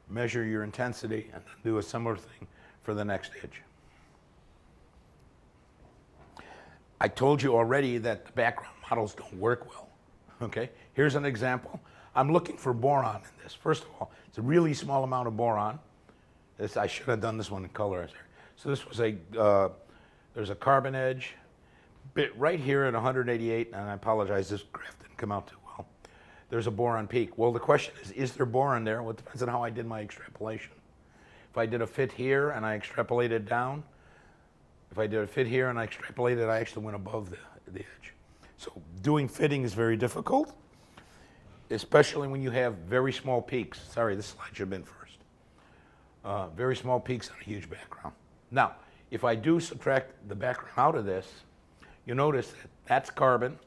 measure your intensity, and then do a similar thing for the next edge. I told you already that the background models don't work well, okay? Here's an example. I'm looking for boron in this. First of all, it's a really small amount of boron. I should have done this one in color. So this was there's a carbon edge, bit right here at 188, and I apologize, this graph didn't come out too well. There's a boron peak. Well, the question is there boron there? Well, it depends on how I did my extrapolation. If I did a fit here and I extrapolated down, if I did a fit here and I extrapolated, I actually went above the edge. So doing fitting is very difficult, especially when you have very small peaks. Sorry, this slide should have been first. Very small peaks on a huge background. Now, if I do subtract the background out of this, you notice that that's carbon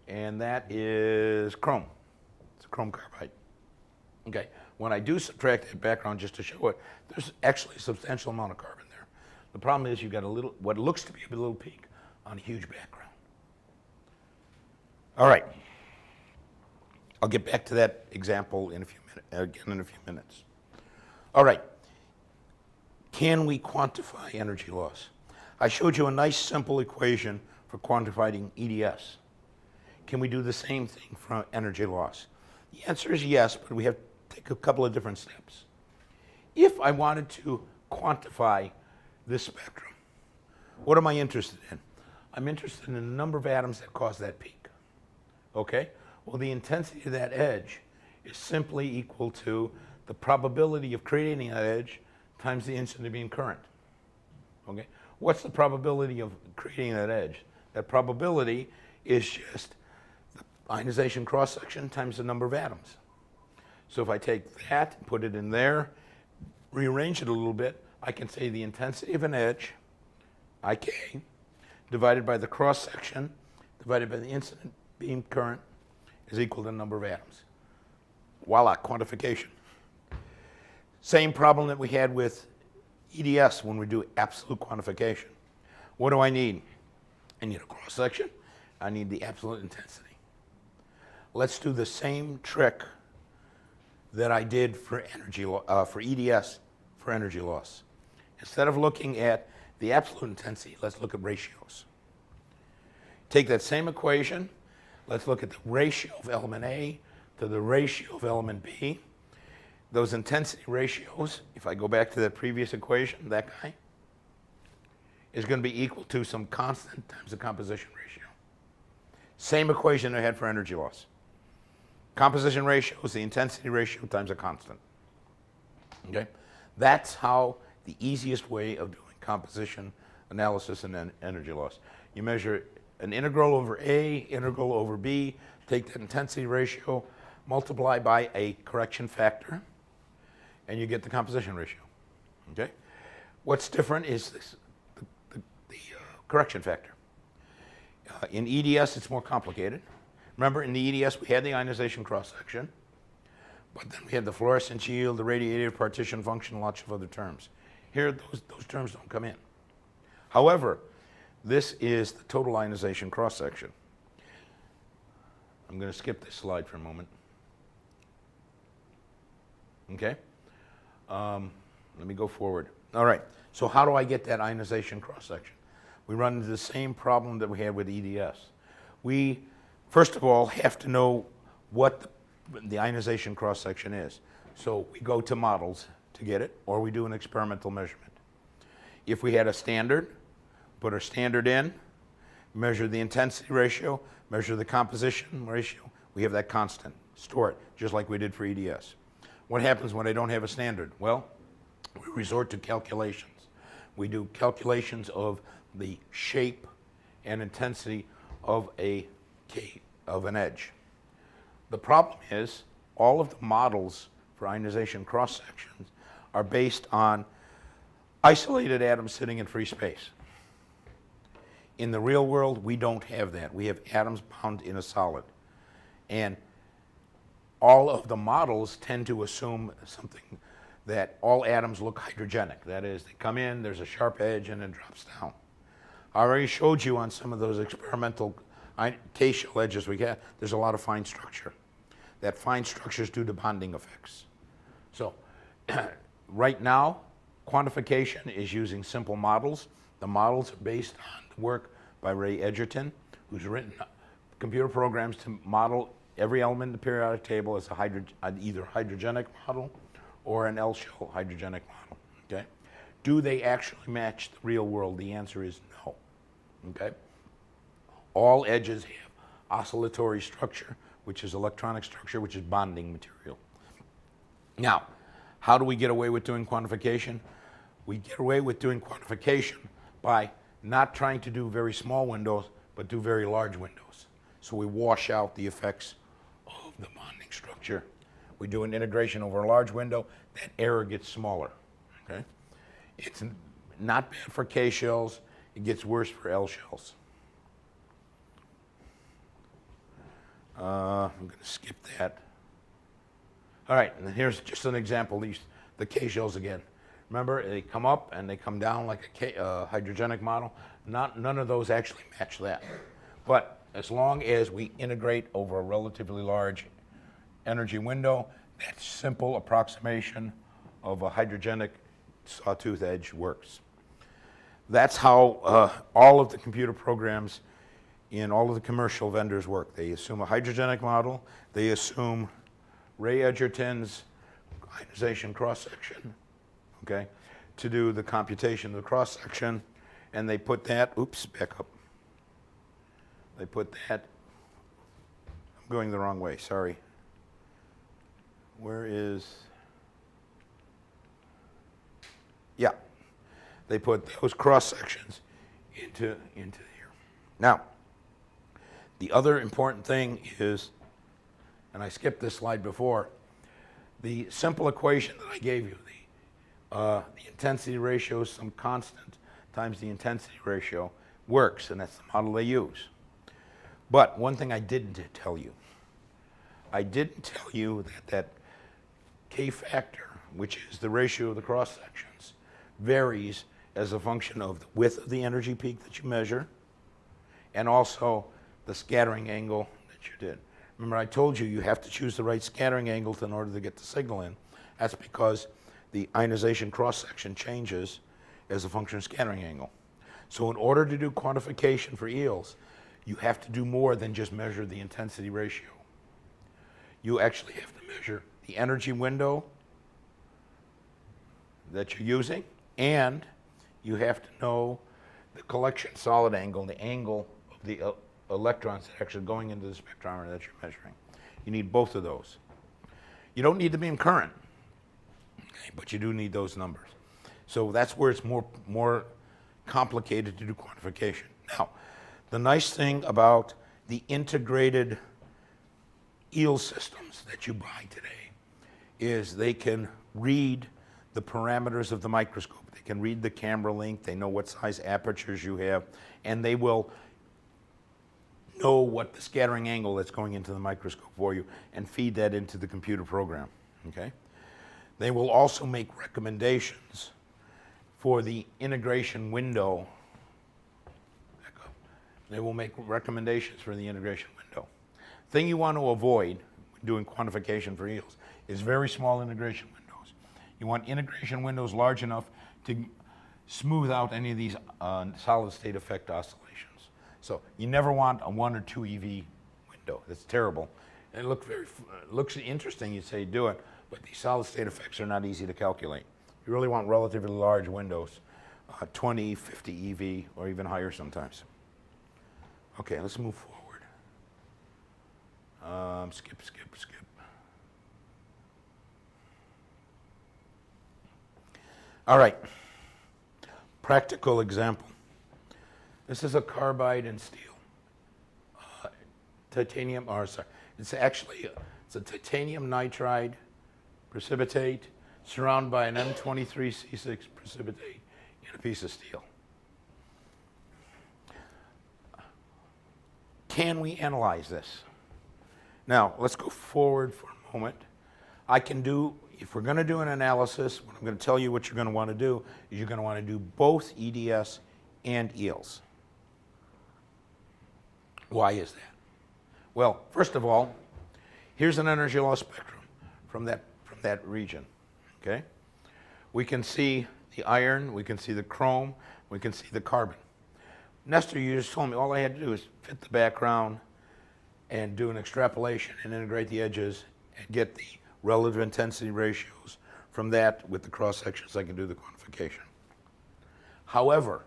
and that is chrome. It's a chrome carbide. Okay, when I do subtract that background just to show it, there's actually a substantial amount of carbon there. The problem is you've got a little, what looks to be a little peak on a huge background. All right, I'll get back to that example in a few minutes, again in a few minutes. All right, can we quantify energy loss? I showed you a nice simple equation for quantifying EDS. Can we do the same thing for energy loss? The answer is yes, but we have to take a couple of different steps. If I wanted to quantify this spectrum, what am I interested in? I'm interested in the number of atoms that cause that peak. Okay? Well, the intensity of that edge is simply equal to the probability of creating that edge times the instant beam current. Okay? What's the probability of creating that edge? That probability is just the ionization cross-section times the number of atoms. So if I take that, put it in there, rearrange it a little bit, I can say the intensity of an edge, IK, divided by the cross-section, divided by the incident beam current, is equal to the number of atoms. Voila, quantification. Same problem that we had with EDS when we do absolute quantification. What do I need? I need a cross-section. I need the absolute intensity. Let's do the same trick that I did for for EDS for energy loss. Instead of looking at the absolute intensity, let's look at ratios. Take that same equation. Let's look at the ratio of element A to the ratio of element B. Those intensity ratios, if I go back to that previous equation, that guy, is going to be equal to some constant times the composition ratio. Same equation I had for energy loss. Composition ratio is the intensity ratio times a constant. Okay? That's how the easiest way of doing composition analysis and energy loss. You measure an integral over A, integral over B, take that intensity ratio, multiply by a correction factor, and you get the composition ratio. Okay? What's different is this, the correction factor. In EDS, it's more complicated. Remember, in the EDS, we had the ionization cross-section, but then we had the fluorescence yield, the radiative partition function, lots of other terms. Here, those terms don't come in. However, this is the total ionization cross-section. I'm going to skip this slide for a moment. Okay? Let me go forward. All right, so how do I get that ionization cross-section? We run into the same problem that we had with EDS. We, first of all, have to know what the ionization cross-section is. So we go to models to get it, or we do an experimental measurement. If we had a standard, put our standard in, measure the intensity ratio, measure the composition ratio, we have that constant. Store it, just like we did for EDS. What happens when I don't have a standard? Well, we resort to calculations. We do calculations of the shape and intensity of an edge. The problem is all of the models for ionization cross-sections are based on isolated atoms sitting in free space. In the real world, we don't have that. We have atoms bound in a solid. And all of the models tend to assume something that all atoms look hydrogenic. That is, they come in, there's a sharp edge, and it drops down. I already showed you on some of those experimental K-shell edges we get, there's a lot of fine structure. That fine structure is due to bonding effects. So right now, quantification is using simple models. The models are based on the work by Ray Edgerton, who's written computer programs to model every element in the periodic table as either hydrogenic model or an L-shell hydrogenic model. Okay? Do they actually match the real world? The answer is no. Okay? All edges have oscillatory structure, which is electronic structure, which is bonding material. Now, how do we get away with doing quantification? We get away with doing quantification by not trying to do very small windows, but do very large windows. So we wash out the effects of the bonding structure. We do an integration over a large window, that error gets smaller. Okay? It's not bad for K shells, it gets worse for L shells. I'm going to skip that. All right, and then here's just an example, the K shells again. Remember, they come up and they come down like a hydrogenic model. None of those actually match that. But as long as we integrate over a relatively large energy window, that simple approximation of a hydrogenic sawtooth edge works. That's how all of the computer programs in all of the commercial vendors work. They assume a hydrogenic model. They assume Ray Edgerton's ionization cross-section, okay, to do the computation of the cross-section, and they put that, oops, back up. They put that, I'm going the wrong way, sorry. Where is, yeah, they put those cross-sections into here. Now, the other important thing is, and I skipped this slide before, the simple equation that I gave you, the intensity ratio, some constant times the intensity ratio works, and that's the model they use. But one thing I didn't tell you, that K factor, which is the ratio of the cross sections, varies as a function of the width of the energy peak that you measure and also the scattering angle that you did. Remember, I told you you have to choose the right scattering angle in order to get the signal in. That's because the ionization cross-section changes as a function of scattering angle. So in order to do quantification for eels, you have to do more than just measure the intensity ratio. You actually have to measure the energy window that you're using, and you have to know the collection solid angle, the angle of the electrons that are actually going into the spectrometer that you're measuring. You need both of those. You don't need the beam current, okay, but you do need those numbers. So that's where it's more complicated to do quantification. Now, the nice thing about the integrated eel systems that you buy today is they can read the parameters of the microscope. They can read the camera length, they know what size apertures you have, and they will know what the scattering angle that's going into the microscope for you and feed that into the computer program, okay? They will also make recommendations for the integration window. They will make recommendations for the integration window. Thing you want to avoid when doing quantification for eels is very small integration windows. You want integration windows large enough to smooth out any of these solid state effect oscillations. So you never want a 1 or 2 EV window. That's terrible. And it looks interesting, you say do it, but these solid state effects are not easy to calculate. You really want relatively large windows, 20, 50 EV, or even higher sometimes. Okay, let's move forward. Skip. All right, practical example. This is a carbide and steel. It's a titanium nitride precipitate surrounded by an M23C6 precipitate in a piece of steel. Can we analyze this? Now, let's go forward for a moment. If we're going to do an analysis, what I'm going to tell you what you're going to want to do is you're going to want to do both EDS and EELS. Why is that? Well, first of all, here's an energy loss spectrum from that region, okay? We can see the iron, we can see the chrome, we can see the carbon. Nestor, you just told me all I had to do is fit the background and do an extrapolation and integrate the edges and get the relative intensity ratios. From that, with the cross sections, I can do the quantification. However,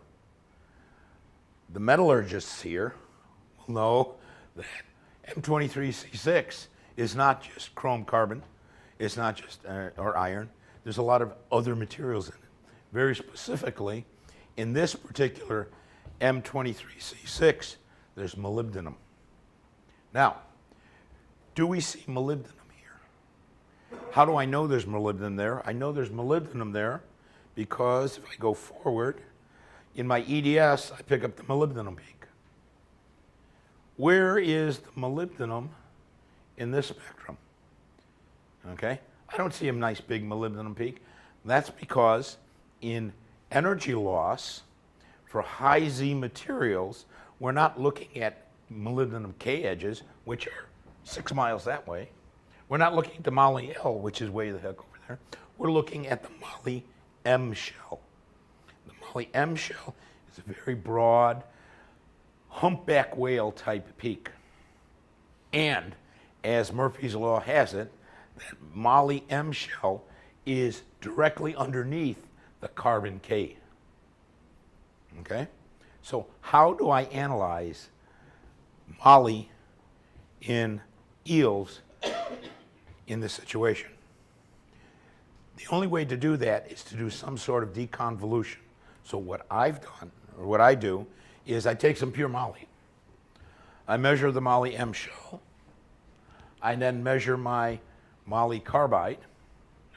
the metallurgists here will know that M23C6 is not just chrome carbon, it's not just or iron. There's a lot of other materials in it. Very specifically, in this particular M23C6, there's molybdenum. Now, do we see molybdenum here? How do I know there's molybdenum there? I know there's molybdenum there because if I go forward, in my EDS, I pick up the molybdenum peak. Where is the molybdenum in this spectrum? Okay, I don't see a nice big molybdenum peak. That's because in energy loss for high Z materials, we're not looking at molybdenum K edges, which are 6 miles that way. We're not looking at the Moly L, which is way the heck over there. We're looking at the Moly M shell. The Moly M shell is a very broad, humpback whale type peak. And as Murphy's Law has it, that Moly M shell is directly underneath the carbon K. Okay? So how do I analyze Moly in eels in this situation? The only way to do that is to do some sort of deconvolution. So what I've done, or what I do, is I take some pure Moly. I measure the Moly M shell. I then measure my Moly carbide.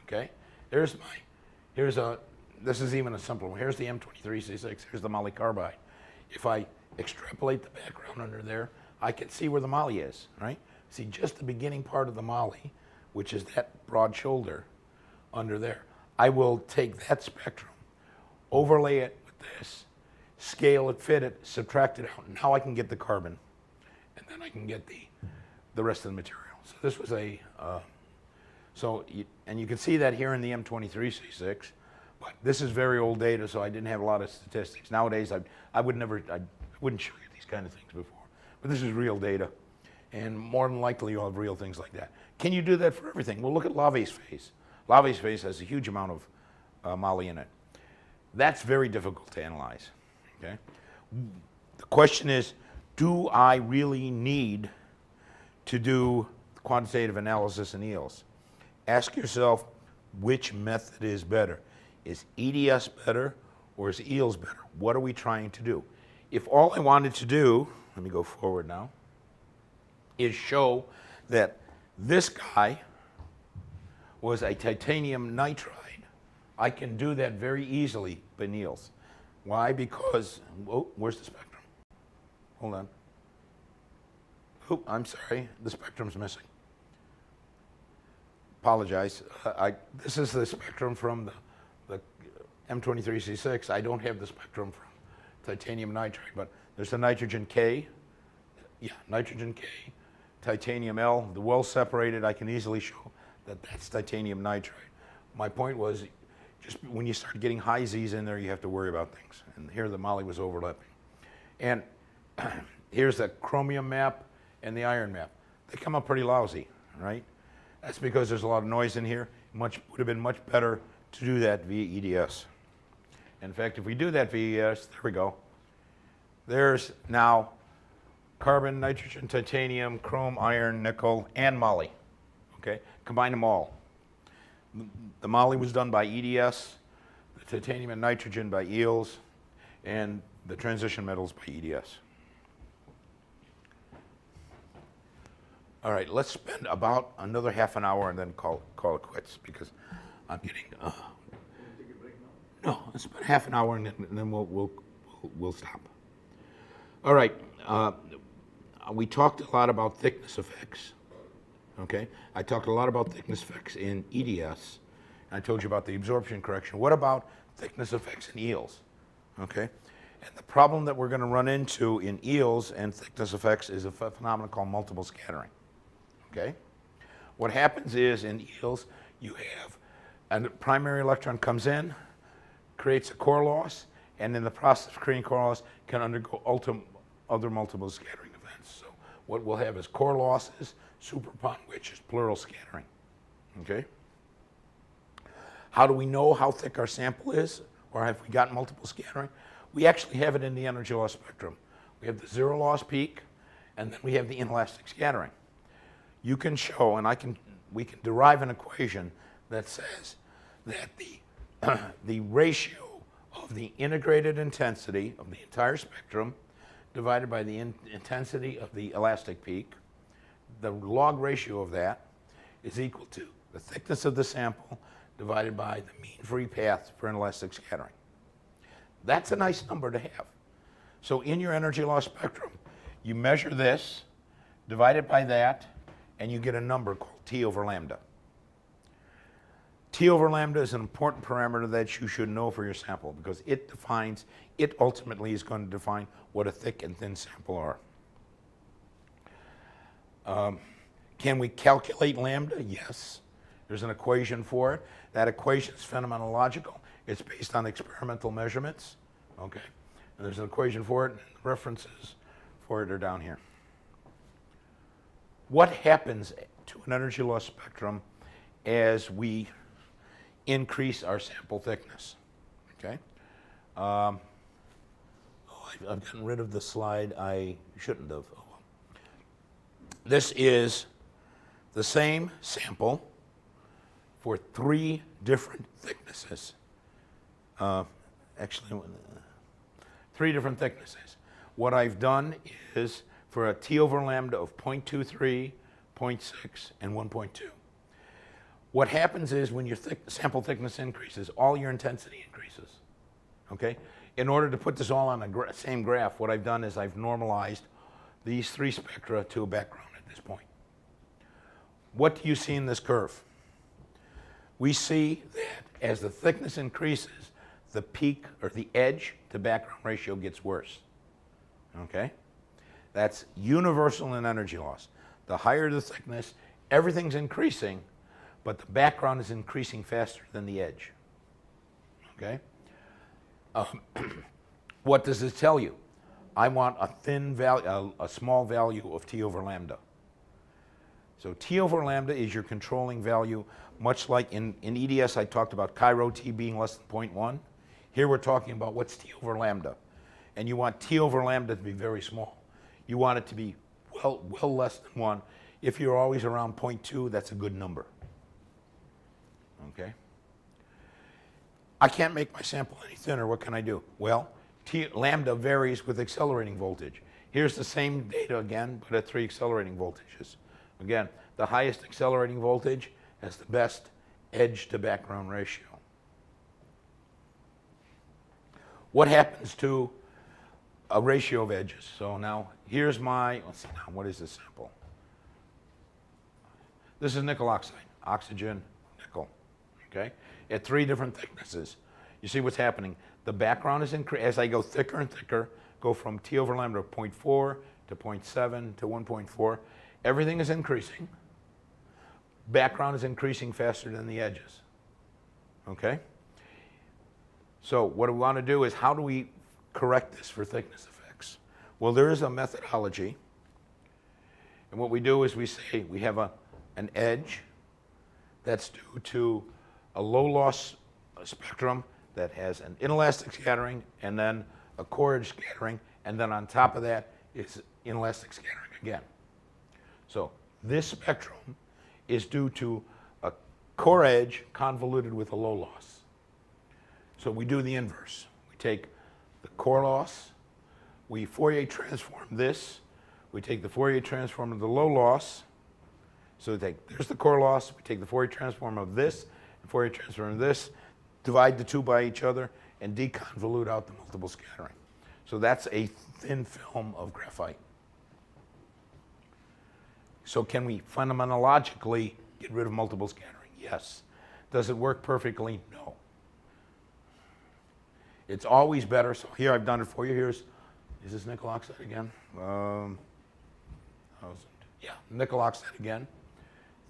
Okay? Here's this is even a simpler one. Here's the M23C6, here's the moly carbide. If I extrapolate the background under there, I can see where the moly is, right? See just the beginning part of the moly, which is that broad shoulder under there. I will take that spectrum, overlay it with this, scale it, fit it, subtract it out. Now I can get the carbon, and then I can get the rest of the material. So this was a, and you can see that here in the M23C6, but this is very old data, so I didn't have a lot of statistics. Nowadays, I wouldn't show you these kind of things before, but this is real data, and more than likely you'll have real things like that. Can you do that for everything? Well, look at Lave's phase. Lave's phase has a huge amount of moly in it. That's very difficult to analyze, okay? The question is, do I really need to do quantitative analysis in eels? Ask yourself which method is better. Is EDS better or is eels better? What are we trying to do? If all I wanted to do, let me go forward now, is show that this guy was a titanium nitride, I can do that very easily by eels. Why? Because, oh, where's the spectrum? Hold on. Oh, I'm sorry, the spectrum's missing. Apologize. This is the spectrum from the M23C6. I don't have the spectrum from titanium nitride, but there's the nitrogen K. Yeah, nitrogen K, titanium L. The well separated, I can easily show that that's titanium nitride. My point was, just when you start getting high Z's in there, you have to worry about things. And here the moly was overlapping. And here's the chromium map and the iron map. They come up pretty lousy, right? That's because there's a lot of noise in here. Would have been much better to do that via EDS. In fact, if we do that via EDS, there we go. There's now carbon, nitrogen, titanium, chrome, iron, nickel, and moly. Okay, combine them all. The moly was done by EDS, the titanium and nitrogen by eels, and the transition metals by EDS. All right, let's spend about another half an hour and then call it quits because I'm getting. No, let's spend half an hour and then we'll stop. All right, we talked a lot about thickness effects. Okay, I talked a lot about thickness effects in EDS. I told you about the absorption correction. What about thickness effects in eels? Okay, and the problem that we're going to run into in eels and thickness effects is a phenomenon called multiple scattering. Okay, what happens is in eels you have a primary electron comes in, creates a core loss, and in the process of creating core loss can undergo other multiple scattering events. So what we'll have is core losses, super upon which is plural scattering. Okay? How do we know how thick our sample is, or have we got multiple scattering? We actually have it in the energy loss spectrum. We have the zero loss peak, and then we have the inelastic scattering. You can show, and we can derive an equation that says that the ratio of the integrated intensity of the entire spectrum divided by the intensity of the elastic peak, the log ratio of that is equal to the thickness of the sample divided by the mean free path for inelastic scattering. That's a nice number to have. So in your energy loss spectrum, you measure this, divide it by that, and you get a number called T over lambda. T over lambda is an important parameter that you should know for your sample because it ultimately is going to define what a thick and thin sample are. Can we calculate lambda? Yes. There's an equation for it. That equation is phenomenological. It's based on experimental measurements. Okay. And there's an equation for it, and the references for it are down here. What happens to an energy loss spectrum as we increase our sample thickness? Okay. I've gotten rid of the slide I shouldn't have. Oh, well. This is the same sample for 3 different thicknesses. Actually, 3 different thicknesses. What I've done is for a T over lambda of 0.23, 0.6, and 1.2. What happens is when your sample thickness increases, all your intensity increases, okay? In order to put this all on the same graph, what I've done is I've normalized these three spectra to a background at this point. What do you see in this curve? We see that as the thickness increases, the peak or the edge to background ratio gets worse, okay? That's universal in energy loss. The higher the thickness, everything's increasing, but the background is increasing faster than the edge, okay? What does this tell you? I want a thin value, a small value of T over lambda. So T over lambda is your controlling value, much like in EDS I talked about chi-rho T being less than 0.1. Here we're talking about what's T over lambda. And you want T over lambda to be very small. You want it to be well less than 1. If you're always around 0.2, that's a good number. Okay? I can't make my sample any thinner. What can I do? Well, lambda varies with accelerating voltage. Here's the same data again, but at 3 accelerating voltages. Again, the highest accelerating voltage has the best edge to background ratio. What happens to a ratio of edges? So now here's my, let's see now, what is this sample? This is nickel oxide, oxygen, nickel, okay? At 3 different thicknesses. You see what's happening. The background is increasing, as I go thicker and thicker, go from T over lambda of 0.4 to 0.7 to 1.4. Everything is increasing. Background is increasing faster than the edges, okay? So what we want to do is how do we correct this for thickness effects? Well, there is a methodology. And what we do is we say we have an edge that's due to a low loss spectrum that has an inelastic scattering and then a core edge scattering, and then on top of that is inelastic scattering again. So this spectrum is due to a core edge convoluted with a low loss. So we do the inverse. We take the core loss, we Fourier transform this, we take the Fourier transform of the low loss, so there's the core loss, we take the Fourier transform of this, and Fourier transform of this, divide the two by each other, and deconvolute out the multiple scattering. So that's a thin film of graphite. So can we phenomenologically get rid of multiple scattering? Yes. Does it work perfectly? No. It's always better. So here I've done it for you. Is this nickel oxide again? Yeah, nickel oxide again.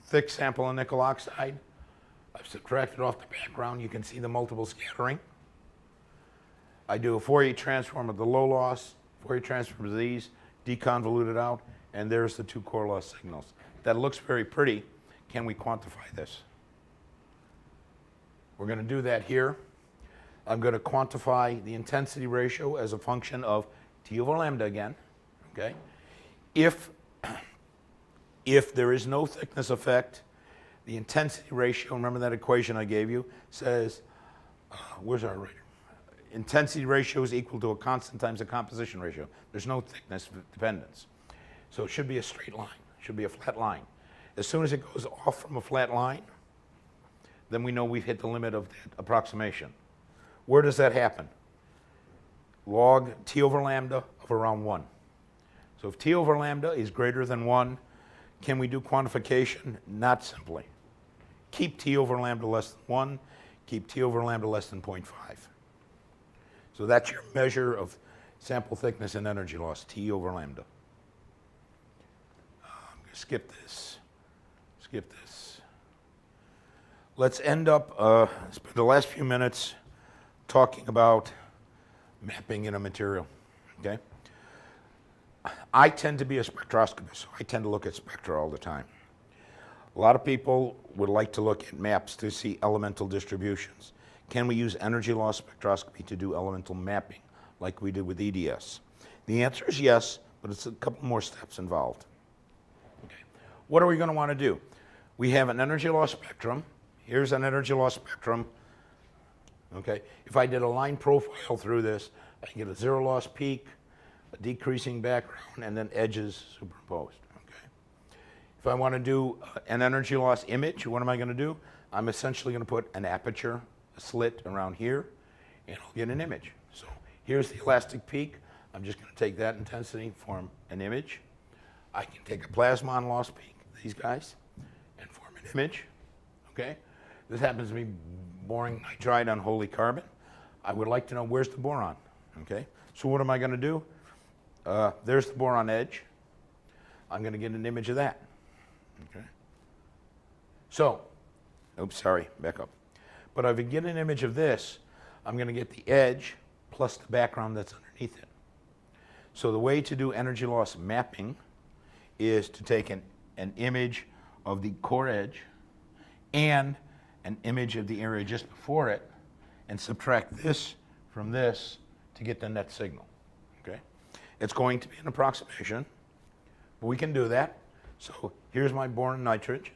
Thick sample of nickel oxide. I've subtracted off the background. You can see the multiple scattering. I do a Fourier transform of the low loss, Fourier transform of these, deconvolute it out, and there's the 2 core loss signals. That looks very pretty. Can we quantify this? We're going to do that here. I'm going to quantify the intensity ratio as a function of T over lambda again, okay? If there is no thickness effect, the intensity ratio, remember that equation I gave you, says, where's our rater? Intensity ratio is equal to a constant times a composition ratio. There's no thickness dependence. So it should be a straight line. It should be a flat line. As soon as it goes off from a flat line, then we know we've hit the limit of that approximation. Where does that happen? Log T over lambda of around 1. So if T over lambda is greater than 1, can we do quantification? Not simply. Keep T over lambda less than 1. Keep T over lambda less than 0.5. So that's your measure of sample thickness and energy loss, T over lambda. I'm going to skip this. Skip this. Let's end up, spend the last few minutes talking about mapping in a material, okay? I tend to be a spectroscopist, so I tend to look at spectra all the time. A lot of people would like to look at maps to see elemental distributions. Can we use energy loss spectroscopy to do elemental mapping like we did with EDS? The answer is yes, but it's a couple more steps involved. Okay. What are we going to want to do? We have an energy loss spectrum. Here's an energy loss spectrum. Okay. If I did a line profile through this, I can get a zero loss peak, a decreasing background, and then edges superimposed. Okay. If If I want to do an energy loss image, what am I going to do? I'm essentially going to put an aperture, a slit around here, and I'll get an image. So here's the elastic peak. I'm just going to take that intensity, form an image. I can take a plasmon loss peak, these guys, and form an image. Okay? This happens to be boron nitride on holy carbon. I would like to know where's the boron. Okay? So what am I going to do? There's the boron edge. I'm going to get an image of that. Okay? So, oops, sorry, back up. But if I get an image of this, I'm going to get the edge plus the background that's underneath it. So the way to do energy loss mapping is to take an image of the core edge and an image of the area just before it and subtract this from this to get the net signal. Okay? It's going to be an approximation, but we can do that. So here's my boron nitrogen.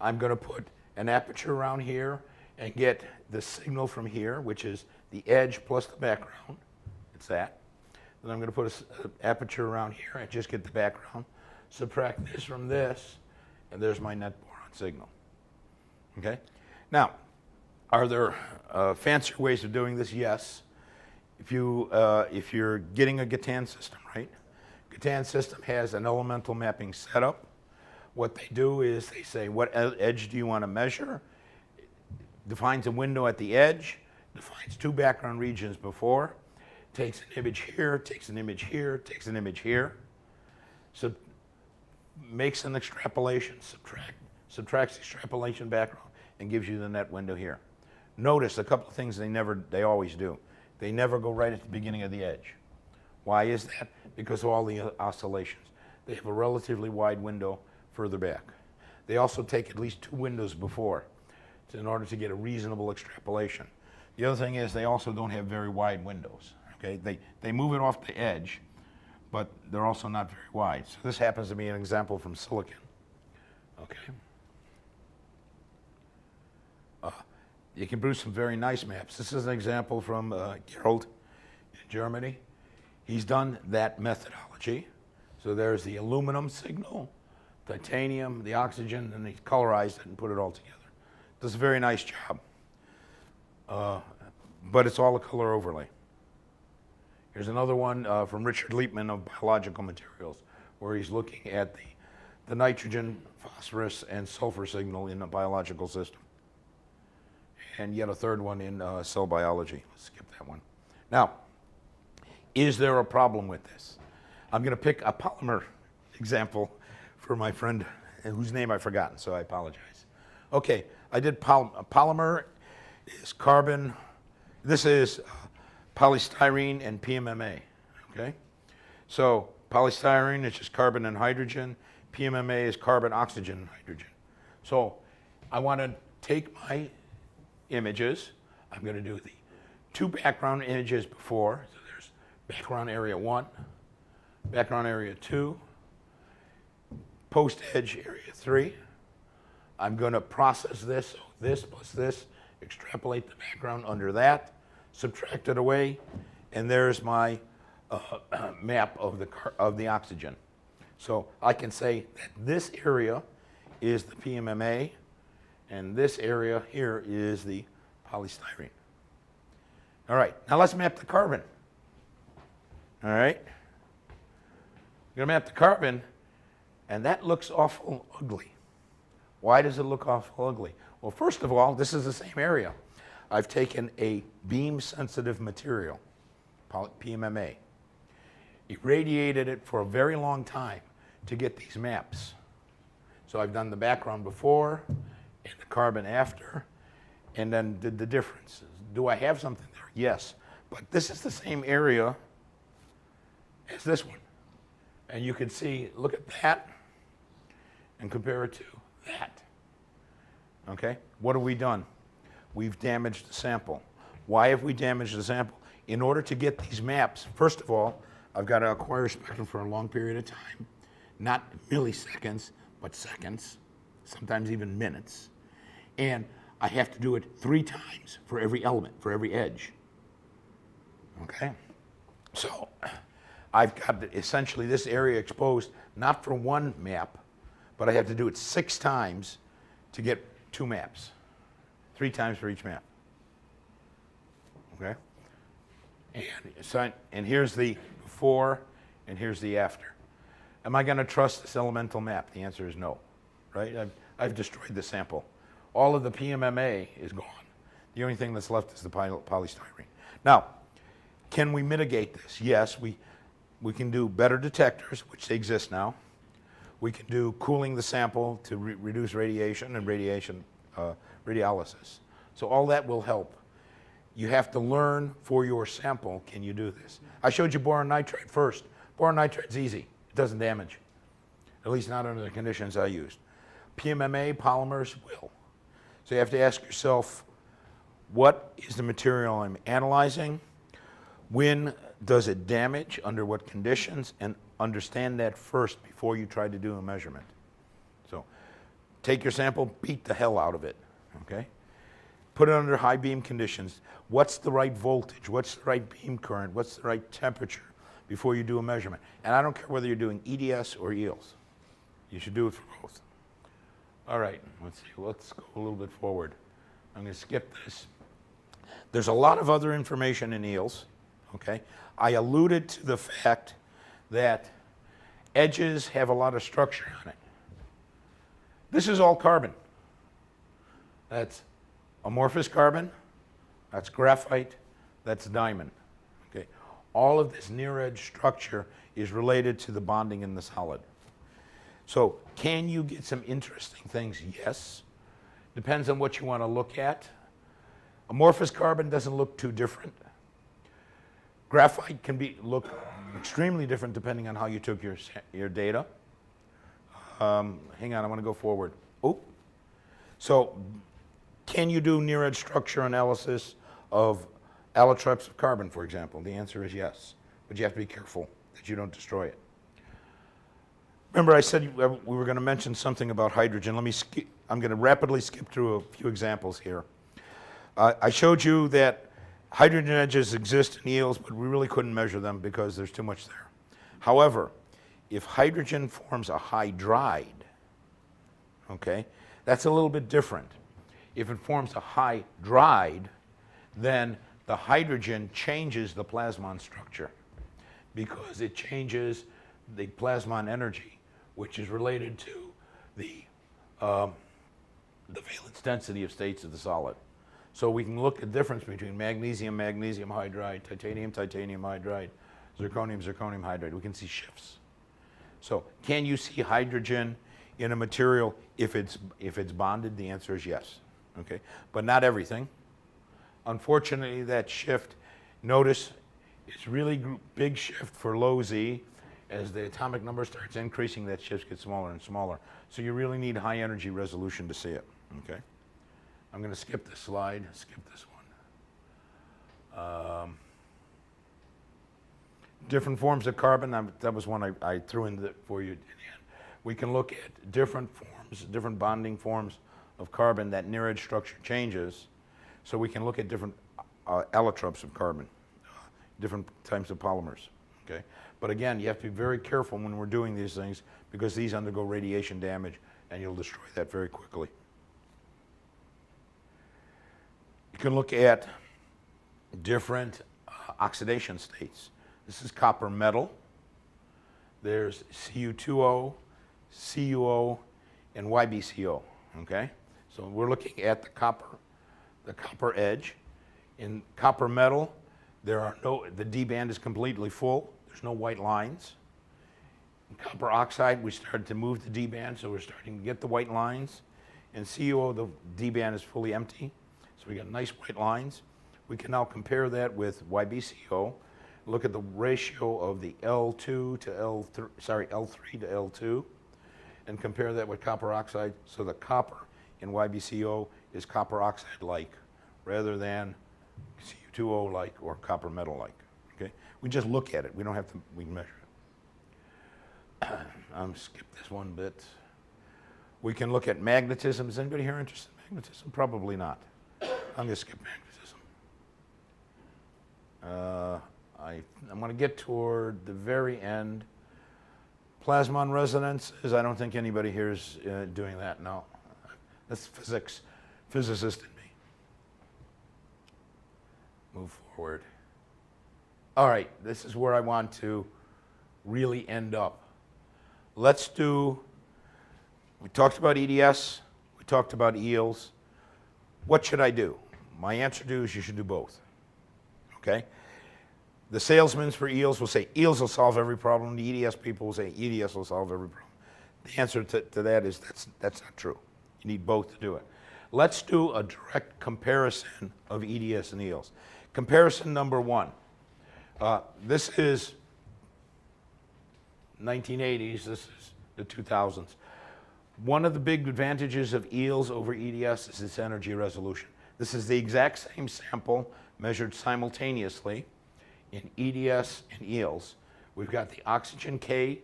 I'm going to put an aperture around here and get the signal from here, which is the edge plus the background. It's that. Then I'm going to put an aperture around here and just get the background. Subtract this from this, and there's my net boron signal. Okay? Now, are there fancier ways of doing this? Yes. If you're getting a Gatan system, right? Gatan system has an elemental mapping setup. What they do is they say, what edge do you want to measure? Defines a window at the edge, defines two background regions before, takes an image here, takes an image here, takes an image here. So makes an extrapolation, subtracts the extrapolation background, and gives you the net window here. Notice a couple of things they always do. They never go right at the beginning of the edge. Why is that? Because of all the oscillations. They have a relatively wide window further back. They also take at least two windows before in order to get a reasonable extrapolation. The other thing is they also don't have very wide windows. Okay? They move it off the edge, but they're also not very wide. So this happens to be an example from silicon. Okay. You can produce some very nice maps. This is an example from Gerald in Germany. He's done that methodology. So there's the aluminum signal, titanium, the oxygen, and he's colorized it and put it all together. Does a very nice job. But it's all a color overlay. Here's another one from Richard Liepman of Biological Materials, where he's looking at the nitrogen, phosphorus, and sulfur signal in a biological system. And yet a third one in cell biology. Let's skip that one. Now, is there a problem with this? I'm going to pick a polymer example for my friend whose name I've forgotten, so I apologize. Okay, I did polymer is carbon. This is polystyrene and PMMA. Okay, so polystyrene is just carbon and hydrogen. PMMA is carbon, oxygen, and hydrogen. So I want to take my images. I'm going to do the two background images before. So there's background area 1, background area 2, post edge area 3. I'm going to process this, so this plus this, extrapolate the background under that, subtract it away, and there's my map of the oxygen. So I can say that this area is the PMMA, and this area here is the polystyrene. All right, now let's map the carbon. All right, we're going to map the carbon, and that looks awful ugly. Why does it look awful ugly? Well, first of all, this is the same area. I've taken a beam-sensitive material, PMMA, irradiated it for a very long time to get these maps. So I've done the background before and the carbon after, and then did the differences. Do I have something there? Yes. But this is the same area as this one. And you can see, look at that and compare it to that. Okay? What have we done? We've damaged the sample. Why have we damaged the sample? In order to get these maps, first of all, I've got to acquire spectrum for a long period of time, not milliseconds, but seconds, sometimes even minutes. And I have to do it 3 times for every element, for every edge. Okay? So I've got essentially this area exposed, not for one map, but I have to do it 6 times to get 2 maps, 3 times for each map. Okay? And here's the before, and here's the after. Am I going to trust this elemental map? The answer is no, right? I've destroyed the sample. All of the PMMA is gone. The only thing that's left is the polystyrene. Now, can we mitigate this? Yes, we can do better detectors, which exist now. We can do cooling the sample to reduce radiation and radiolysis. So all that will help. You have to learn for your sample, can you do this? I showed you boron nitride first. Boron nitride's easy. It doesn't damage, at least not under the conditions I used. PMMA polymers will. So you have to ask yourself, what is the material I'm analyzing? When does it damage? Under what conditions? And understand that first before you try to do a measurement. So take your sample, beat the hell out of it, okay? Put it under high beam conditions. What's the right voltage? What's the right beam current? What's the right temperature before you do a measurement? And I don't care whether you're doing EDS or EELS. You should do it for both. All right, let's see. Let's go a little bit forward. I'm going to skip this. There's a lot of other information in EELS, okay? I alluded to the fact that edges have a lot of structure on it. This is all carbon. That's amorphous carbon, that's graphite, that's diamond. Okay? All of this near edge structure is related to the bonding in the solid. So can you get some interesting things? Yes. Depends on what you want to look at. Amorphous carbon doesn't look too different. Graphite can look extremely different depending on how you took your data. Hang on, I want to go forward. Oh, so can you do near edge structure analysis of allotropes of carbon, for example? The answer is yes, but you have to be careful that you don't destroy it. Remember I said we were going to mention something about hydrogen. I'm going to rapidly skip through a few examples here. I showed you that hydrogen edges exist in EELS, but we really couldn't measure them because there's too much there. However, if hydrogen forms a hydride, okay, that's a little bit different. If it forms a hydride, then the hydrogen changes the plasmon structure because it changes the plasmon energy, which is related to the valence density of states of the solid. So we can look at the difference between magnesium hydride, titanium hydride, zirconium hydride. We can see shifts. So can you see hydrogen in a material if it's bonded? The answer is yes. Okay, but not everything. Unfortunately, that shift, notice it's really big shift for low Z. As the atomic number starts increasing, that shift gets smaller and smaller. So you really need high energy resolution to see it. Okay, I'm going to skip this slide. Skip this one. Different forms of carbon. That was one I threw in for you. We can look at different forms, different bonding forms of carbon that near edge structure changes, so we can look at different allotropes of carbon, different types of polymers. Okay, but again, you have to be very careful when we're doing these things because these undergo radiation damage, and you'll destroy that very quickly. You can look at different oxidation states. This is copper metal. There's Cu2O, CuO, and YbCO. Okay. So we're looking at the copper edge. In copper metal, the D band is completely full. There's no white lines. In copper oxide, we started to move the D band, so we're starting to get the white lines. In CuO, the D band is fully empty, so we got nice white lines. We can now compare that with YbCO. Look at the ratio of the L3 to L2, and compare that with copper oxide. So the copper in YbCO is copper oxide-like rather than Cu2O-like or copper metal-like. Okay, we just look at it. We don't have to. We can measure it. Skip this one bit. We can look at magnetism. Is anybody here interested in magnetism? Probably not. I'm going to skip magnetism. I'm going to get toward the very end. Plasmon resonances, I don't think anybody here is doing that, no. That's physicist in me. Move forward. All right, this is where I want to really end up. Let's do, we talked about EDS, we talked about eels. What should I do? My answer to is you should do both, okay? The salesmen for eels will say eels will solve every problem. The EDS people will say EDS will solve every problem. The answer to that is that's not true. You need both to do it. Let's do a direct comparison of EDS and eels. Comparison number one. This is 1980s, this is the 2000s. One of the big advantages of eels over EDS is its energy resolution. This is the exact same sample measured simultaneously in EDS and eels. We've got the oxygen K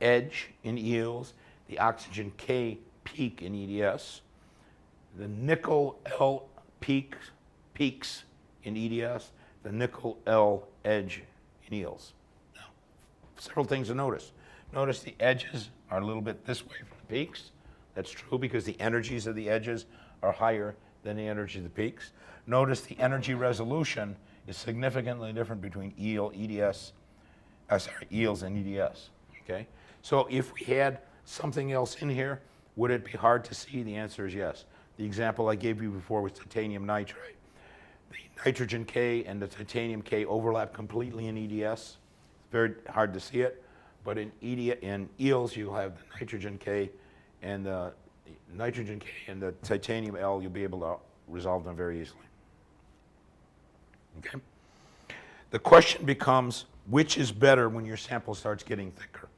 edge in eels, the oxygen K peak in EDS, the nickel L peaks in EDS, the nickel L edge in eels. Now, several things to notice. Notice the edges are a little bit this way from the peaks. That's true because the energies of the edges are higher than the energy of the peaks. Notice the energy resolution is significantly different between eels and EDS, okay? So if we had something else in here, would it be hard to see? The answer is yes. The example I gave you before was titanium nitride. The nitrogen K and the titanium K overlap completely in EDS. It's very hard to see it, but in eels you'll have the nitrogen K and the titanium L, you'll be able to resolve them very easily. Okay? The question becomes, which is better when your sample starts getting thicker?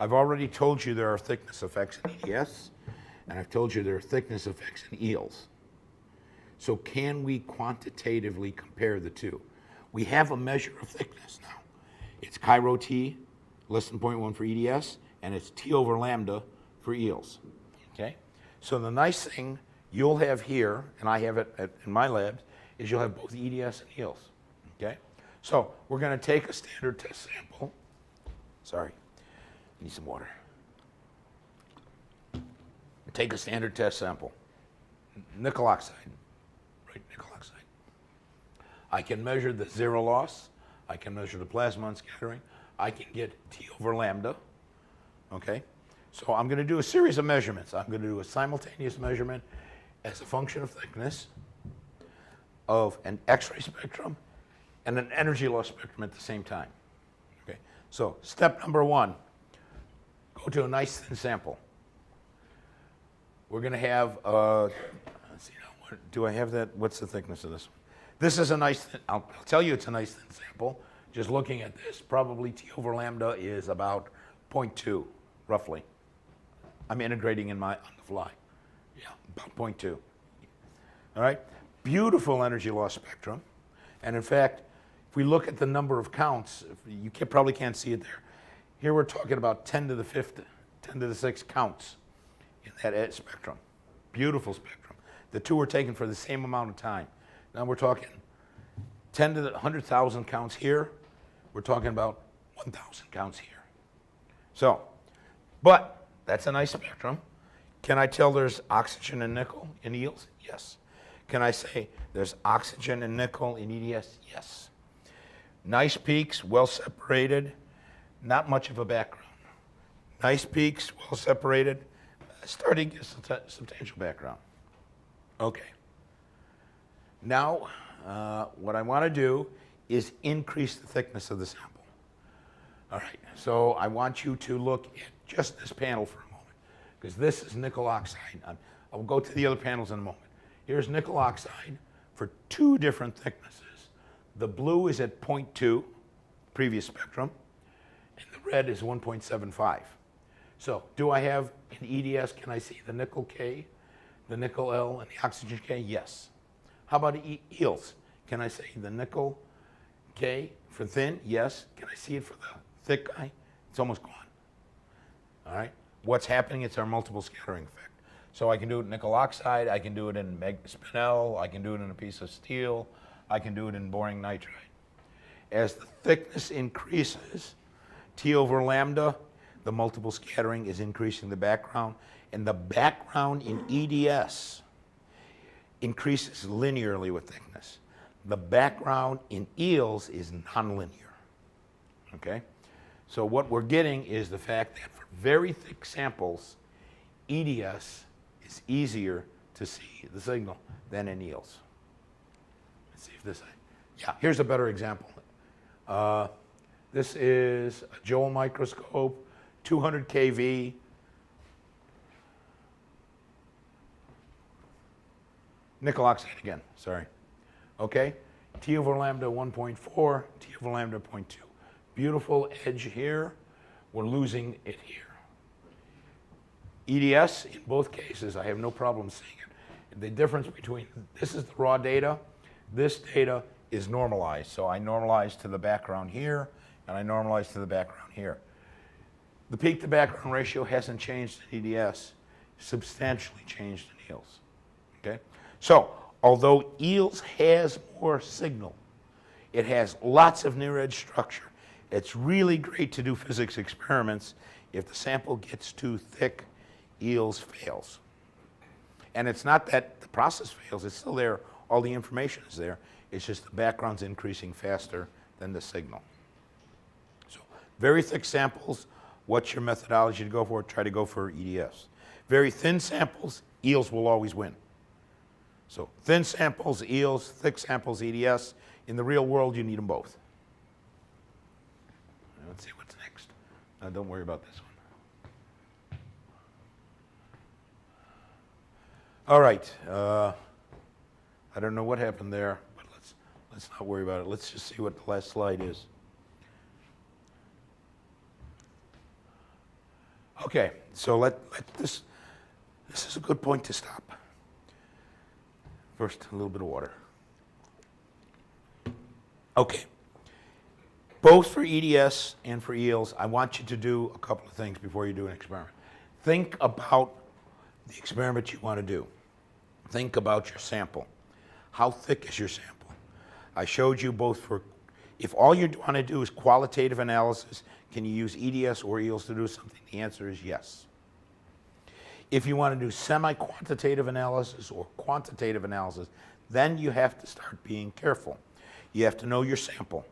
I've already told you there are thickness effects in EDS, and I've told you there are thickness effects in eels. So can we quantitatively compare the two? We have a measure of thickness now. It's chi-rho T, less than 0.1 for EDS, and it's T over lambda for eels, okay? So the nice thing you'll have here, and I have it in my labs, is you'll have both EDS and eels, okay? So we're gonna take a standard test sample. Sorry, need some water. Take a standard test sample. Nickel oxide, right, nickel oxide. I can measure the zero loss. I can measure the plasmon scattering. I can get T over lambda, okay? So I'm gonna do a series of measurements. I'm gonna do a simultaneous measurement as a function of thickness of an X-ray spectrum and an energy loss spectrum at the same time, okay? So step number one, go to a nice thin sample. We're gonna have, let's see now, do I have that? What's the thickness of this one? This is a nice, I'll tell you it's a nice thin sample. Just looking at this, probably T over lambda is about 0.2, roughly. I'm integrating on the fly. Yeah, about 0.2. All right, beautiful energy loss spectrum. And in fact, if we look at the number of counts, you probably can't see it there. Here we're talking about 10 to the 5th, 10 to the 6th counts in that spectrum. Beautiful spectrum. The two were taken for the same amount of time. Now we're talking 10 to the 100,000 counts here. We're talking about 1,000 counts here. So, but that's a nice spectrum. Can I tell there's oxygen and nickel in eels? Yes. Can I say there's oxygen and nickel in EDS? Yes. Nice peaks, well separated, not much of a background. Nice peaks, well separated, starting to get substantial background. Okay. Now, what I want to do is increase the thickness of the sample. All right, so I want you to look at just this panel for a moment, because this is nickel oxide. I'll go to the other panels in a moment. Here's nickel oxide for two different thicknesses. The blue is at 0.2, previous spectrum, and the red is 1.75. So do I have in EDS, can I see the nickel K, the nickel L, and the oxygen K? Yes. How about eels? Can I say the nickel K for thin? Yes. Can I see it for the thick guy? It's almost gone. All right. What's happening? It's our multiple scattering effect. So I can do it in nickel oxide. I can do it in spinel. I can do it in a piece of steel. I can do it in boring nitride. As the thickness increases, T over lambda, the multiple scattering is increasing the background, and the background in EDS increases linearly with thickness. The background in eels is nonlinear, okay? So what we're getting is the fact that for very thick samples, EDS is easier to see the signal than in eels. Let's see if this, yeah, here's a better example. This is a Joule microscope, 200 kV. Nickel oxide again, sorry. Okay, T over lambda 1.4, T over lambda 0.2. Beautiful edge here, we're losing it here. EDS, in both cases, I have no problem seeing it. The difference between, this is the raw data, this data is normalized. So I normalize to the background here, and I normalize to the background here. The peak to background ratio hasn't changed in EDS, substantially changed in eels, okay? So, although eels has more signal, it has lots of near-edge structure. It's really great to do physics experiments. If the sample gets too thick, eels fails. And it's not that the process fails, it's still there, all the information is there, it's just the background's increasing faster than the signal. So, very thick samples, what's your methodology to go for? Try to go for EDS. Very thin samples, eels will always win. So thin samples, eels, thick samples, EDS. In the real world, you need them both. Let's see what's next. Don't worry about this one. All right. I don't know what happened there, but let's not worry about it. Let's just see what the last slide is. Okay, so this is a good point to stop. First, a little bit of water. Okay. Both for EDS and for eels, I want you to do a couple of things before you do an experiment. Think about the experiment you want to do. Think about your sample. How thick is your sample? I showed you both for, if all you want to do is qualitative analysis, can you use EDS or eels to do something? The answer is yes. If you want to do semi-quantitative analysis or quantitative analysis, then you have to start being careful. You have to know your sample.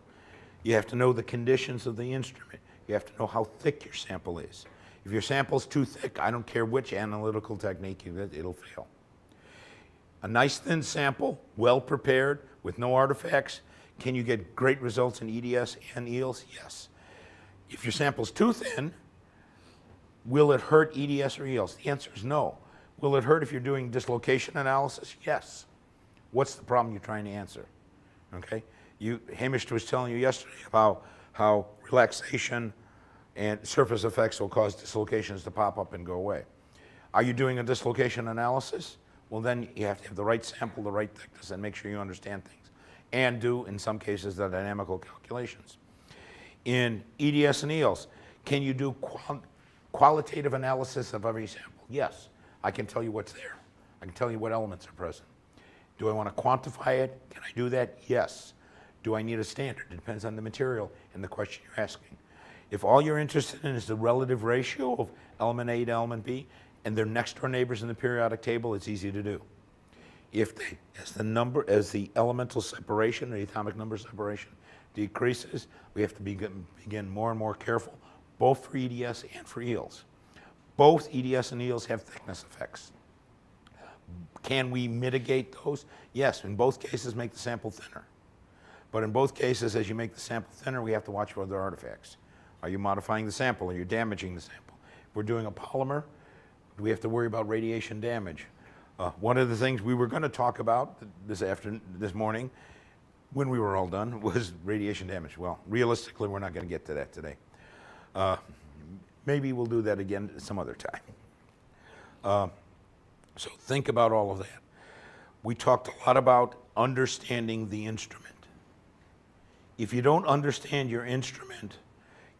You have to know the conditions of the instrument. You have to know how thick your sample is. If your sample's too thick, I don't care which analytical technique you use, it'll fail. A nice thin sample, well prepared, with no artifacts, can you get great results in EDS and eels? Yes. If your sample's too thin, will it hurt EDS or eels? The answer is no. Will it hurt if you're doing dislocation analysis? Yes. What's the problem you're trying to answer? Okay? Hamish was telling you yesterday about how relaxation and surface effects will cause dislocations to pop up and go away. Are you doing a dislocation analysis? Well, then you have to have the right sample, the right thickness, and make sure you understand things. And do, in some cases, the dynamical calculations. In EDS and eels, can you do qualitative analysis of every sample? Yes. I can tell you what's there. I can tell you what elements are present. Do I want to quantify it? Can I do that? Yes. Do I need a standard? It depends on the material and the question you're asking. If all you're interested in is the relative ratio of element A to element B, and they're next door neighbors in the periodic table, it's easy to do. If as the elemental separation or the atomic number separation decreases, we have to begin more and more careful, both for EDS and for eels. Both EDS and eels have thickness effects. Can we mitigate those? Yes, in both cases make the sample thinner. But in both cases, as you make the sample thinner, we have to watch for other artifacts. Are you modifying the sample? Are you damaging the sample? If we're doing a polymer, do we have to worry about radiation damage? One of the things we were going to talk about this morning, when we were all done, was radiation damage. Well, realistically, we're not going to get to that today. Maybe we'll do that again some other time. So think about all of that. We talked a lot about understanding the instrument. If you don't understand your instrument,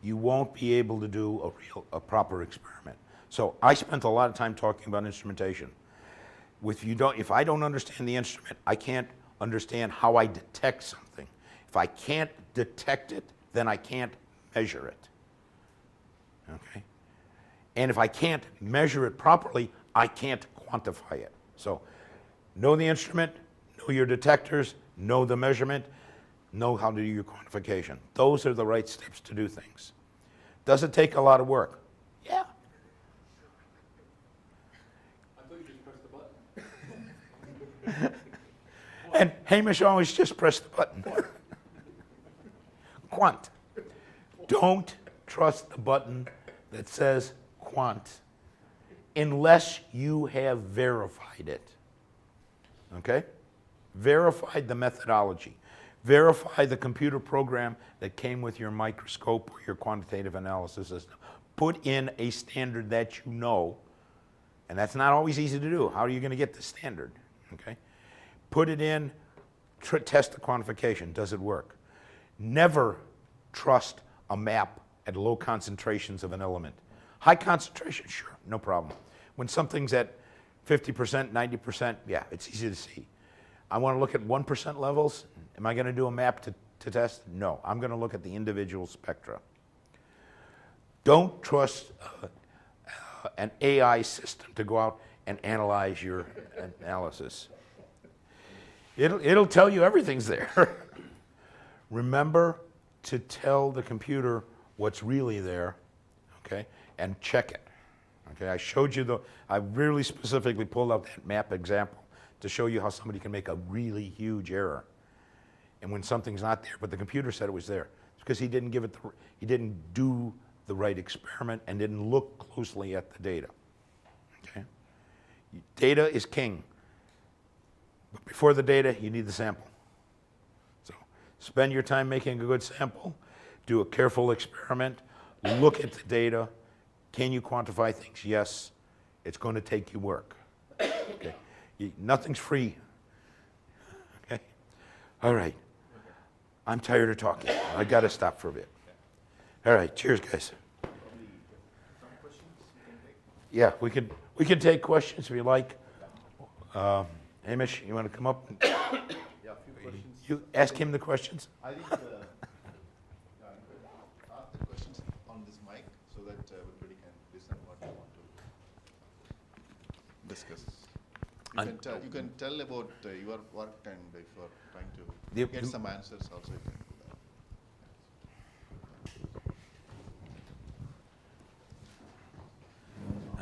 you won't be able to do a proper experiment. So I spent a lot of time talking about instrumentation. If I don't understand the instrument, I can't understand how I detect something. If I can't detect it, then I can't measure it. Okay? And if I can't measure it properly, I can't quantify it. So know the instrument, know your detectors, know the measurement, know how to do your quantification. Those are the right steps to do things. Does it take a lot of work? Yeah.
I thought you just pressed the button.
And Hamish always just pressed the button. Quant. Don't trust the button that says quant unless you have verified it. Okay? Verified the methodology. Verify the computer program that came with your microscope or your quantitative analysis system. Put in a standard that you know, and that's not always easy to do. How are you going to get the standard? Okay? Put it in, test the quantification. Does it work? Never trust a map at low concentrations of an element. High concentration, sure, no problem. When something's at 50%, 90%, yeah, it's easy to see. I want to look at 1% levels. Am I going to do a map to test? No, I'm going to look at the individual spectra. Don't trust an AI system to go out and analyze your analysis. It'll tell you everything's there. Remember to tell the computer what's really there, okay, and check it. Okay, I showed you I really specifically pulled out that map example to show you how somebody can make a really huge error. And when something's not there, but the computer said it was there, it's because he didn't he didn't do the right experiment and didn't look closely at the data. Okay, data is king. But before the data, you need the sample. So spend your time making a good sample, do a careful experiment, look at the data. Can you quantify things? Yes. It's going to take you work. Okay. Nothing's free. Okay. All right. I'm tired of talking. I got to stop for a bit. All right. Cheers, guys. Yeah, we can take questions if you like. Hamish, you want to come up?
Yeah, a few questions.
You ask him the questions.
I think ask the questions on this mic so that everybody can listen what you want to discuss. You can tell about your work, and if you are trying to get some answers also, you can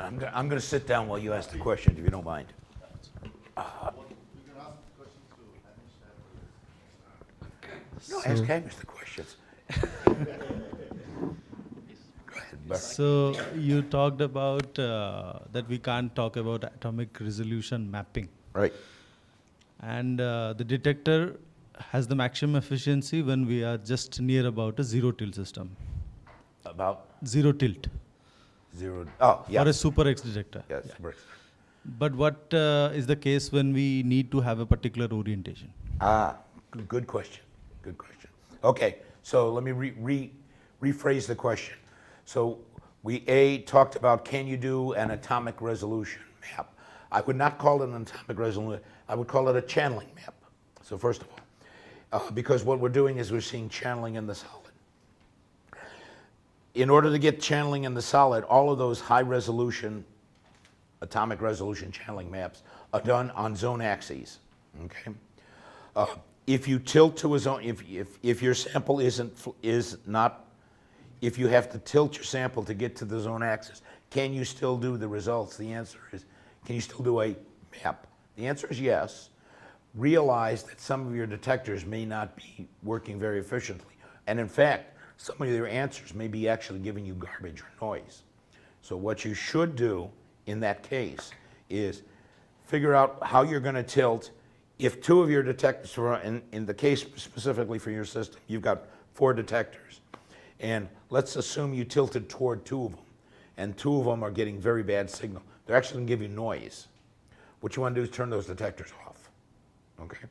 do that.
I'm going to sit down while you ask the questions, if you don't mind.
You can ask questions to Hamish.
No, ask Hamish the questions. Go ahead, Bert.
So you talked about that we can't talk about atomic resolution mapping.
Right.
And the detector has the maximum efficiency when we are just near about a zero tilt system.
About
Zero tilt.
zero. Oh, yeah.
For a super X detector.
Yes.
Yeah. But what is the case when we need to have a particular orientation?
Good question. Good question. Okay, so let me rephrase the question. So we talked about, can you do an atomic resolution map? I would not call it an atomic resolution. I would call it a channeling map. So first of all, because what we're doing is we're seeing channeling in the solid. In order to get channeling in the solid, all of those high resolution, atomic resolution channeling maps are done on zone axes. Okay. If you tilt to a zone, if your sample if you have to tilt your sample to get to the zone axis, can you still do the results? The answer is, can you still do a map? The answer is yes. Realize that some of your detectors may not be working very efficiently. And in fact, some of your answers may be actually giving you garbage or noise. So what you should do in that case is figure out how you're going to tilt. If two of your detectors, in the case specifically for your system, you've got 4 detectors, and let's assume you tilted toward 2 of them, and 2 of them are getting very bad signal. They're actually going to give you noise. What you want to do is turn those detectors off. Okay?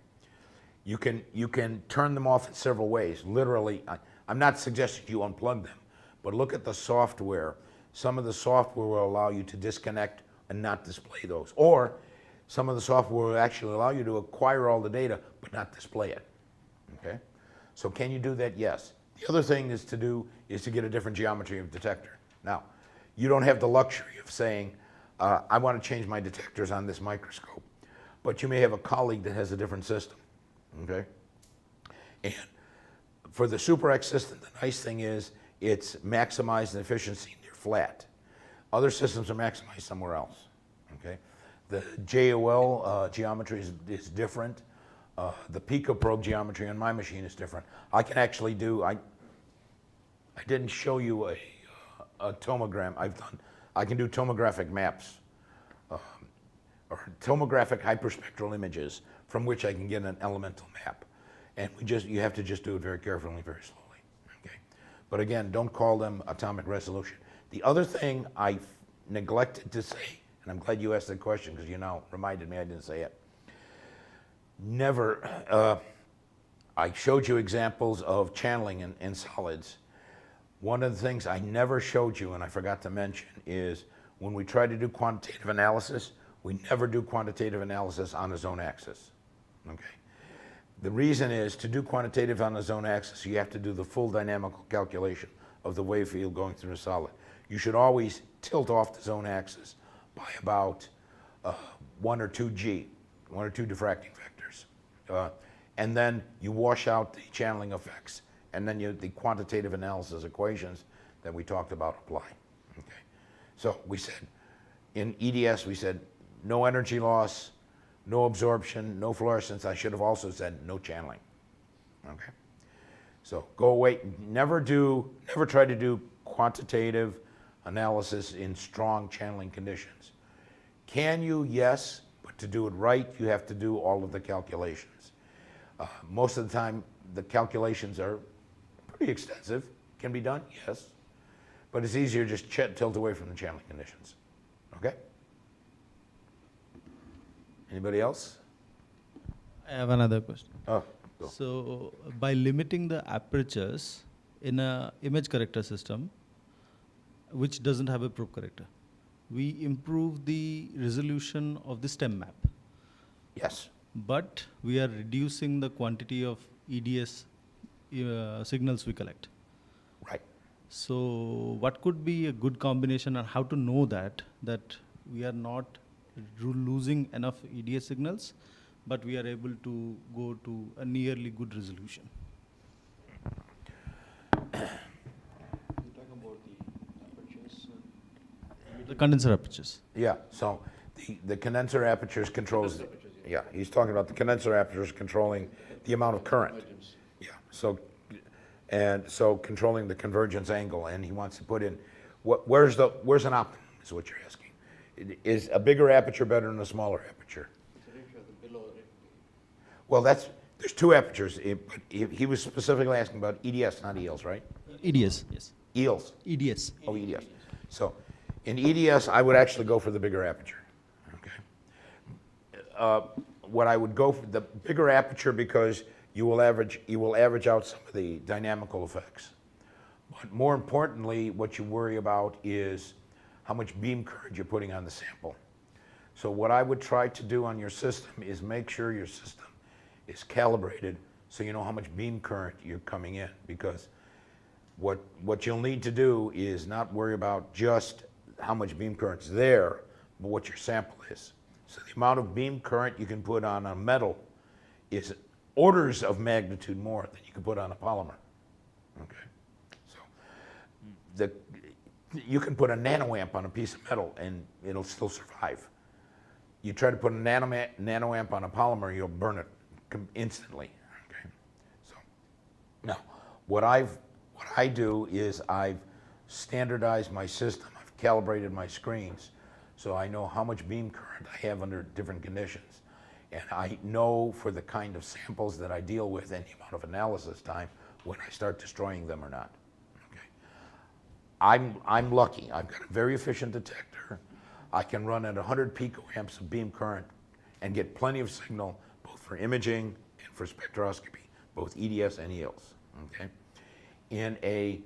You can turn them off in several ways. Literally, I'm not suggesting you unplug them, but look at the software. Some of the software will allow you to disconnect and not display those. Or some of the software will actually allow you to acquire all the data but not display it. Okay? So can you do that? Yes. The other thing is to get a different geometry of detector. Now, you don't have the luxury of saying, I want to change my detectors on this microscope. But you may have a colleague that has a different system, okay? And for the Super X system, the nice thing is it's maximized in efficiency and you're flat. Other systems are maximized somewhere else, okay? The JOL geometry is different. The picoprobe geometry on my machine is different. I can actually do, I didn't show you a tomogram. I can do tomographic maps, or tomographic hyperspectral images from which I can get an elemental map. And you have to just do it very carefully, very slowly, okay? But again, don't call them atomic resolution. The other thing I neglected to say, and I'm glad you asked that question because you now reminded me I didn't say it. Never, I showed you examples of channeling in solids. One of the things I never showed you, and I forgot to mention, is when we try to do quantitative analysis, we never do quantitative analysis on the zone axis, okay? The reason is, to do quantitative on the zone axis, you have to do the full dynamical calculation of the wave field going through a solid. You should always tilt off the zone axis by about 1 or 2 G, 1 or 2 diffracting vectors. And then you wash out the channeling effects, and then the quantitative analysis equations that we talked about apply, okay? So we said, in EDS, we said no energy loss, no absorption, no fluorescence. I should have also said no channeling, okay? So go away, never try to do quantitative analysis in strong channeling conditions. Can you? Yes, but to do it right, you have to do all of the calculations. Most of the time, the calculations are pretty extensive. Can be done, yes, but it's easier just tilt away from the channeling conditions, okay? Anybody else?
I have another question.
Oh, go.
So by limiting the apertures in a image corrector system, which doesn't have a probe corrector, we improve the resolution of the stem map.
Yes.
But we are reducing the quantity of EDS signals we collect.
Right.
So what could be a good combination, and how to know that we are not losing enough EDS signals, but we are able to go to a nearly good resolution?
You're talking about the apertures?
The condenser apertures.
Yeah, so the condenser apertures controls, yeah, he's talking about the condenser apertures controlling the amount of current. Yeah, so controlling the convergence angle, and he wants to put in, where's an optimum, is what you're asking. Is a bigger aperture better than a smaller aperture? Well, there's 2 apertures, but he was specifically asking about EDS, not ELs, right?
EDS, yes.
ELs.
EDS.
Oh, EDS. So in EDS, I would actually go for the bigger aperture, okay? What I would go for the bigger aperture because you will average out some of the dynamical effects. But more importantly, what you worry about is how much beam current you're putting on the sample. So what I would try to do on your system is make sure your system is calibrated so you know how much beam current you're coming in, because what you'll need to do is not worry about just how much beam current's there, but what your sample is. So the amount of beam current you can put on a metal is orders of magnitude more than you can put on a polymer, okay? So you can put a nanoamp on a piece of metal and it'll still survive. You try to put a nanoamp on a polymer, you'll burn it instantly, okay? So now, what I do is I've standardized my system, I've calibrated my screens, so I know how much beam current I have under different conditions. And I know for the kind of samples that I deal with and the amount of analysis time when I start destroying them or not. I'm lucky. I've got a very efficient detector. I can run at 100 picoamps of beam current and get plenty of signal both for imaging and for spectroscopy, both EDS and ELs, okay? In a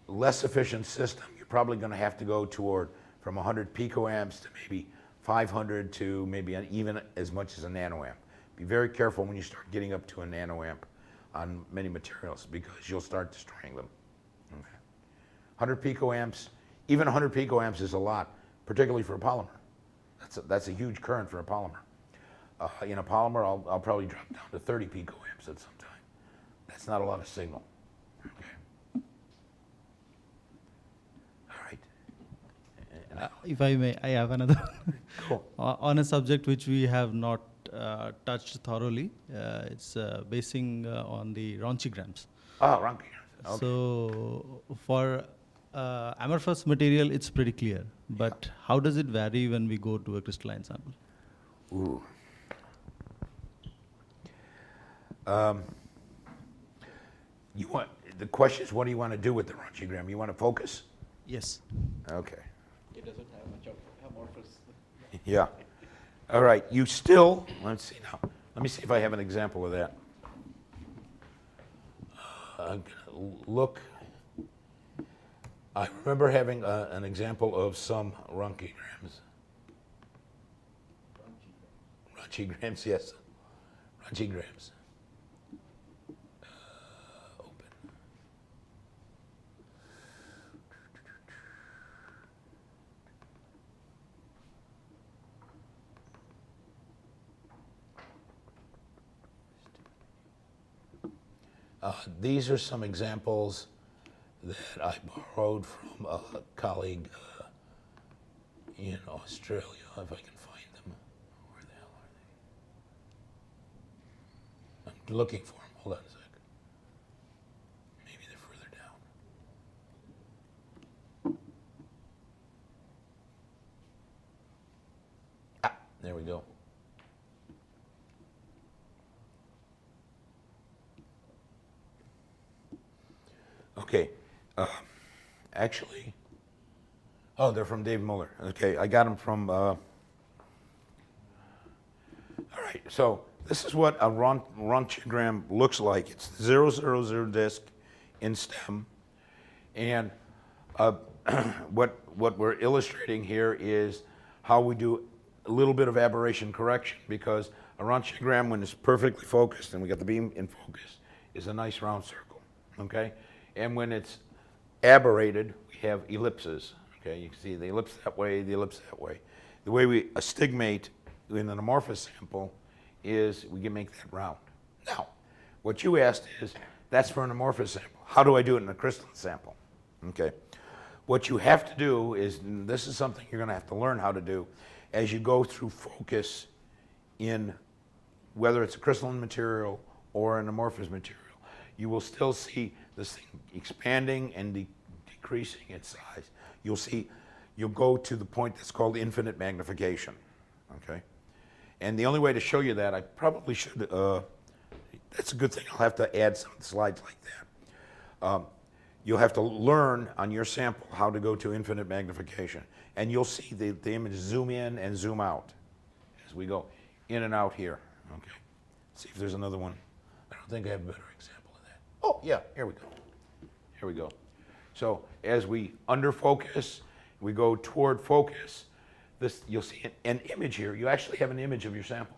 less efficient system, you're probably going to have to go toward from 100 picoamps to maybe 500 to maybe even as much as a nanoamp. Be very careful when you start getting up to a nanoamp on many materials because you'll start destroying them. Okay. 100 picoamps, Even 100 picoamps is a lot, particularly for a polymer. That's a huge current for a polymer. In a polymer, I'll probably drop down to 30 picoamps at some time. That's not a lot of signal. Okay. All right.
If I may, I have another
Cool.
on a subject which we have not touched thoroughly. It's basing on the ronchograms.
Oh, Rankin. Okay.
So for amorphous material, it's pretty clear. But how does it vary when we go to a crystalline sample?
Ooh. The question is, what do you want to do with the ronchogram? You want to focus?
Yes.
Okay.
It doesn't have much of amorphous.
Yeah. All right. You still, let's see now. Let me see if I have an example of that. I'm gonna look. I remember having an example of some ronchograms. Ronchograms, yes. Ronchograms. Open. These are some examples that I borrowed from a colleague in Australia, if I can find them. Where the hell are they? I'm looking for them. Hold on a sec. Maybe they're further down. Ah, there we go. Okay, actually, oh, they're from Dave Muller. Okay, I got them from, all right, so this is what a ronchogram looks like. It's 000 disk in stem, and what we're illustrating here is how we do a little bit of aberration correction, because a ronchogram, when it's perfectly focused, and we got the beam in focus, is a nice round circle, okay? And when it's aberrated, we have ellipses. Okay, you can see the ellipse that way, the ellipse that way. The way we astigmate in an amorphous sample is we can make that round. Now, what you asked is, that's for an amorphous sample. How do I do it in a crystalline sample? Okay, what you have to do is, and this is something you're going to have to learn how to do as you go through focus in whether it's a crystalline material or an amorphous material. You will still see this thing expanding and decreasing its size. You'll go to the point that's called infinite magnification, okay? And the only way to show you that, I probably should, that's a good thing, I'll have to add some slides like that. You'll have to learn on your sample how to go to infinite magnification. And you'll see the image zoom in and zoom out as we go in and out here, okay? See if there's another one. I don't think I have a better example. Oh, yeah, here we go. Here we go. So as we under focus, we go toward focus, you'll see an image here. You actually have an image of your sample.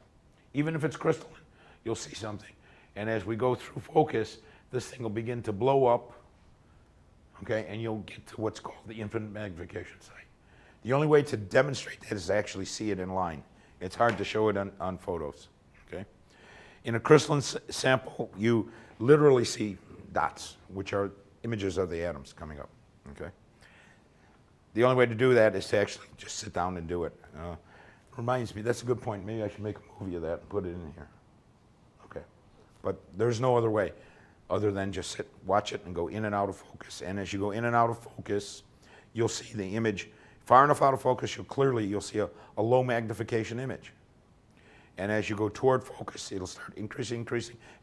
Even if it's crystalline, you'll see something. And as we go through focus, this thing will begin to blow up, okay, and you'll get to what's called the infinite magnification site. The only way to demonstrate that is to actually see it in line. It's hard to show it on photos, okay? In a crystalline sample, you literally see dots, which are images of the atoms coming up, okay? The only way to do that is to actually just sit down and do it. Reminds me, that's a good point. Maybe I should make a movie of that and put it in here. Okay, but there's no other way other than just sit, watch it, and go in and out of focus. And as you go in and out of focus, you'll see the image. Far enough out of focus, you'll see a low magnification image. And as you go toward focus, it'll start increasing,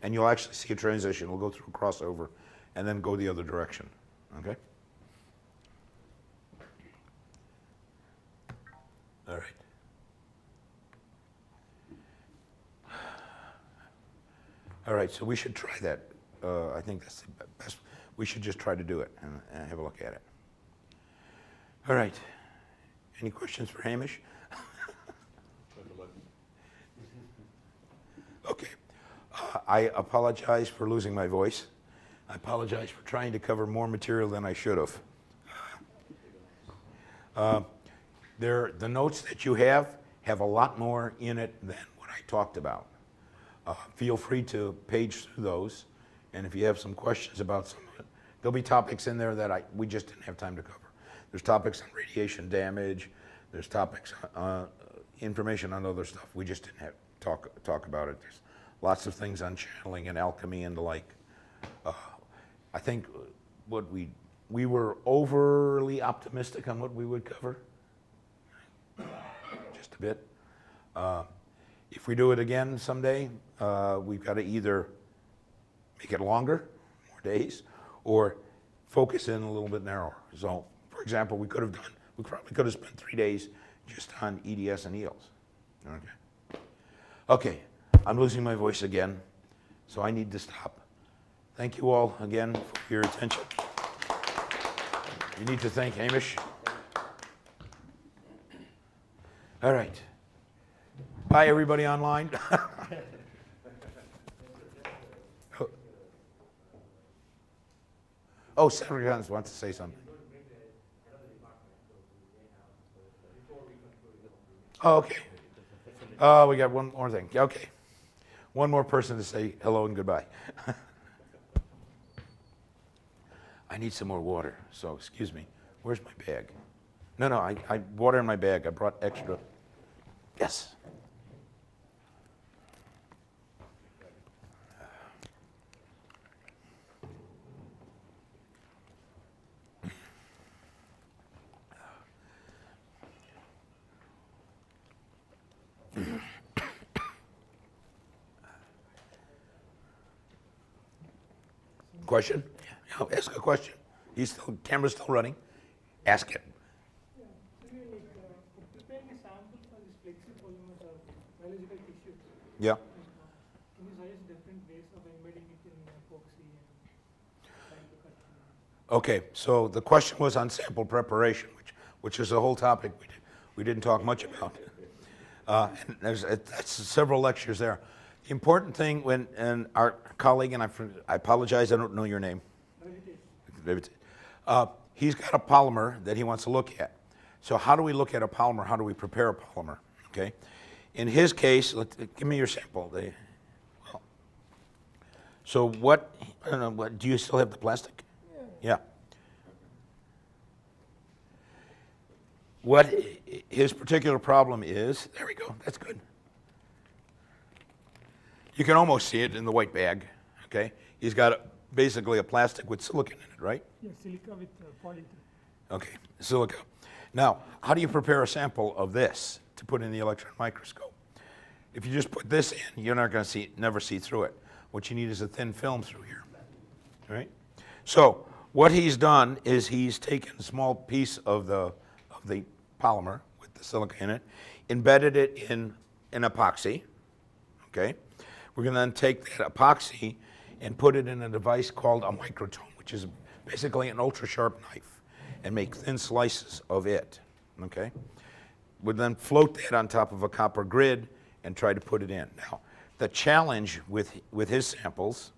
and you'll actually see a transition. It'll go through a crossover and then go the other direction, okay? All right. All right, so we should try that. I think that's the best. We should just try to do it and have a look at it. All right. Any questions for Hamish? Okay. I apologize for losing my voice. I apologize for trying to cover more material than I should have. The notes that you have a lot more in it than what I talked about. Feel free to page through those, and if you have some questions about some of it, there'll be topics in there that we just didn't have time to cover. There's topics on radiation damage, there's topics, information on other stuff. We just didn't have talk about it. There's lots of things on channeling and alchemy and the like. I think what we were overly optimistic on what we would cover, just a bit. If we do it again someday, we've got to either make it longer, more days, or focus in a little bit narrower. So, for example, we probably could have spent 3 days just on EDS and EOS. Okay, I'm losing my voice again, so I need to stop. Thank you all again for your attention. You need to thank Hamish. All right. Bye, everybody online. Oh, Senator Guns wants to say something. Oh, okay. Oh, we got one more thing. Okay. One more person to say hello and goodbye. I need some more water, so excuse me. Where's my bag? No, I water in my bag. I brought extra. Yes. Question? Yeah, ask a question. Camera's still running. Ask it.
Yeah, so you're like preparing a sample for this flexi polymers or biological tissues.
Yeah.
Can you suggest different ways of embedding it in epoxy and trying to cut?
Okay, so the question was on sample preparation, which is a whole topic we didn't talk much about. And that's several lectures there. The important thing and our colleague, and I apologize, I don't know your name. David. He's got a polymer that he wants to look at. So how do we look at a polymer? How do we prepare a polymer? Okay. In his case, give me your sample. So I don't know, do you still have the plastic? Yeah. What his particular problem is, there we go, that's good. You can almost see it in the white bag, okay? He's got basically a plastic with silicon in it, right?
Yeah, silica with polyethylene.
Okay, silica. Now, how do you prepare a sample of this to put in the electron microscope? If you just put this in, you're not going to never see through it. What you need is a thin film through here, all right? So what he's done is he's taken a small piece of the polymer with the silica in it, embedded it in an epoxy, okay? We're going to then take that epoxy and put it in a device called a microtome, which is basically an ultra-sharp knife, and make thin slices of it, okay? We'll then float that on top of a copper grid and try to put it in. Now, the challenge with his samples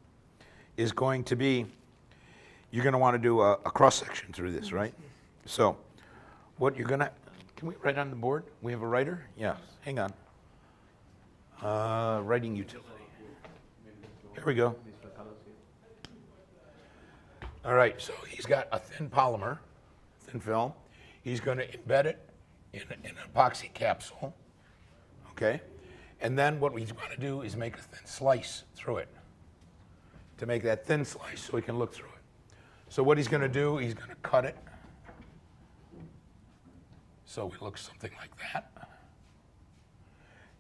is going to be, you're going to want to do a cross-section through this, right? So what you're going to, can we write on the board? We have a writer? Yeah, hang on. Writing utility. Here we go. All right, so he's got a thin polymer, thin film. He's going to embed it in an epoxy capsule, okay? And then what he's going to do is make a thin slice through it to make that thin slice so he can look through it. So what he's going to do, he's going to cut it so it looks something like that.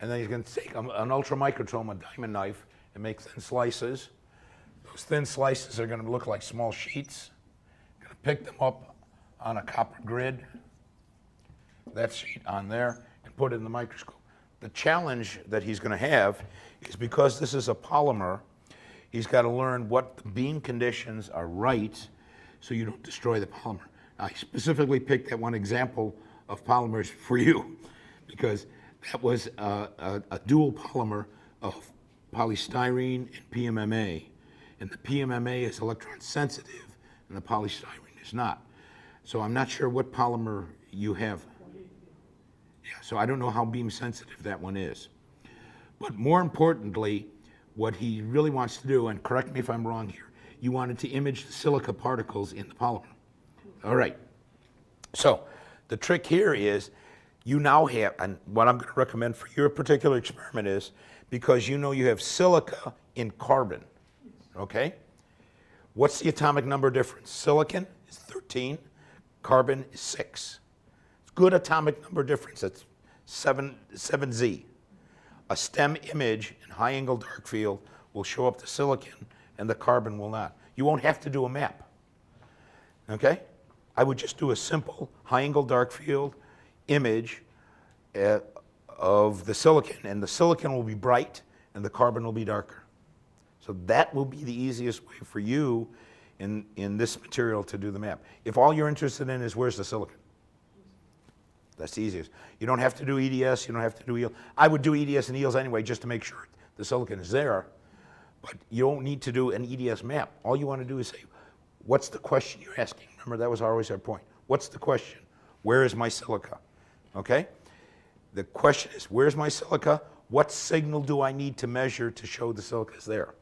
And then he's going to take an ultramicrotome, a diamond knife, and make thin slices. Those thin slices are going to look like small sheets. Going to pick them up on a copper grid, that sheet on there, and put it in the microscope. The challenge that he's going to have is because this is a polymer, he's got to learn what the beam conditions are right so you don't destroy the polymer. I specifically picked that one example of polymers for you because that was a dual polymer of polystyrene and PMMA. And the PMMA is electron sensitive and the polystyrene is not. So I'm not sure what polymer You have. Yeah, so I don't know how beam sensitive that one is. But more importantly, what he really wants to do, and correct me if I'm wrong here, you wanted to image the silica particles in the polymer. All right. So the trick here is you now have, and what I'm going to recommend for your particular experiment is, because you know you have silica in carbon, okay? What's the atomic number difference? Silicon is 13, carbon is 6. It's good atomic number difference, that's 7Z. A STEM image in high angle dark field will show up the silicon and the carbon will not. You won't have to do a map, okay? I would just do a simple high angle dark field image of the silicon, and the silicon will be bright and the carbon will be darker. So that will be the easiest way for you in this material to do the map. If all you're interested in is where's the silicon, that's the easiest. You don't have to do EDS, you don't have to do EEL. I would do EDS and EELs anyway just to make sure the silicon is there, but you don't need to do an EDS map. All you want to do is say, what's the question you're asking? Remember, that was always our point. What's the question? Where is my silica? Okay? The question is, where's my silica? What signal do I need to measure to show the silica is there?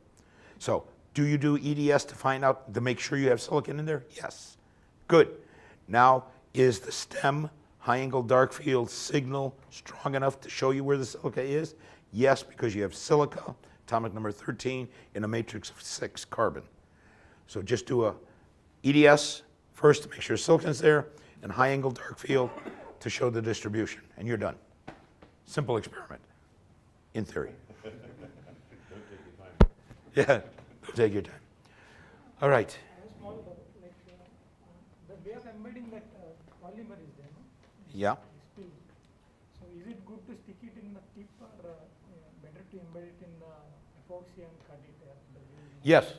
So, do you do EDS to find out, to make sure you have silicon in there? Yes. Good. Now, is the STEM high angle dark field signal strong enough to show you where the silica is? Yes, because you have silica, atomic number 13, in a matrix of 6 carbon. So just do a EDS first to make sure silicon's there, and high angle dark field to show the distribution, and you're done. Simple experiment, in theory.
Don't take your time.
Yeah, don't take your time. All right.
A small doubt, like the way of embedding that polymer is there, no?
Yeah.
Spill. So is it good to stick it in the tip or better to embed it in the epoxy and cut it?
Yes.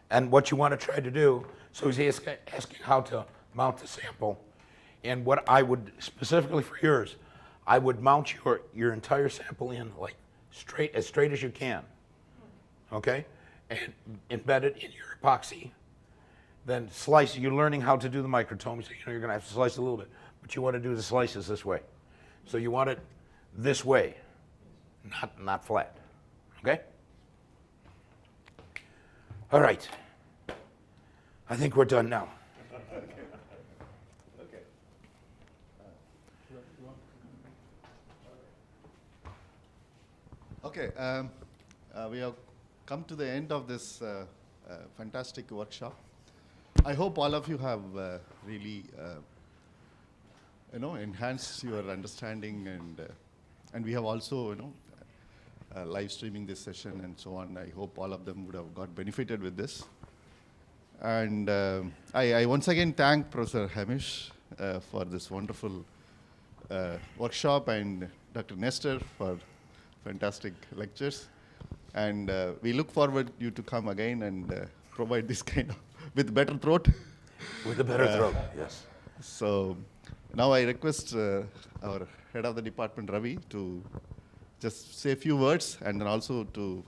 And what you want to try to do, so he's asking how to mount the sample. And what I would, specifically for yours, I would mount your entire sample in like as straight as you can. Okay? And embed it in your epoxy. Then slice, you're learning how to do the microtome, so you know you're going to have to slice a little bit. But you want to do the slices this way. So you want it this way, not flat. Okay? All right. I think we're done now.
Okay, we have come to the end of this fantastic workshop. I hope all of you have really, enhanced your understanding, and we have also, live streaming this session and so on. I hope all of them would have got benefited with this. And I once again thank Professor Hamish for this wonderful workshop, and Dr. Nestor for fantastic lectures. And we look forward you to come again and provide this kind of, with better throat.
With a better throat, yes.
So now I request our head of the department, Ravi, to just say a few words and then also to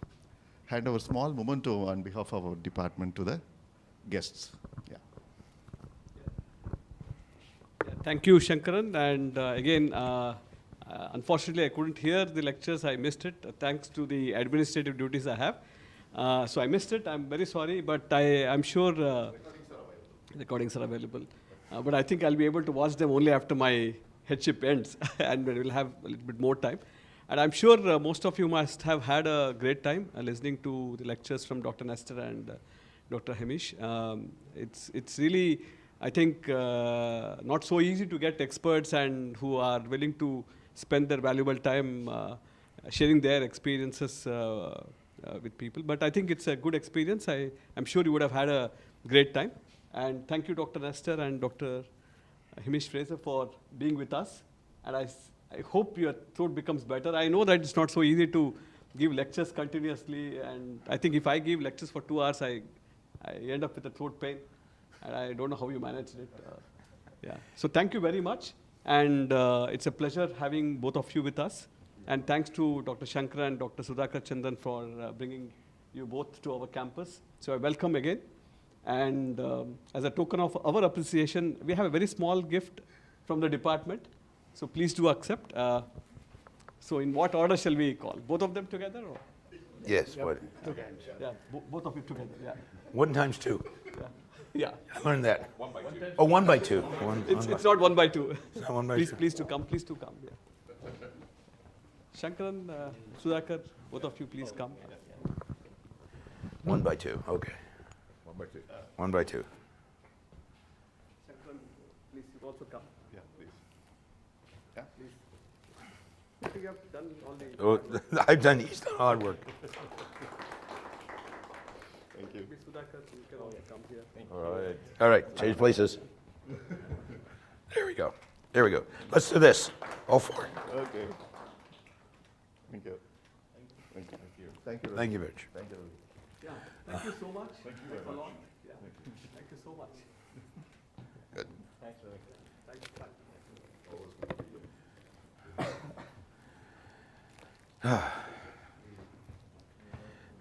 hand over small memento on behalf of our department to the guests. Yeah.
Thank you, Shankaran. And again, unfortunately, I couldn't hear the lectures. I missed it. Thanks to the administrative duties I have. So I missed it. I'm very sorry, but I'm sure recordings are available. But I think I'll be able to watch them only after my headship ends, and we'll have a little bit more time. And I'm sure most of you must have had a great time listening to the lectures from Dr. Nestor and Dr. Hamish. It's really, I think, not so easy to get experts and who are willing to spend their valuable time sharing their experiences with people. But I think it's a good experience. I'm sure you would have had a great time. And thank you, Dr. Nestor and Dr. Hamish Fraser, for being with us. And I hope your throat becomes better. I know that it's not so easy to give lectures continuously. And I think if I give lectures for 2 hours, I end up with a throat pain. And I don't know how you managed it. Yeah. So thank you very much. And it's a pleasure having both of you with us. And thanks to Dr. Shankar and Dr. Sudhakar Chandan for bringing you both to our campus. So I welcome again. And as a token of our appreciation, we have a very small gift from the department. So please do accept. So in what order shall we call? Both of them together? Or?
Yes, what?
Yeah, both of you together. Yeah.
1 times 2.
Yeah.
I learned that. 1 by 2. Oh, 1 by 2.
It's not 1 by 2.
It's not 1 by
Please,
2.
please to come. Please to come. Yeah. Shankaran, Sudhakar, both of you please come.
1 by 2, okay.
1 by 2.
1 by 2.
Shankaran, please you also come.
Yeah, please.
I think you have done all the.
Oh, I've done, he's done hard work.
Thank you.
Please, Sudhakar, you can also come here.
All right.
All right, change places. There we go. There we go. Let's do this. All 4.
Okay. Thank you. Thank you. Thank you.
Thank you, Mitch.
Thank you.
Yeah. Thank you so much. Thank you very much. Yeah. Thank you so much.
Good.
Thanks.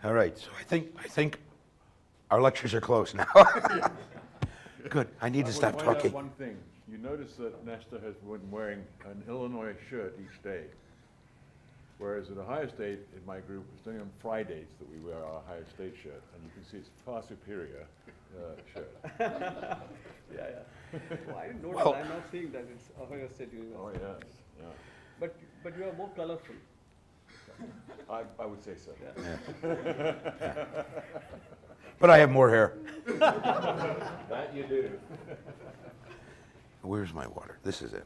All right, so I think our lectures are closed now. Good, I need to stop
point out
talking.
one thing. You notice that Nestor has been wearing an Illinois shirt each day. Whereas at Ohio State, in my group, it's only on Fridays that we wear our Ohio State shirt. And you can see it's far superior shirt.
Yeah. Well, I didn't notice.
Well-
I'm not seeing that it's Ohio State University.
Oh, yes, yeah.
But you are more colorful.
I would say so.
But I have more hair.
That you do.
Where's my water? This is it.